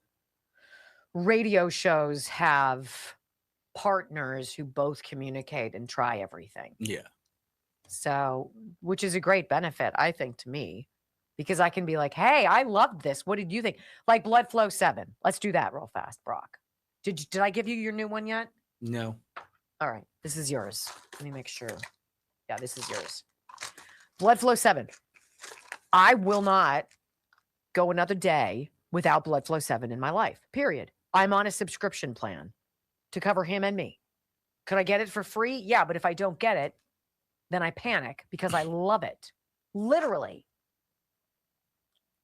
radio shows have partners who both communicate and try everything. Yeah. So, which is a great benefit, I think, to me, because I can be like, hey, I loved this. What did you think? Like Blood Flow 7. Let's do that real fast, Brock. Did I give you your new one yet? No. All right. This is yours. Let me make sure. Yeah, this is yours. Blood Flow 7. I will not go another day without Blood Flow 7 in my life, period. I'm on a subscription plan to cover him and me. Could I get it for free? Yeah, but if I don't get it, then I panic because I love it. Literally.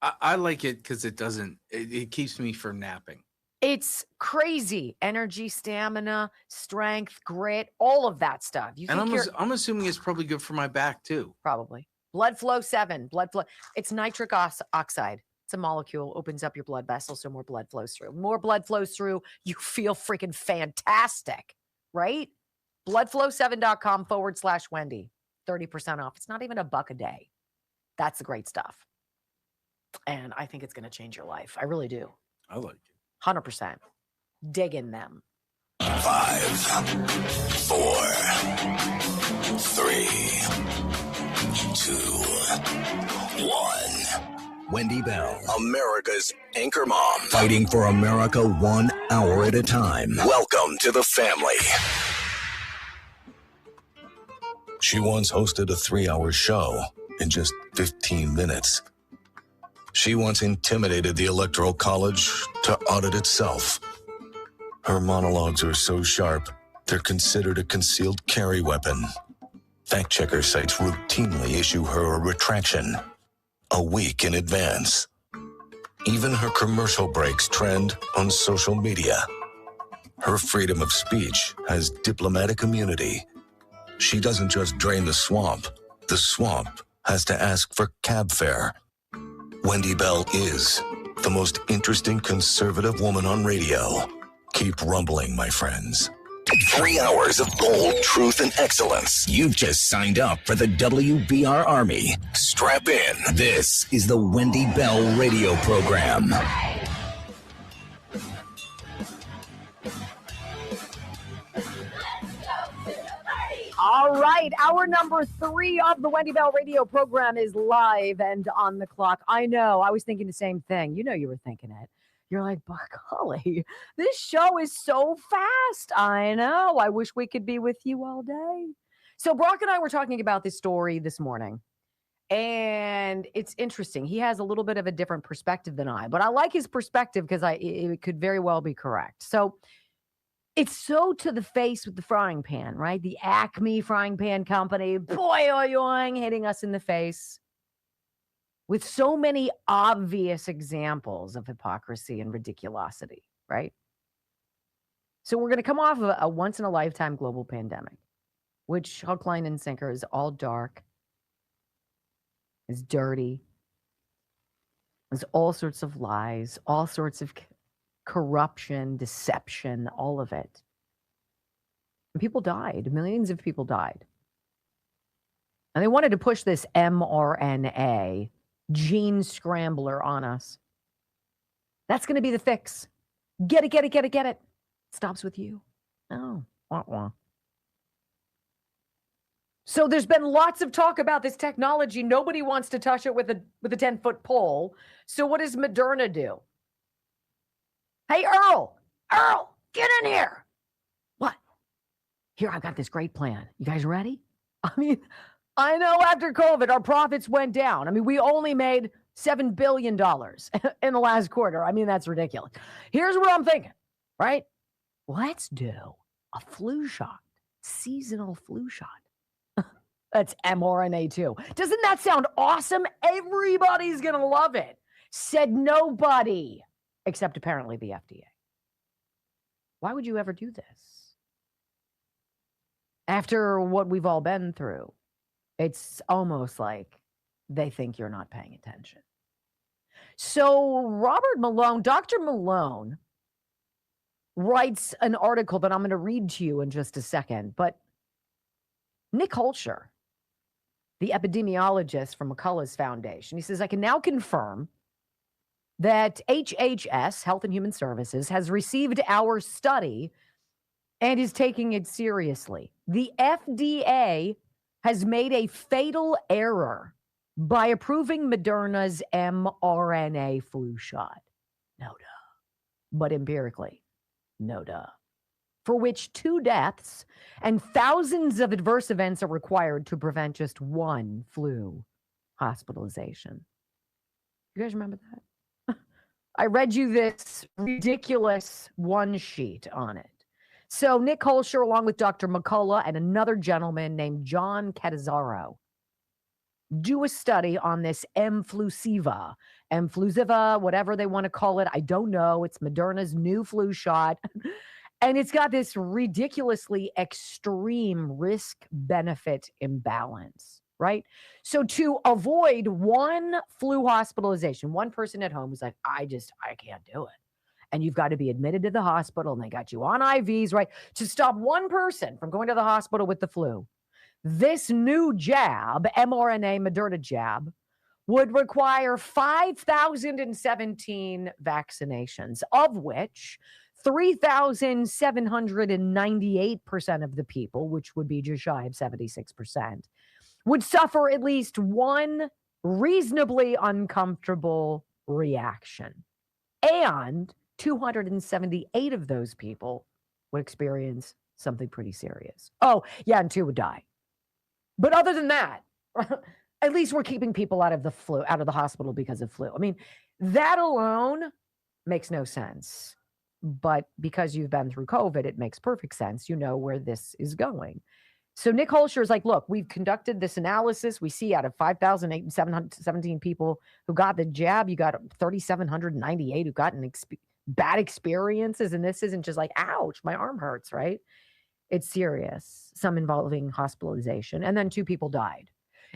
I like it because it keeps me from napping. It's crazy. Energy, stamina, strength, grit, all of that stuff. I'm assuming it's probably good for my back too. Probably. Blood Flow 7. Blood flow. It's nitric oxide. It's a molecule, opens up your blood vessels so more blood flows through. More blood flows through, you feel freaking fantastic, right? Bloodflow7.com/Wendy. 30% off. It's not even $1 a day. That's the great stuff. And I think it's going to change your life. I really do. I like it. 100%. Dig in them. 5, 4, 3, 2, 1. Wendy Bell, America's anchor mom, fighting for America 1 hour at a time. Welcome to the family. She once hosted a 3-hour show in just 15 minutes. She once intimidated the Electoral College to audit itself. Her monologues are so sharp, they're considered a concealed carry weapon. Fact-checker sites routinely issue her a retraction a week in advance. Even her commercial breaks trend on social media. Her freedom of speech has diplomatic immunity. She doesn't just drain the swamp has to ask for cab fare. Wendy Bell is the most interesting conservative woman on radio. Keep rumbling, my friends. 3 hours of bold truth and excellence. You've just signed up for the WBR Army. Strap in. This is the Wendy Bell radio program. All right. Hour number 3 of the Wendy Bell radio program is live and on the clock. I know. I was thinking the same thing. You know, you were thinking it. You're like, golly, this show is so fast. I know. I wish we could be with you all day. So Brock and I were talking about this story this morning, and it's interesting. He has a little bit of a different perspective than I, but I like his perspective because it could very well be correct. So it's so to the face with the frying pan, right? The Acme frying pan company, boing, hitting us in the face with so many obvious examples of hypocrisy and ridiculosity, right? So we're going to come off of a once-in-a-lifetime global pandemic, which hook, line, and sinker is all dark, is dirty, there's all sorts of lies, all sorts of corruption, deception, all of it. And people died. Millions of people died. And they wanted to push this mRNA gene scrambler on us. That's going to be the fix. Get it. Stops with you. Oh, wah. So there's been lots of talk about this technology. Nobody wants to touch it with a 10-foot pole. So what does Moderna do? Hey, Earl, get in here. What? Here, I've got this great plan. You guys ready? I mean, I know after COVID, our profits went down. I mean, we only made $7 billion in the last quarter. I mean, that's ridiculous. Here's what I'm thinking, right? Let's do a flu shot, seasonal flu shot. That's mRNA too. Doesn't that sound awesome? Everybody's going to love it. Said nobody, except apparently the FDA. Why would you ever do this? After what we've all been through, it's almost like they think you're not paying attention. So Robert Malone, Dr. Malone, writes an article that I'm going to read to you in just a second. But Nick Holscher, the epidemiologist from McCullough's Foundation, he says, I can now confirm that HHS, Health and Human Services, has received our study and is taking it seriously. The FDA has made a fatal error by approving Moderna's mRNA flu shot. No duh. But empirically, no duh. For which 2 deaths and thousands of adverse events are required to prevent just 1 flu hospitalization. You guys remember that? I read you this ridiculous one sheet on it. So Nick Holscher, along with Dr. McCullough and another gentleman named John Catanzaro, do a study on this mFlusiva, whatever they want to call it. I don't know. It's Moderna's new flu shot. And it's got this ridiculously extreme risk-benefit imbalance, right? So to avoid 1 flu hospitalization, 1 person at home who's like, I can't do it. And you've got to be admitted to the hospital, and they got you on IVs, right? To stop 1 person from going to the hospital with the flu, this new jab, mRNA Moderna jab, would require 5,017 vaccinations, of which 3,798% of the people, which would be just shy of 76%, would suffer at least 1 reasonably uncomfortable reaction. And 278 of those people would experience something pretty serious. Oh, yeah, and 2 would die. But other than that, at least we're keeping people out of the hospital because of flu. I mean, that alone makes no sense. But because you've been through COVID, it makes perfect sense. You know where this is going. So Nick Holscher is like, look, we've conducted this analysis. We see out of 5,717 people who got the jab, you got 3,798 who got bad experiences. And this isn't just like, ouch, my arm hurts, right? It's serious, some involving hospitalization. And then 2 people died.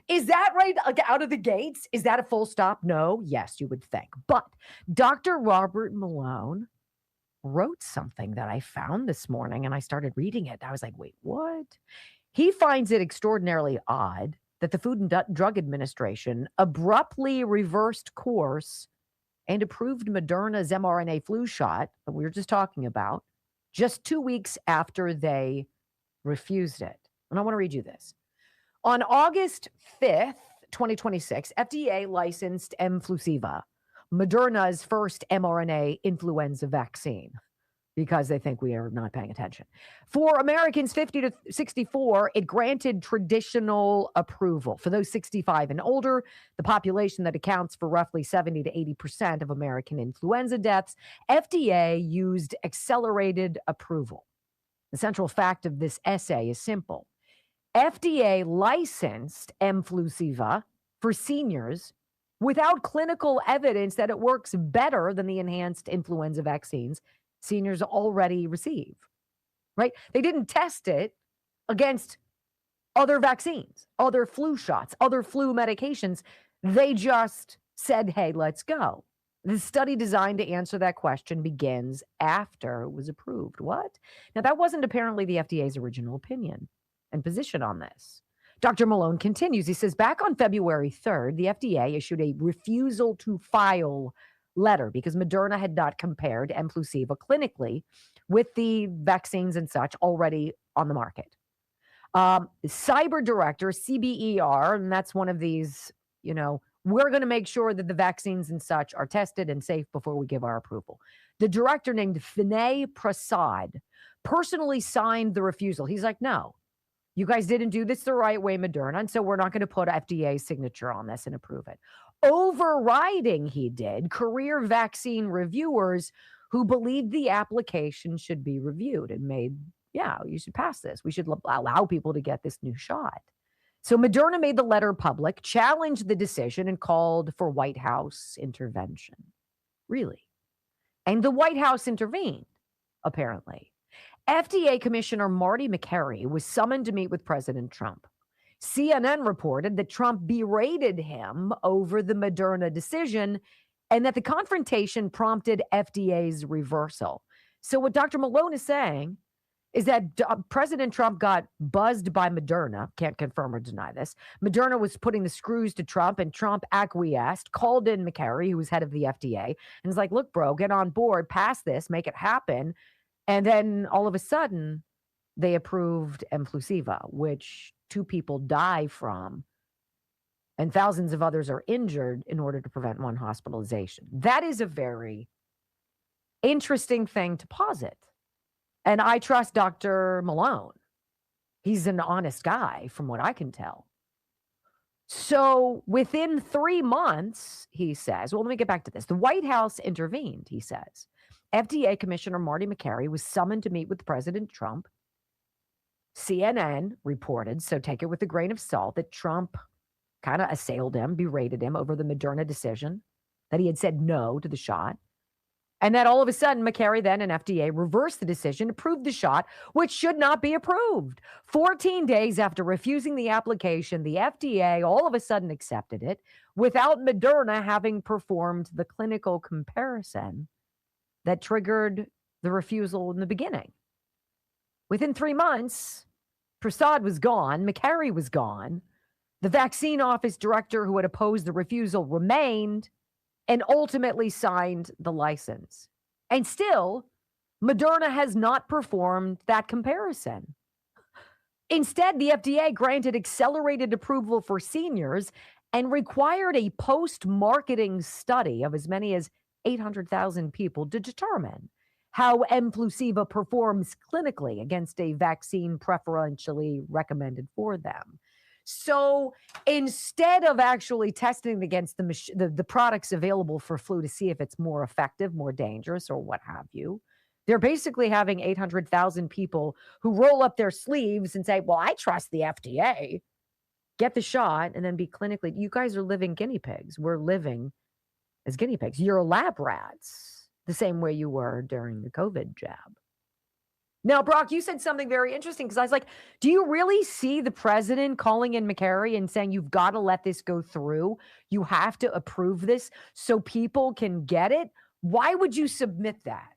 Is that right? Like out of the gates? Is that a full stop? No. Yes, you would think. But Dr. Robert Malone wrote something that I found this morning, and I started reading it. I was like, wait, what? He finds it extraordinarily odd that the Food and Drug Administration abruptly reversed course and approved Moderna's mRNA flu shot that we were just talking about just 2 weeks after they refused it. And I want to read you this. On August 5th, 2026, FDA licensed mFlusiva, Moderna's first mRNA influenza vaccine, because they think we are not paying attention. For Americans 50 to 64, it granted traditional approval. For those 65 and older, the population that accounts for roughly 70 to 80% of American influenza deaths, FDA used accelerated approval. The central fact of this essay is simple. FDA licensed mFlusiva for seniors without clinical evidence that it works better than the enhanced influenza vaccines seniors already receive, right? They didn't test it against other vaccines, other flu shots, other flu medications. They just said, hey, let's go. The study designed to answer that question begins after it was approved. What? Now, that wasn't apparently the FDA's original opinion and position on this. Dr. Malone continues. He says, back on February 3rd, the FDA issued a refusal to file letter because Moderna had not compared mFlusiva clinically with the vaccines and such already on the market. Cyber director, CBER, and that's one of these, we're going to make sure that the vaccines and such are tested and safe before we give our approval. The director named Vinay Prasad personally signed the refusal. He's like, no, you guys didn't do this the right way, Moderna, and so we're not going to put FDA's signature on this and approve it. Overriding, he did, career vaccine reviewers who believed the application should be reviewed and made, yeah, you should pass this. We should allow people to get this new shot. So Moderna made the letter public, challenged the decision, and called for White House intervention. Really? And the White House intervened, apparently. FDA Commissioner Marty McCary was summoned to meet with President Trump. CNN reported that Trump berated him over the Moderna decision and that the confrontation prompted FDA's reversal. So what Dr. Malone is saying is that President Trump got buzzed by Moderna. Can't confirm or deny this. Moderna was putting the screws to Trump, and Trump acquiesced, called in McCary, who was head of the FDA, and was like, look, bro, get on board, pass this, make it happen. And then all of a sudden, they approved Mflusiva, which 2 people die from, and thousands of others are injured in order to prevent 1 hospitalization. That is a very interesting thing to posit. And I trust Dr. Malone. He's an honest guy, from what I can tell. So within 3 months, he says, well, let me get back to this. The White House intervened, he says. FDA Commissioner Marty McCary was summoned to meet with President Trump. CNN reported, so take it with a grain of salt, that Trump kind of assailed him, berated him over the Moderna decision, that he had said no to the shot. And that all of a sudden, McCary then and FDA reversed the decision, approved the shot, which should not be approved. 14 days after refusing the application, the FDA all of a sudden accepted it without Moderna having performed the clinical comparison that triggered the refusal in the beginning. Within 3 months, Prasad was gone, McCary was gone, the vaccine office director who had opposed the refusal remained, and ultimately signed the license. And still, Moderna has not performed that comparison. Instead, the FDA granted accelerated approval for seniors and required a post-marketing study of as many as 800,000 people to determine how Mflusiva performs clinically against a vaccine preferentially recommended for them. So instead of actually testing against the products available for flu to see if it's more effective, more dangerous, or what have you, they're basically having 800,000 people who roll up their sleeves and say, well, I trust the FDA, get the shot, and then be clinically. You guys are living guinea pigs. We're living as guinea pigs. You're lab rats, the same way you were during the COVID jab. Now, Brock, you said something very interesting because I was like, do you really see the president calling in McCary and saying, you've got to let this go through? You have to approve this so people can get it? Why would you submit that?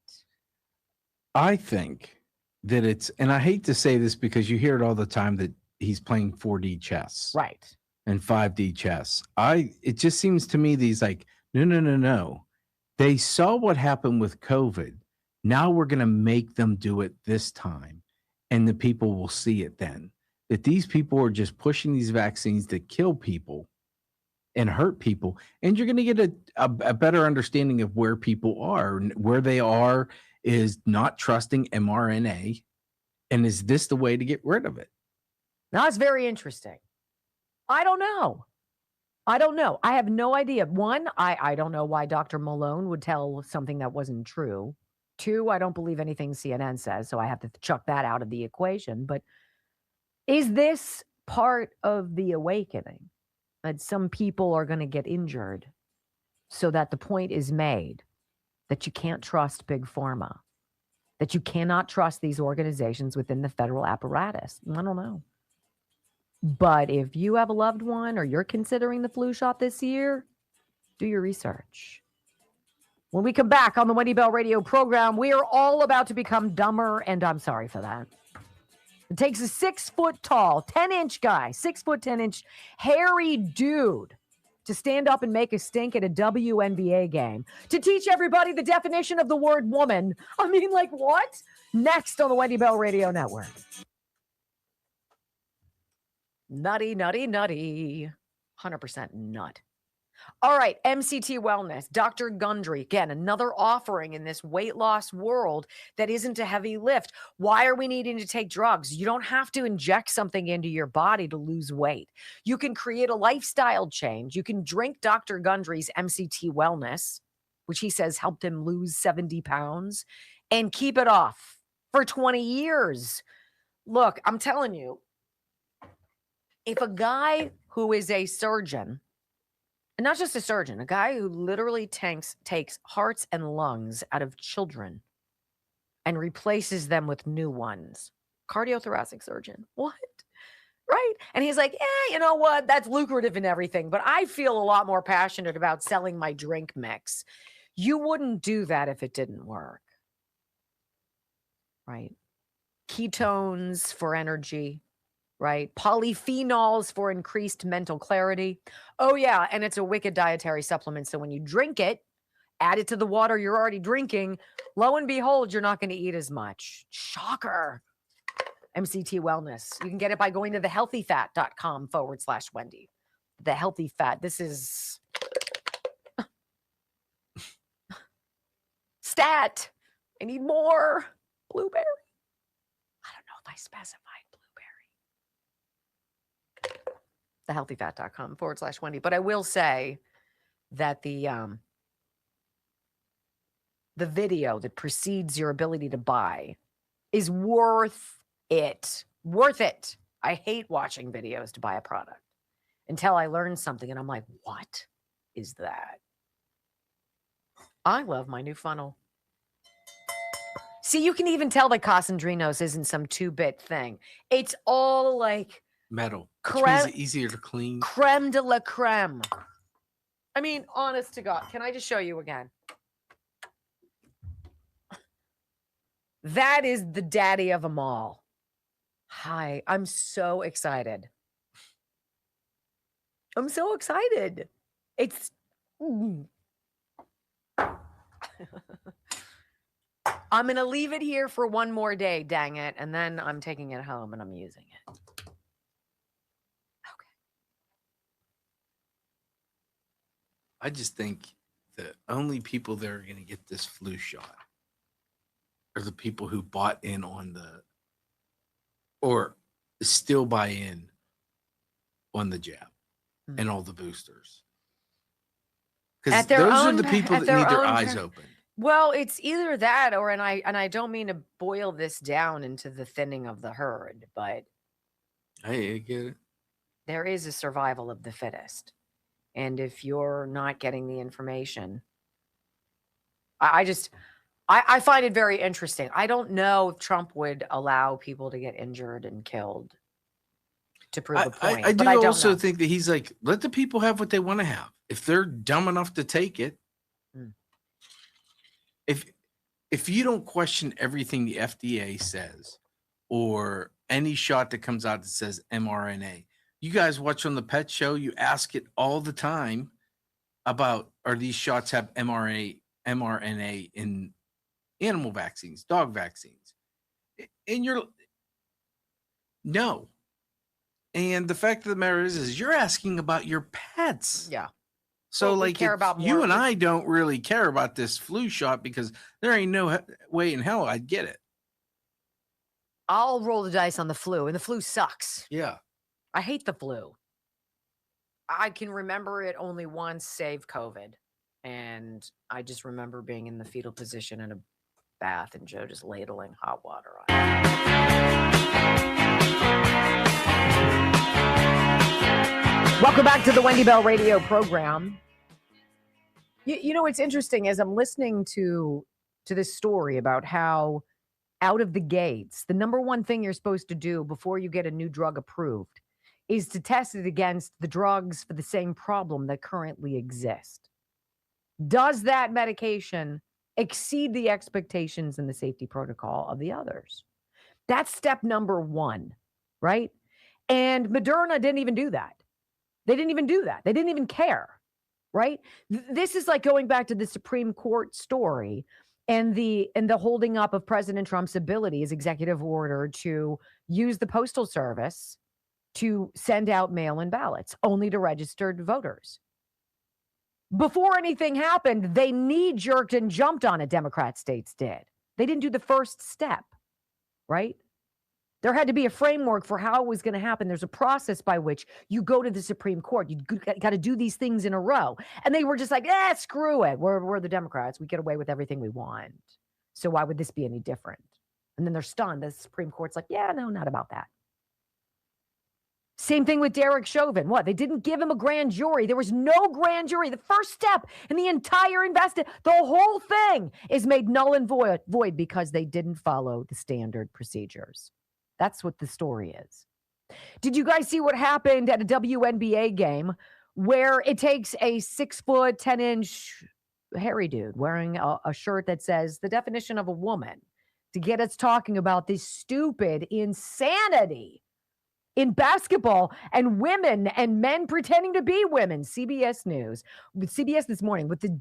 I think that it's, and I hate to say this because you hear it all the time, that he's playing 4D chess. Right. And 5D chess. It just seems to me that he's like, no. They saw what happened with COVID. Now we're going to make them do it this time, and the people will see it then. That these people are just pushing these vaccines that kill people and hurt people, and you're going to get a better understanding of where people are. Where they are is not trusting mRNA, and is this the way to get rid of it? Now, that's very interesting. I don't know. I have no idea. One, I don't know why Dr. Malone would tell something that wasn't true. 2, I don't believe anything CNN says, so I have to chuck that out of the equation. But is this part of the awakening that some people are going to get injured so that the point is made that you can't trust Big Pharma, that you cannot trust these organizations within the federal apparatus? I don't know. But if you have a loved one or you're considering the flu shot this year, do your research. When we come back on the Wendy Bell radio program, we are all about to become dumber, and I'm sorry for that. It takes a 6-foot tall, 10-inch guy, 6-foot, 10-inch hairy dude to stand up and make a stink at a WNBA game to teach everybody the definition of the word woman. I mean, like, what? Next on the Wendy Bell Radio Network. Nutty, nutty, nutty. 100% nut. All right, MCT Wellness, Dr. Gundry, again, another offering in this weight loss world that isn't a heavy lift. Why are we needing to take drugs? You don't have to inject something into your body to lose weight. You can create a lifestyle change. You can drink Dr. Gundry's MCT Wellness, which he says helped him lose 70 pounds, and keep it off for 20 years. Look, I'm telling you, if a guy who is a surgeon, and not just a surgeon, a guy who literally takes hearts and lungs out of children, and replaces them with new ones. Cardiothoracic surgeon. What? Right? And he's like, yeah, you know what? That's lucrative and everything, but I feel a lot more passionate about selling my drink mix. You wouldn't do that if it didn't work. Right? Ketones for energy, right? Polyphenols for increased mental clarity. Oh, yeah. And it's a wicked dietary supplement. So when you drink it, add it to the water you're already drinking. Lo and behold, you're not going to eat as much. Shocker. MCT Wellness. You can get it by going to thehealthyfat.com/Wendy. The Healthy Fat. This is stat. I need more. Blueberry. I don't know if I specified blueberry. Thehealthyfat.com/Wendy. But I will say that the video that precedes your ability to buy is worth it. Worth it. I hate watching videos to buy a product until I learn something and I'm like, what is that? I love my new funnel. See, you can even tell that Casandrinos isn't some 2-bit thing. It's all like metal. Which makes it easier to clean. Creme de la creme. I mean, honest to God. Can I just show you again? That is the daddy of them all. Hi, I'm so excited. I'm so excited. It's... I'm going to leave it here for one more day, dang it. And then I'm taking it home and I'm using it. Okay. I just think the only people that are going to get this flu shot are the people who bought in on or still buy in on the jab and all the boosters. Because those are the people that need their eyes open. Well, it's either that or, and I don't mean to boil this down into the thinning of the herd, but I get it. There is a survival of the fittest. And if you're not getting the information, I find it very interesting. I don't know if Trump would allow people to get injured and killed to prove a point. I do also think that he's like, let the people have what they want to have. If they're dumb enough to take it, if you don't question everything the FDA says or any shot that comes out that says mRNA, you guys watch on the pet show, you ask it all the time about, are these shots have mRNA in animal vaccines, dog vaccines? And you're no. And the fact of the matter is you're asking about your pets. Yeah. So, well, like, you and I don't really care about this flu shot because there ain't no way in hell I'd get it. I'll roll the dice on the flu, and the flu sucks. Yeah. I hate the flu. I can remember it only once, save COVID. And I just remember being in the fetal position in a bath and Joe just ladling hot water on it. Welcome back to the Wendy Bell radio program. You know, what's interesting as I'm listening to this story about how out of the gates, the number one thing you're supposed to do before you get a new drug approved is to test it against the drugs for the same problem that currently exist. Does that medication exceed the expectations and the safety protocol of the others? That's step number one, right? And Moderna didn't even do that. They didn't even do that. They didn't even care, right? This is like going back to the Supreme Court story and the holding up of President Trump's ability, his executive order to use the Postal Service to send out mail-in ballots only to registered voters. Before anything happened, they knee-jerked and jumped on it, Democrat states did. They didn't do the first step, right? There had to be a framework for how it was going to happen. There's a process by which you go to the Supreme Court. You got to do these things in a row. And they were just like, screw it. We're the Democrats. We get away with everything we want. So why would this be any different? And then they're stunned. The Supreme Court's like, yeah, no, not about that. Same thing with Derek Chauvin. What? They didn't give him a grand jury. There was no grand jury. The first step in the entire the whole thing is made null and void because they didn't follow the standard procedures. That's what the story is. Did you guys see what happened at a WNBA game where it takes a 6 foot, 10-inch hairy dude wearing a shirt that says the definition of a woman to get us talking about this stupid insanity in basketball and women and men pretending to be women? CBS News, with CBS this morning with the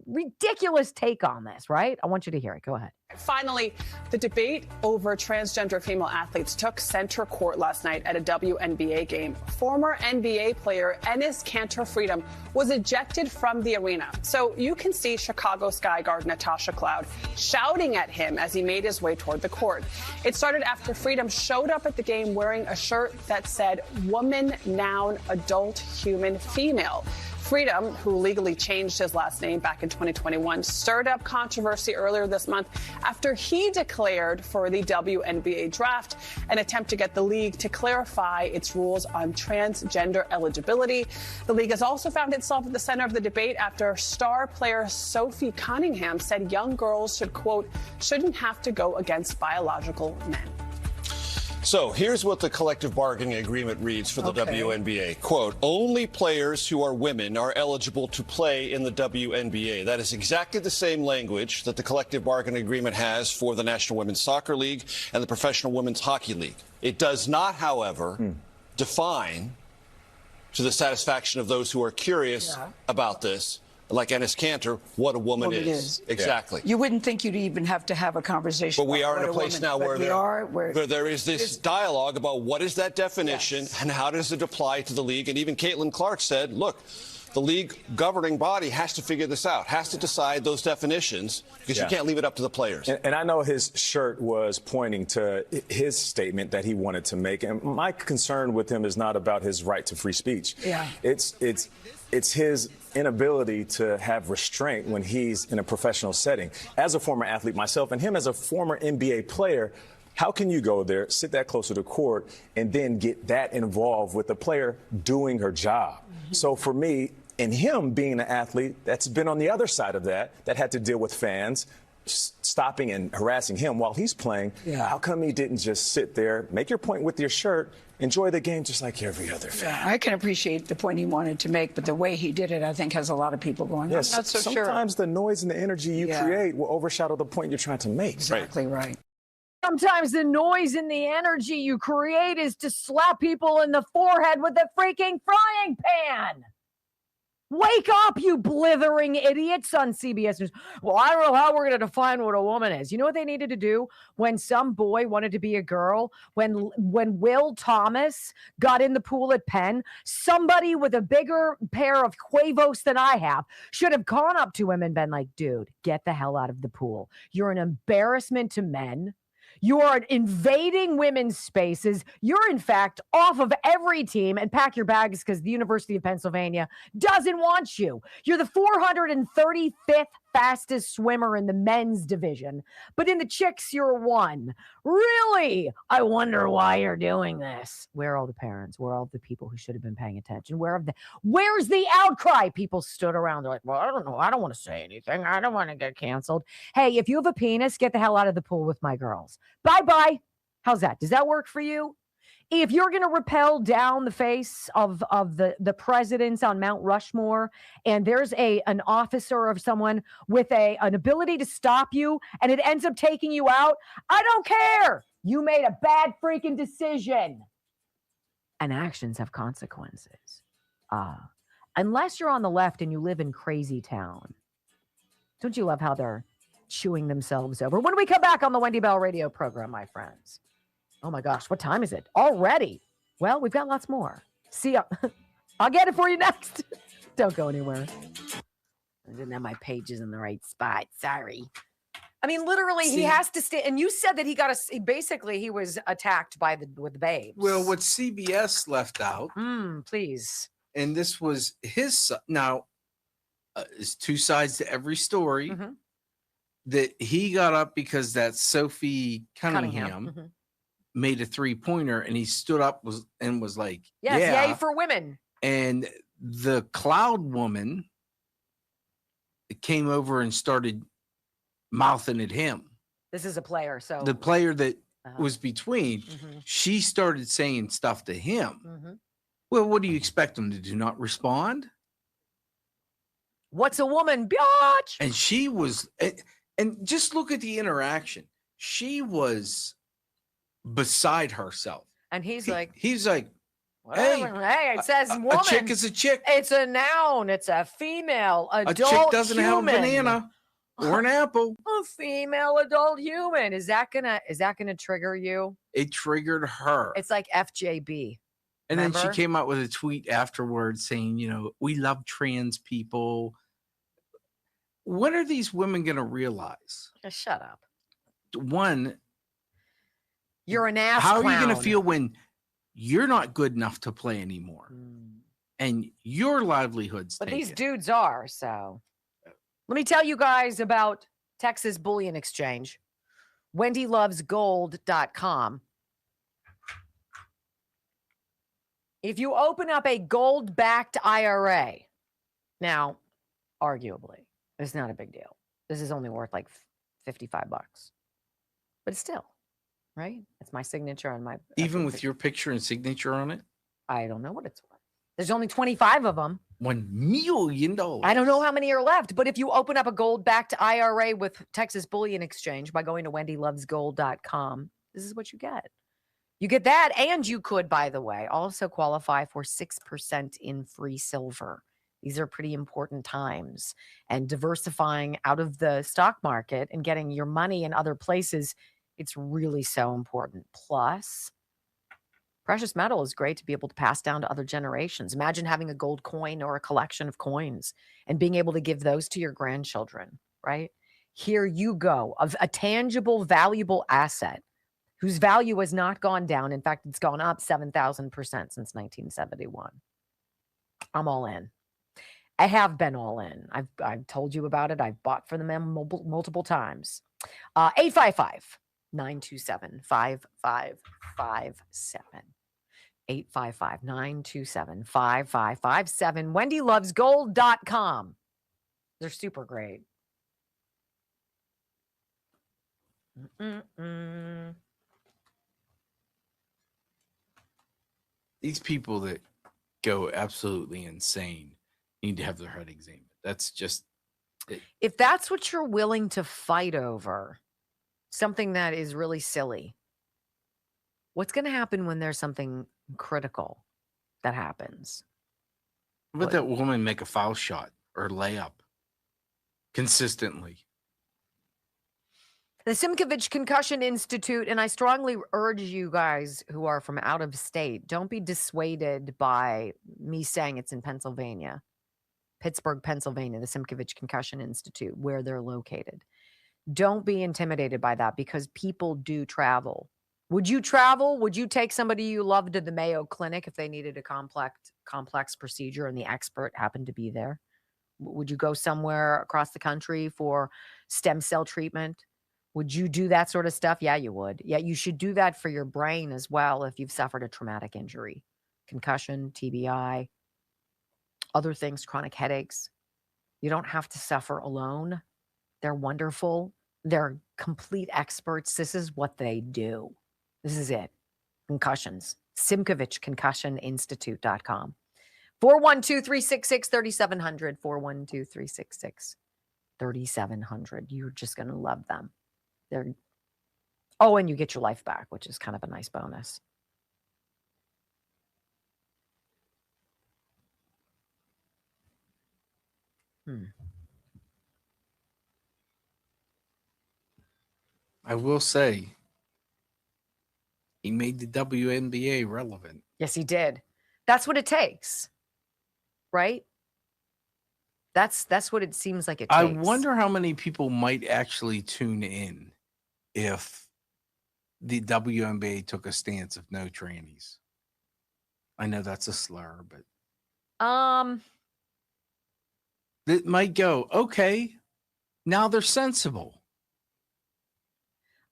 ridiculous take on this, right? I want you to hear it. Go ahead. Finally, the debate over transgender female athletes took center court last night at a WNBA game. Former NBA player Enes Kanter Freedom was ejected from the arena. So you can see Chicago Sky guard Natasha Cloud shouting at him as he made his way toward the court. It started after Freedom showed up at the game wearing a shirt that said woman, noun, adult, human, female. Freedom, who legally changed his last name back in 2021, stirred up controversy earlier this month after he declared for the WNBA draft an attempt to get the league to clarify its rules on transgender eligibility. The league has also found itself at the center of the debate after star player Sophie Cunningham said young girls should, quote, shouldn't have to go against biological men. So here's what the collective bargaining agreement reads for the WNBA. Quote, only players who are women are eligible to play in the WNBA. That is exactly the same language that the collective bargaining agreement has for the National Women's Soccer League and the Professional Women's Hockey League. It does not, however, define, to the satisfaction of those who are curious about this, like Enes Kanter, what a woman is. Exactly. You wouldn't think you'd even have to have a conversation. But we are in a place now where there is this It's dialogue about what is that definition and how does it apply to the league. And even Caitlin Clark said, look, the league governing body has to figure this out, has to decide those definitions, because you can't leave it up to the players. And I know his shirt was pointing to his statement that he wanted to make. And my concern with him is not about his right to free speech. Yeah. It's his inability to have restraint when he's in a professional setting. As a former athlete myself, and him as a former NBA player, how can you go there, sit that close to the court, and then get that involved with the player doing her job? So for me, and him being an athlete that's been on the other side of that had to deal with fans stopping and harassing him while he's playing. How come he didn't just sit there, make your point with your shirt, enjoy the game just like every other fan? I can appreciate the point he wanted to make, but the way he did it, I think, has a lot of people going, yes, I'm not so sure. Sometimes the noise and the energy you create will overshadow the point you're trying to make. Exactly right. Sometimes the noise and the energy you create is to slap people in the forehead with a freaking frying pan. Wake up, you blithering idiots on CBS News. Well, I don't know how we're going to define what a woman is. You know what they needed to do when some boy wanted to be a girl? When Will Thomas got in the pool at Penn, somebody with a bigger pair of huevos than I have should have gone up to him and been like, dude, get the hell out of the pool. You're an embarrassment to men. You are invading women's spaces. You're, in fact, off of every team, and pack your bags because the University of Pennsylvania doesn't want you. You're the 435th fastest swimmer in the men's division, but in the chicks, you're 1. Really? I wonder why you're doing this. Where are all the parents? Where are all the people who should have been paying attention? Where's the outcry? People stood around. They're like, well, I don't know. I don't want to say anything. I don't want to get canceled. Hey, if you have a penis, get the hell out of the pool with my girls. Bye-bye. How's that? Does that work for you? If you're going to rappel down the face of the presidents on Mount Rushmore, and there's an officer of someone with an ability to stop you, and it ends up taking you out, I don't care. You made a bad freaking decision. And actions have consequences. Unless you're on the left and you live in crazy town. Don't you love how they're chewing themselves over? When we come back on the Wendy Bell radio program, my friends. Oh my gosh, what time is it already? Well, we've got lots more. See ya. I'll get it for you next. Don't go anywhere. I didn't have my pages in the right spot. Sorry. I mean, literally, he has to stay. And you said that basically he was attacked with the babes. Well, what CBS left out. Please. And this was his. Now, there's two sides to every story. That he got up because that Sophie Cunningham made a 3-pointer, and he stood up and was like, Yes, yeah. yay for women. And the cloud woman came over and started mouthing at him. This is a player, so The player that was between, Mhm. she started saying stuff to him. Mhm. Well, what do you expect him to do? Not respond? What's a woman, biatch? And she was, and just look at the interaction. She was beside herself. And he's like, Hey, it says woman. a chick is a chick. It's a noun. It's a female A adult chick doesn't have a human. banana or an apple. A female adult human. Is that gonna trigger you? It triggered her. It's like FJB. And then remember? she came out with a tweet afterwards saying, we love trans people. When are these women going to realize? Just shut up. One, You're an ass how are you going to clown. feel when you're not good enough to play anymore and your livelihood's But taken? these dudes are, so. Let me tell you guys about Texas Bullion Exchange. WendyLovesGold.com. If you open up a gold-backed IRA, now, arguably, it's not a big deal. This is only worth like $55. But still, right? It's my signature on my... Even with your picture and signature on it? I don't know what it's worth. There's only 25 of them. $1 million. I don't know how many are left, but if you open up a gold-backed IRA with Texas Bullion Exchange by going to WendyLovesGold.com, this is what you get. You get that, and you could, by the way, also qualify for 6% in free silver. These are pretty important times. And diversifying out of the stock market and getting your money in other places, it's really so important. Plus, precious metal is great to be able to pass down to other generations. Imagine having a gold coin or a collection of coins and being able to give those to your grandchildren, right? Here you go, of a tangible, valuable asset whose value has not gone down. In fact, it's gone up 7,000% since 1971. I'm all in. I have been all in. I've told you about it. I've bought for them multiple times. 855-927-5557. 855-927-5557. WendyLovesGold.com. They're super great. These people that go absolutely insane need to have their head examined. That's just it. If that's what you're willing to fight over, something that is really silly, what's going to happen when there's something critical that happens? Let that woman make a foul shot or layup consistently. The Simkovich Concussion Institute, and I strongly urge you guys who are from out of state, don't be dissuaded by me saying it's in Pennsylvania, Pittsburgh, Pennsylvania, the Simkovich Concussion Institute, where they're located. Don't be intimidated by that because people do travel. Would you travel? Would you take somebody you love to the Mayo Clinic if they needed a complex procedure and the expert happened to be there? Would you go somewhere across the country for stem cell treatment? Would you do that sort of stuff? Yeah, you would. Yeah, you should do that for your brain as well if you've suffered a traumatic injury, concussion, TBI, other things, chronic headaches. You don't have to suffer alone. They're wonderful. They're complete experts. This is what they do. This is it. Concussions. Simkovich Concussion Institute.com. 412-366-3700. 412-366-3700. You're just going to love them. And you get your life back, which is kind of a nice bonus. I will say, he made the WNBA relevant. Yes, he did. That's what it takes, right? That's what it seems like it takes. I wonder how many people might actually tune in if the WNBA took a stance of no trannies. I know that's a slur, but it might go, okay, now they're sensible.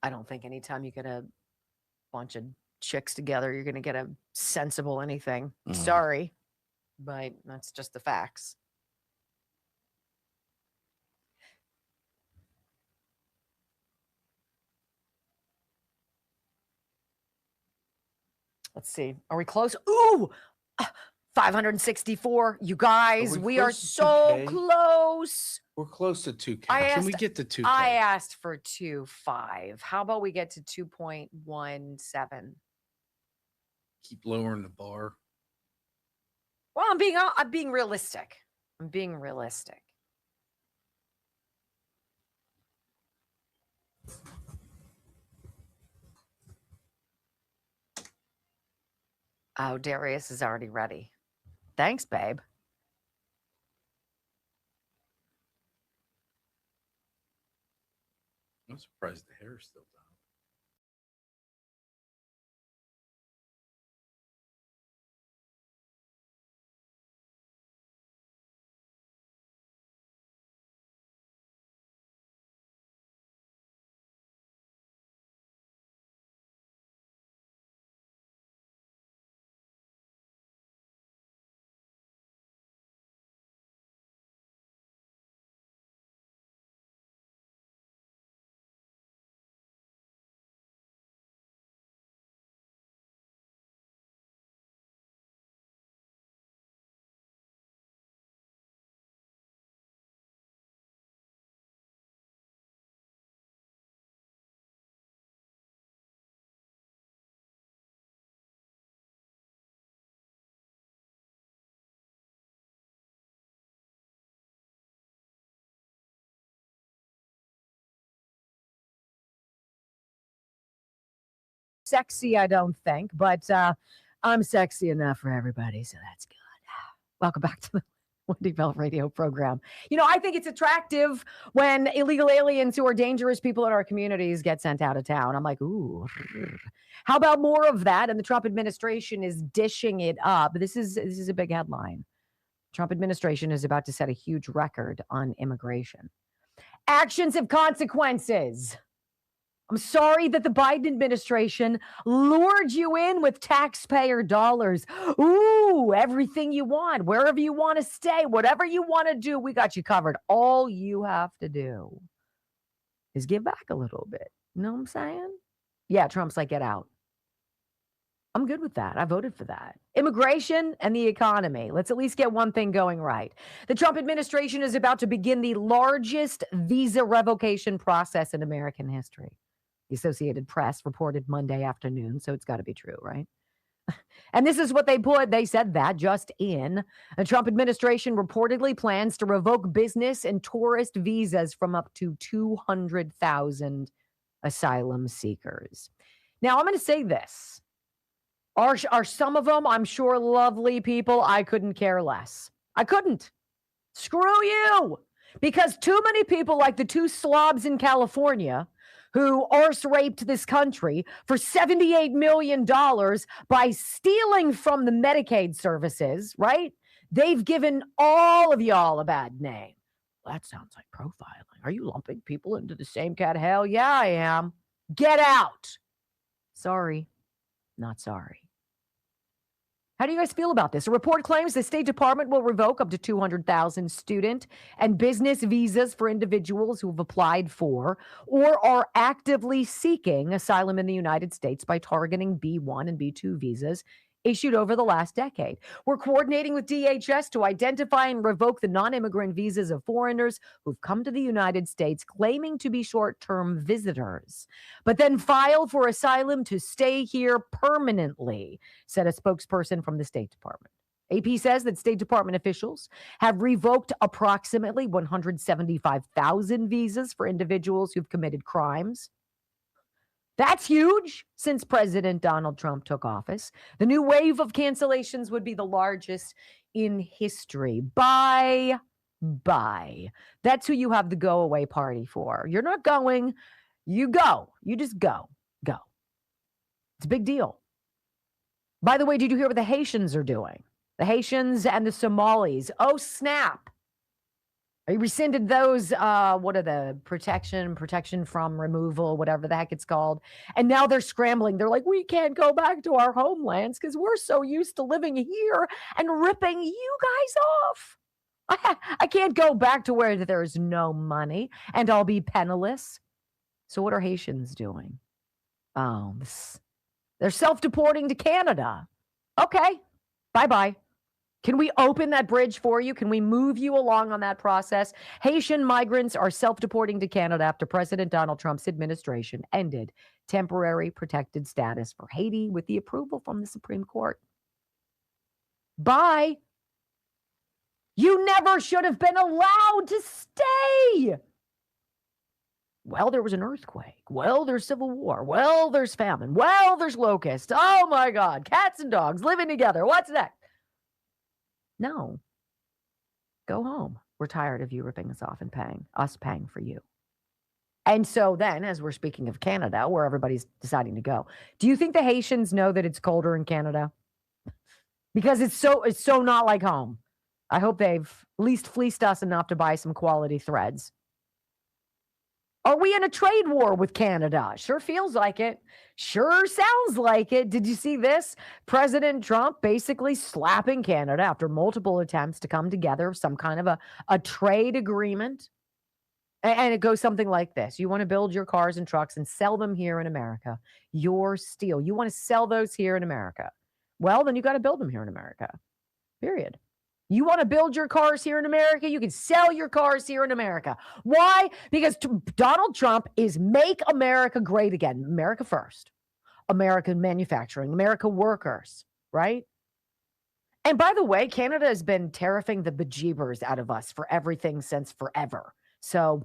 I don't think anytime you get a bunch of chicks together, you're going to get a sensible anything. Mm. Sorry, but that's just the facts. Let's see. Are we close? Ooh, 564. You guys, we are so close. We're close to 2K. Can we get to 2K? I asked for 2.5. How about we get to 2.17? Keep lowering the bar. Well, I'm being realistic. I'm being realistic. Oh, Darius is already ready. Thanks, babe. I'm surprised the hair is still down. Sexy, I don't think, but I'm sexy enough for everybody, so that's good. Welcome back to the Wendy Bell radio program. You know, I think it's attractive when illegal aliens who are dangerous people in our communities get sent out of town. I'm like, ooh. How about more of that? And the Trump administration is dishing it up. This is a big headline. Trump administration is about to set a huge record on immigration. Actions have consequences. I'm sorry that the Biden administration lured you in with taxpayer dollars. Ooh, everything you want, wherever you want to stay, whatever you want to do, we got you covered. All you have to do is give back a little bit. You know what I'm saying? Yeah, Trump's like, get out. I'm good with that. I voted for that. Immigration and the economy. Let's at least get one thing going right. The Trump administration is about to begin the largest visa revocation process in American history. The Associated Press reported Monday afternoon, so it's got to be true, right? And this is what they said that just in. The Trump administration reportedly plans to revoke business and tourist visas from up to 200,000 asylum seekers. Now, I'm going to say this. Are some of them, I'm sure, lovely people? I couldn't care less. I couldn't. Screw you. Because too many people like the two slobs in California who arse raped this country for $78 million by stealing from the Medicaid services, right? They've given all of y'all a bad name. That sounds like profiling. Are you lumping people into the same cat? Hell yeah, I am. Get out. Sorry, not sorry. How do you guys feel about this? A report claims the State Department will revoke up to 200,000 student and business visas for individuals who have applied for or are actively seeking asylum in the United States by targeting B1 and B2 visas issued over the last decade. We're coordinating with DHS to identify and revoke the non-immigrant visas of foreigners who've come to the United States claiming to be short-term visitors, but then file for asylum to stay here permanently, said a spokesperson from the State Department. AP says that State Department officials have revoked approximately 175,000 visas for individuals who've committed crimes. That's huge since President Donald Trump took office. The new wave of cancellations would be the largest in history. Bye. That's who you have the go away party for. You're not going, you go. You just go. Go. It's a big deal. By the way, did you hear what the Haitians are doing? The Haitians and the Somalis. Oh, snap. He rescinded those, what are the protection from removal, whatever the heck it's called. And now they're scrambling. They're like, we can't go back to our homelands because we're so used to living here and ripping you guys off. I can't go back to where there's no money and I'll be penniless. So what are Haitians doing? Oh, they're self-deporting to Canada. Okay, bye-bye. Can we open that bridge for you? Can we move you along on that process? Haitian migrants are self-deporting to Canada after President Donald Trump's administration ended temporary protected status for Haiti with the approval from the Supreme Court. Bye. You never should have been allowed to stay. Well, there was an earthquake. Well, there's civil war. Well, there's famine. Well, there's locusts. Oh, my God. Cats and dogs living together. What's next? No. Go home. We're tired of you ripping us off and paying for you. And so then, as we're speaking of Canada, where everybody's deciding to go, do you think the Haitians know that it's colder in Canada? Because it's so not like home. I hope they've at least fleeced us enough to buy some quality threads. Are we in a trade war with Canada? Sure feels like it. Sure sounds like it. Did you see this? President Trump basically slapping Canada after multiple attempts to come together, some kind of a trade agreement. And it goes something like this. You want to build your cars and trucks and sell them here in America. Your steel. You want to sell those here in America. Well, then you got to build them here in America. Period. You want to build your cars here in America? You can sell your cars here in America. Why? Because Donald Trump is make America great again. America first. American manufacturing, America workers, right? And by the way, Canada has been tariffing the bejeebers out of us for everything since forever. So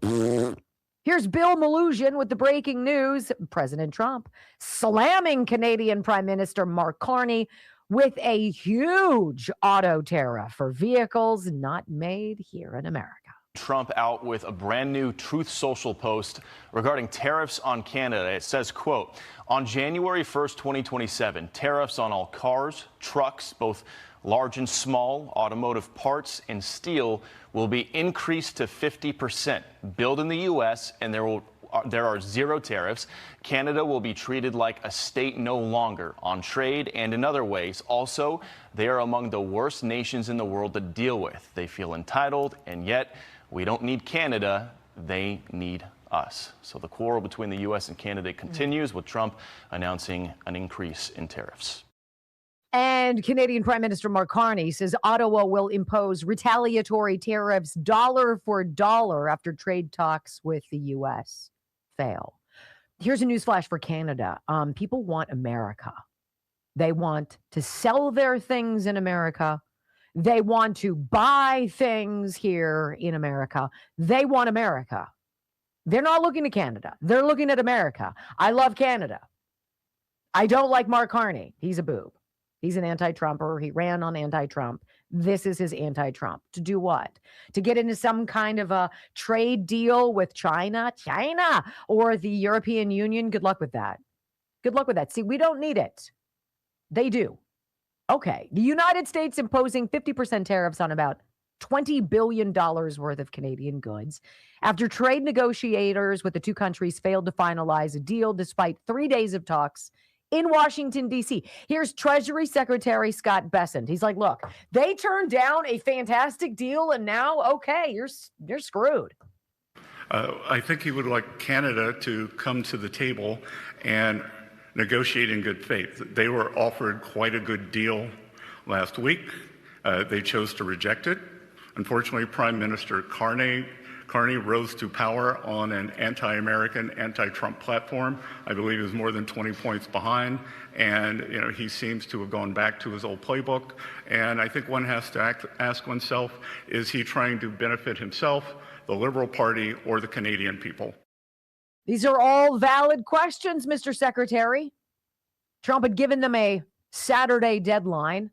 here's Bill Malhusian with the breaking news. President Trump slamming Canadian Prime Minister Mark Carney with a huge auto tariff for vehicles not made here in America. Trump out with a brand new Truth Social post regarding tariffs on Canada. It says, quote, on January 1st, 2027, tariffs on all cars, trucks, both large and small, automotive parts and steel will be increased to 50%. Built in the U.S. and there are zero tariffs. Canada will be treated like a state no longer on trade and in other ways. Also, they are among the worst nations in the world to deal with. They feel entitled, and yet we don't need Canada. They need us. So the quarrel between the U.S. and Canada continues with Trump announcing an increase in tariffs. And Canadian Prime Minister Mark Carney says Ottawa will impose retaliatory tariffs dollar for dollar after trade talks with the U.S. fail. Here's a newsflash for Canada. People want America. They want to sell their things in America. They want to buy things here in America. They want America. They're not looking to Canada. They're looking at America. I love Canada. I don't like Mark Carney. He's a boob. He's an anti-Trumper. He ran on anti-Trump. This is his anti-Trump. To do what? To get into some kind of a trade deal with China, or the European Union? Good luck with that. Good luck with that. See, we don't need it. They do. Okay. The United States imposing 50% tariffs on about $20 billion worth of Canadian goods after trade negotiators with the two countries failed to finalize a deal despite 3 days of talks in Washington, D.C. Here's Treasury Secretary Scott Bessent. He's like, look, they turned down a fantastic deal, and now, okay, you're screwed. I think he would like Canada to come to the table and negotiate in good faith. They were offered quite a good deal last week. They chose to reject it. Unfortunately, Prime Minister Carney rose to power on an anti-American, anti-Trump platform. I believe he was more than 20 points behind, and he seems to have gone back to his old playbook. And I think one has to ask oneself, is he trying to benefit himself, the Liberal Party, or the Canadian people? These are all valid questions, Mr. Secretary. Trump had given them a Saturday deadline,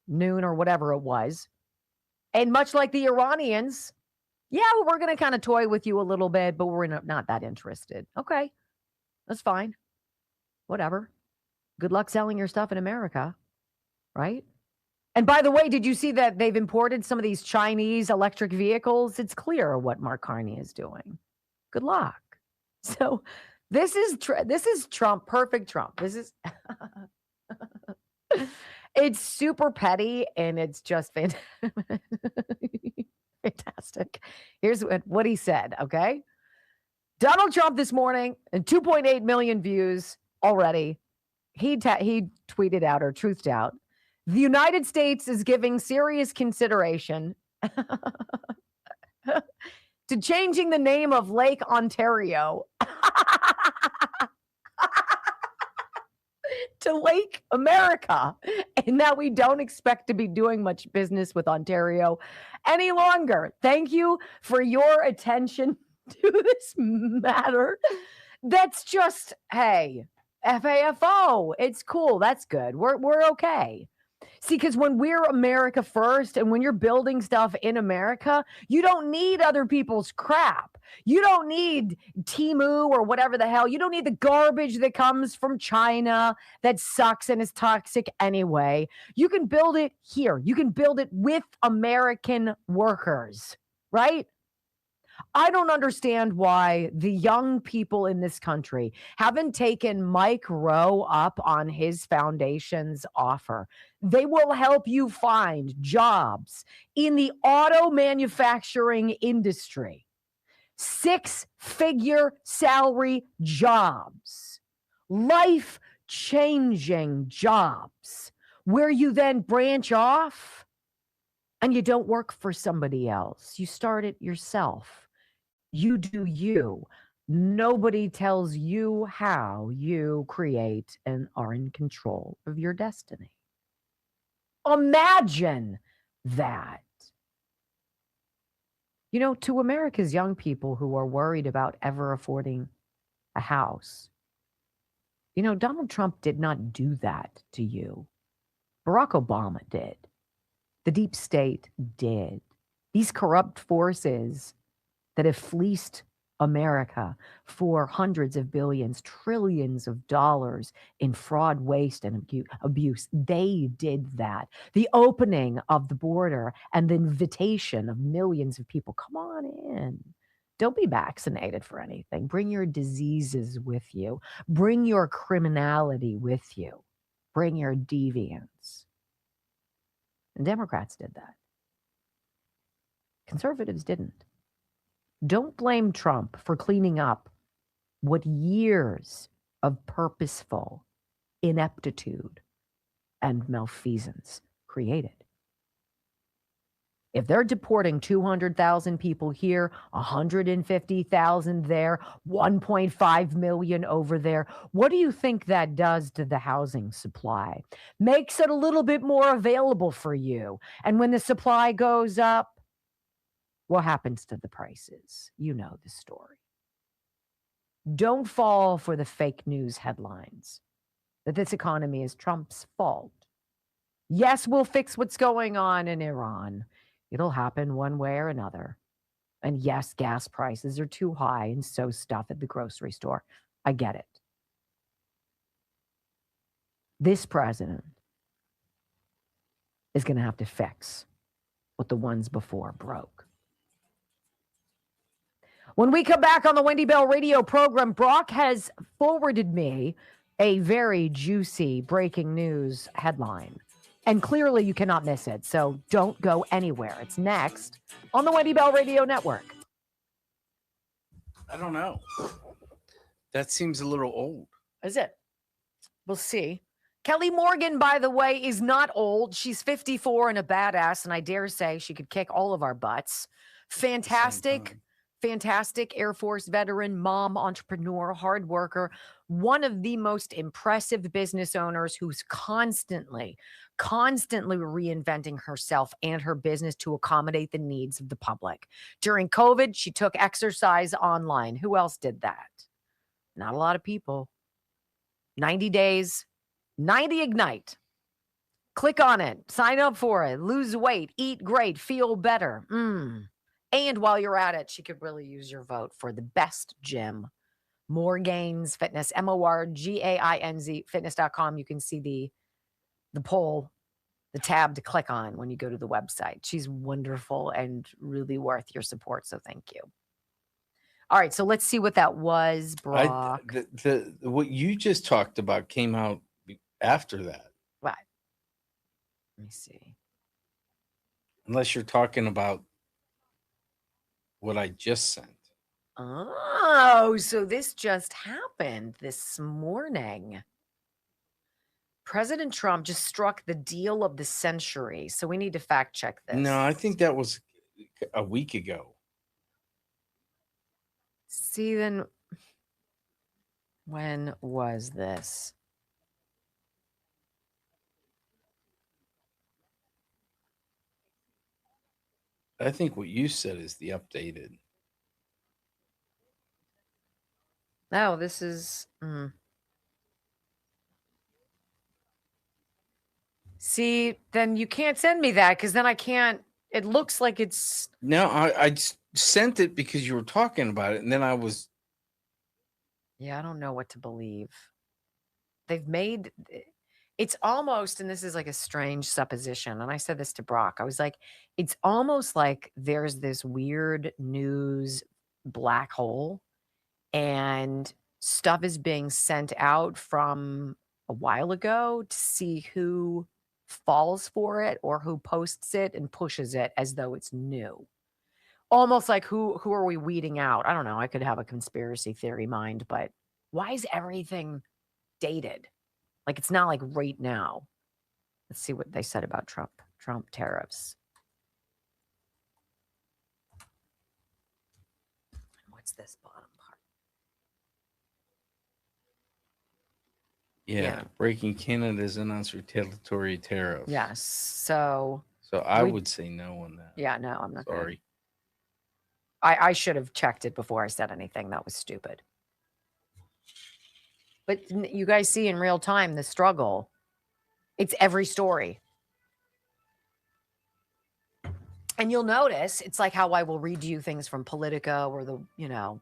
noon or whatever it was. And much like the Iranians, yeah, we're going to kind of toy with you a little bit, but we're not that interested. Okay, that's fine. Whatever. Good luck selling your stuff in America, right? And by the way, did you see that they've imported some of these Chinese electric vehicles? It's clear what Mark Carney is doing. Good luck. So this is Trump, perfect Trump. This is it's super petty and it's just fantastic. Here's what he said, okay? Donald Trump this morning, and 2.8 million views already. He tweeted out or truthed out, the United States is giving serious consideration to changing the name of Lake Ontario to Lake America. And now we don't expect to be doing much business with Ontario any longer. Thank you for your attention to this matter. That's just, hey, FAFO. It's cool. That's good. We're okay. See, because when we're America first and when you're building stuff in America, you don't need other people's crap. You don't need Temu or whatever the hell. You don't need the garbage that comes from China that sucks and is toxic anyway. You can build it here. You can build it with American workers, right? I don't understand why the young people in this country haven't taken Mike Rowe up on his foundation's offer. They will help you find jobs in the auto manufacturing industry. 6-figure salary jobs, life-changing jobs, where you then branch off and you don't work for somebody else. You start it yourself. You do you. Nobody tells you how you create and are in control of your destiny. Imagine that. You know, to America's young people who are worried about ever affording a house, you know, Donald Trump did not do that to you. Barack Obama did. The deep state did. These corrupt forces that have fleeced America for hundreds of billions, trillions of dollars in fraud, waste, and abuse. They did that. The opening of the border and the invitation of millions of people, come on in. Don't be vaccinated for anything. Bring your diseases with you. Bring your criminality with you. Bring your deviance. And Democrats did that. Conservatives didn't. Don't blame Trump for cleaning up what years of purposeful ineptitude and malfeasance created. If they're deporting 200,000 people here, 150,000 there, 1.5 million over there, what do you think that does to the housing supply? Makes it a little bit more available for you. And when the supply goes up, what happens to the prices? You know the story. Don't fall for the fake news headlines that this economy is Trump's fault. Yes, we'll fix what's going on in Iran. It'll happen one way or another. And yes, gas prices are too high and so stuff at the grocery store. I get it. This president is going to have to fix what the ones before broke. When we come back on the Wendy Bell radio program, Brock has forwarded me a very juicy breaking news headline. And clearly you cannot miss it. So don't go anywhere. It's next on the Wendy Bell Radio Network. I don't know. That seems a little old. Is it? We'll see. Kelly Morgan, by the way, is not old. She's 54 and a badass. And I dare say she could kick all of our butts. Fantastic Air Force veteran, mom, entrepreneur, hard worker, one of the most impressive business owners who's constantly reinventing herself and her business to accommodate the needs of the public. During COVID, she took exercise online. Who else did that? Not a lot of people. 90 days, 90 Ignite. Click on it, sign up for it, lose weight, eat great, feel better. And while you're at it, she could really use your vote for the best gym. Morgainz Fitness, MORGAINZ fitness.com. You can see the poll the tab to click on when you go to the website. She's wonderful and really worth your support. So thank you. All right, so let's see what that was, Brock. The what you just talked about came out after that. What? Let me see. Unless you're talking about what I just sent. Oh, so this just happened this morning. President Trump just struck the deal of the century. So we need to fact check this. No, I think that was a week ago. See, then when was this? I think what you said is the updated. No, this is. See, then you can't send me that because then I can't. It looks like it's. No, I just sent it because you were talking about it, and then I was. Yeah, I don't know what to believe. They've made. It's almost, and this is like a strange supposition, and I said this to Brock. I was like, it's almost like there's this weird news black hole, and stuff is being sent out from a while ago to see who falls for it or who posts it and pushes it as though it's new. Almost like who are we weeding out? I don't know. I could have a conspiracy theory mind, but why is everything dated? Like it's not like right now. Let's see what they said about Trump tariffs. What's this bottom part? Yeah, breaking Canada's announced retaliatory tariffs. Yes. So I would say no on that. Yeah, no, I'm not. Sorry. I should have checked it before I said anything. That was stupid. But you guys see in real time the struggle. It's every story. And you'll notice it's like how I will read you things from Politico or the,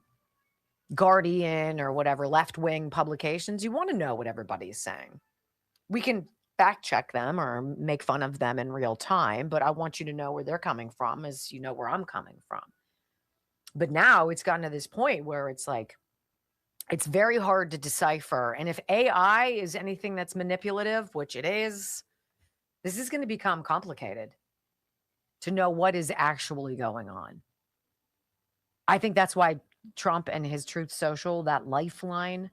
Guardian or whatever left-wing publications. You want to know what everybody's saying. We can fact check them or make fun of them in real time, but I want you to know where they're coming from as you know where I'm coming from. But now it's gotten to this point where it's like, it's very hard to decipher. And if AI is anything that's manipulative, which it is, this is going to become complicated to know what is actually going on. I think that's why Trump and his Truth Social, that lifeline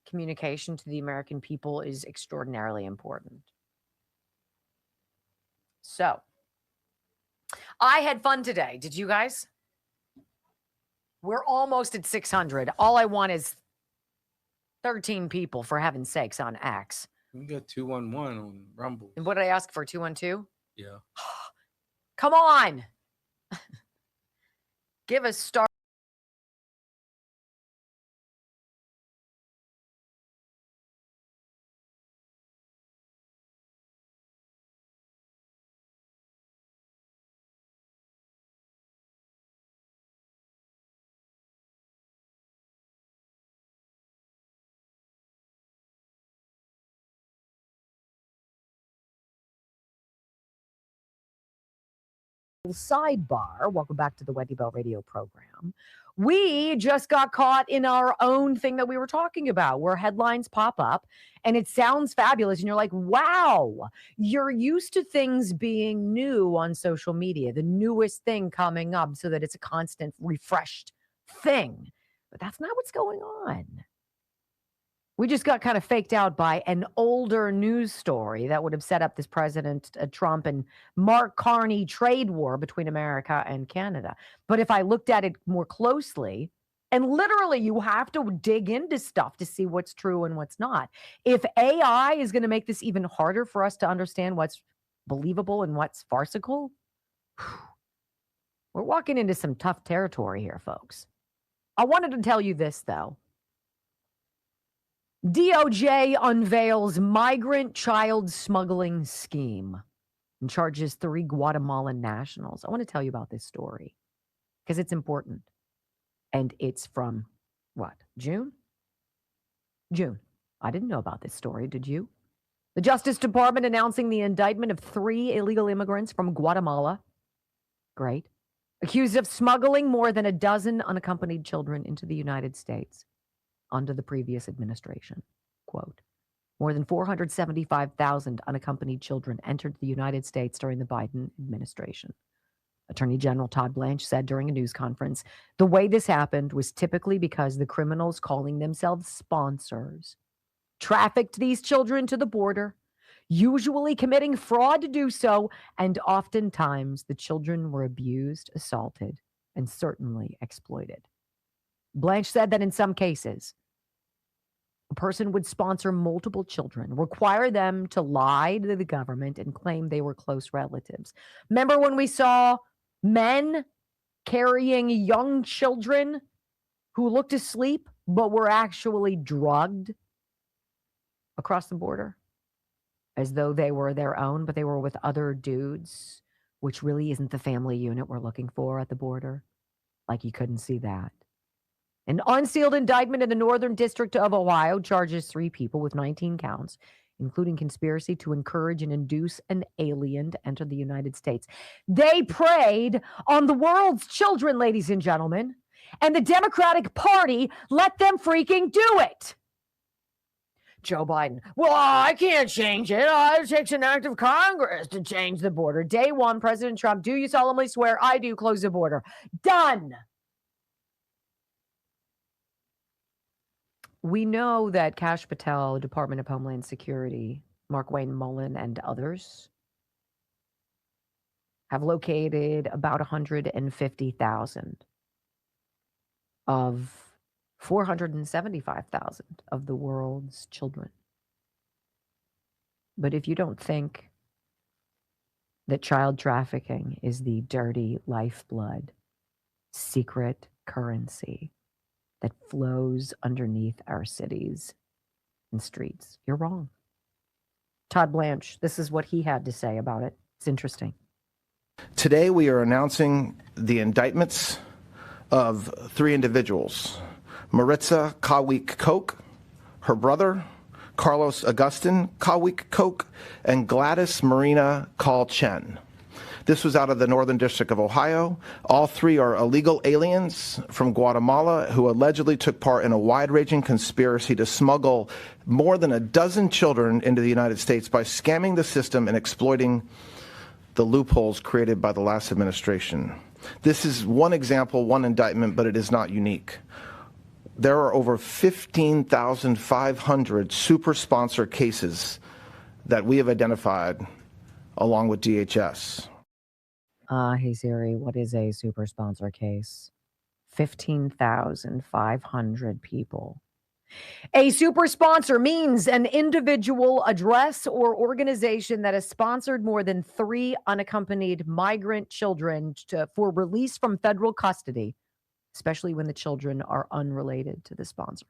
communication to the American people is extraordinarily important. So, I had fun today. Did you guys? We're almost at 600. All I want is 13 people, for heaven's sakes, on X. We got 211 on Rumble. And what did I ask for? 212? Yeah. Come on. Give us star. Sidebar. Welcome back to the Wendy Bell radio program. We just got caught in our own thing that we were talking about, where headlines pop up and it sounds fabulous. And you're like, wow, you're used to things being new on social media, the newest thing coming up so that it's a constant refreshed thing. But that's not what's going on. We just got kind of faked out by an older news story that would have set up this President Trump and Mark Carney trade war between America and Canada. But if I looked at it more closely, and literally you have to dig into stuff to see what's true and what's not. If AI is going to make this even harder for us to understand what's believable and what's farcical, we're walking into some tough territory here, folks. I wanted to tell you this, though. DOJ unveils migrant child smuggling scheme and charges 3 Guatemalan nationals. I want to tell you about this story because it's important. And it's from what? June? June. I didn't know about this story. Did you? The Justice Department announcing the indictment of 3 illegal immigrants from Guatemala. Great. Accused of smuggling more than a dozen unaccompanied children into the United States under the previous administration. Quote, more than 475,000 unaccompanied children entered the United States during the Biden administration. Attorney General Todd Blanche said during a news conference, the way this happened was typically because the criminals calling themselves sponsors trafficked these children to the border, usually committing fraud to do so, and oftentimes the children were abused, assaulted, and certainly exploited. Blanche said that in some cases, a person would sponsor multiple children, require them to lie to the government, and claim they were close relatives. Remember when we saw men carrying young children who looked asleep but were actually drugged across the border as though they were their own, but they were with other dudes, which really isn't the family unit we're looking for at the border? Like you couldn't see that. An unsealed indictment in the Northern District of Ohio charges 3 people with 19 counts, including conspiracy to encourage and induce an alien to enter the United States. They preyed on the world's children, ladies and gentlemen, and the Democratic Party let them freaking do it. Joe Biden, well, I can't change it. It takes an act of Congress to change the border. Day one, President Trump, do you solemnly swear? I do. Close the border. Done. We know that Kash Patel, Department of Homeland Security, Mark Wayne Mullen, and others have located about 150,000 of 475,000 of the world's children. But if you don't think that child trafficking is the dirty lifeblood, secret currency that flows underneath our cities and streets, you're wrong. Todd Blanche, this is what he had to say about it. It's interesting. Today we are announcing the indictments of 3 individuals. Maritza Kawik Koch, her brother, Carlos Agustin Kawik Koch, and Gladys Marina Call Chen. This was out of the Northern District of Ohio. All 3 are illegal aliens from Guatemala who allegedly took part in a wide-ranging conspiracy to smuggle more than a dozen children into the United States by scamming the system and exploiting the loopholes created by the last administration. This is one example, one indictment, but it is not unique. There are over 15,500 super sponsor cases that we have identified along with DHS. Hey Siri, what is a super sponsor case? 15,500 people. A super sponsor means an individual, address, or organization that has sponsored more than 3 unaccompanied migrant children for release from federal custody, especially when the children are unrelated to the sponsor.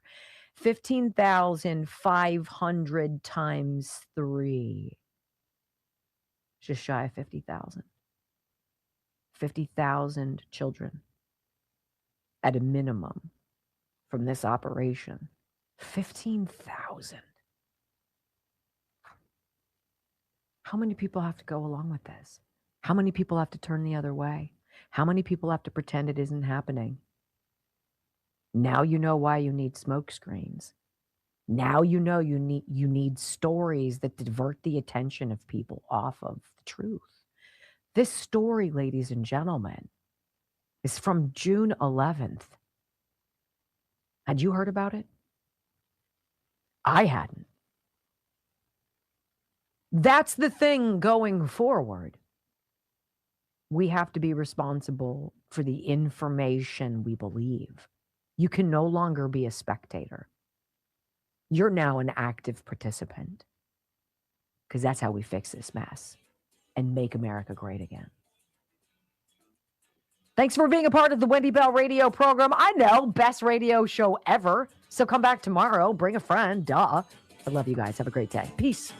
15,500 times 3. Just shy of 50,000. 50,000 children at a minimum from this operation. 15,000. How many people have to go along with this? How many people have to turn the other way? How many people have to pretend it isn't happening? Now you know why you need smoke screens. Now you know you need stories that divert the attention of people off of the truth. This story, ladies and gentlemen, is from June 11th. Had you heard about it? I hadn't. That's the thing going forward. We have to be responsible for the information we believe. You can no longer be a spectator. You're now an active participant, because that's how we fix this mess and make America great again. Thanks for being a part of the Wendy Bell radio program. I know, best radio show ever. So come back tomorrow. Bring a friend. Duh. I love you guys. Have a great day. Peace.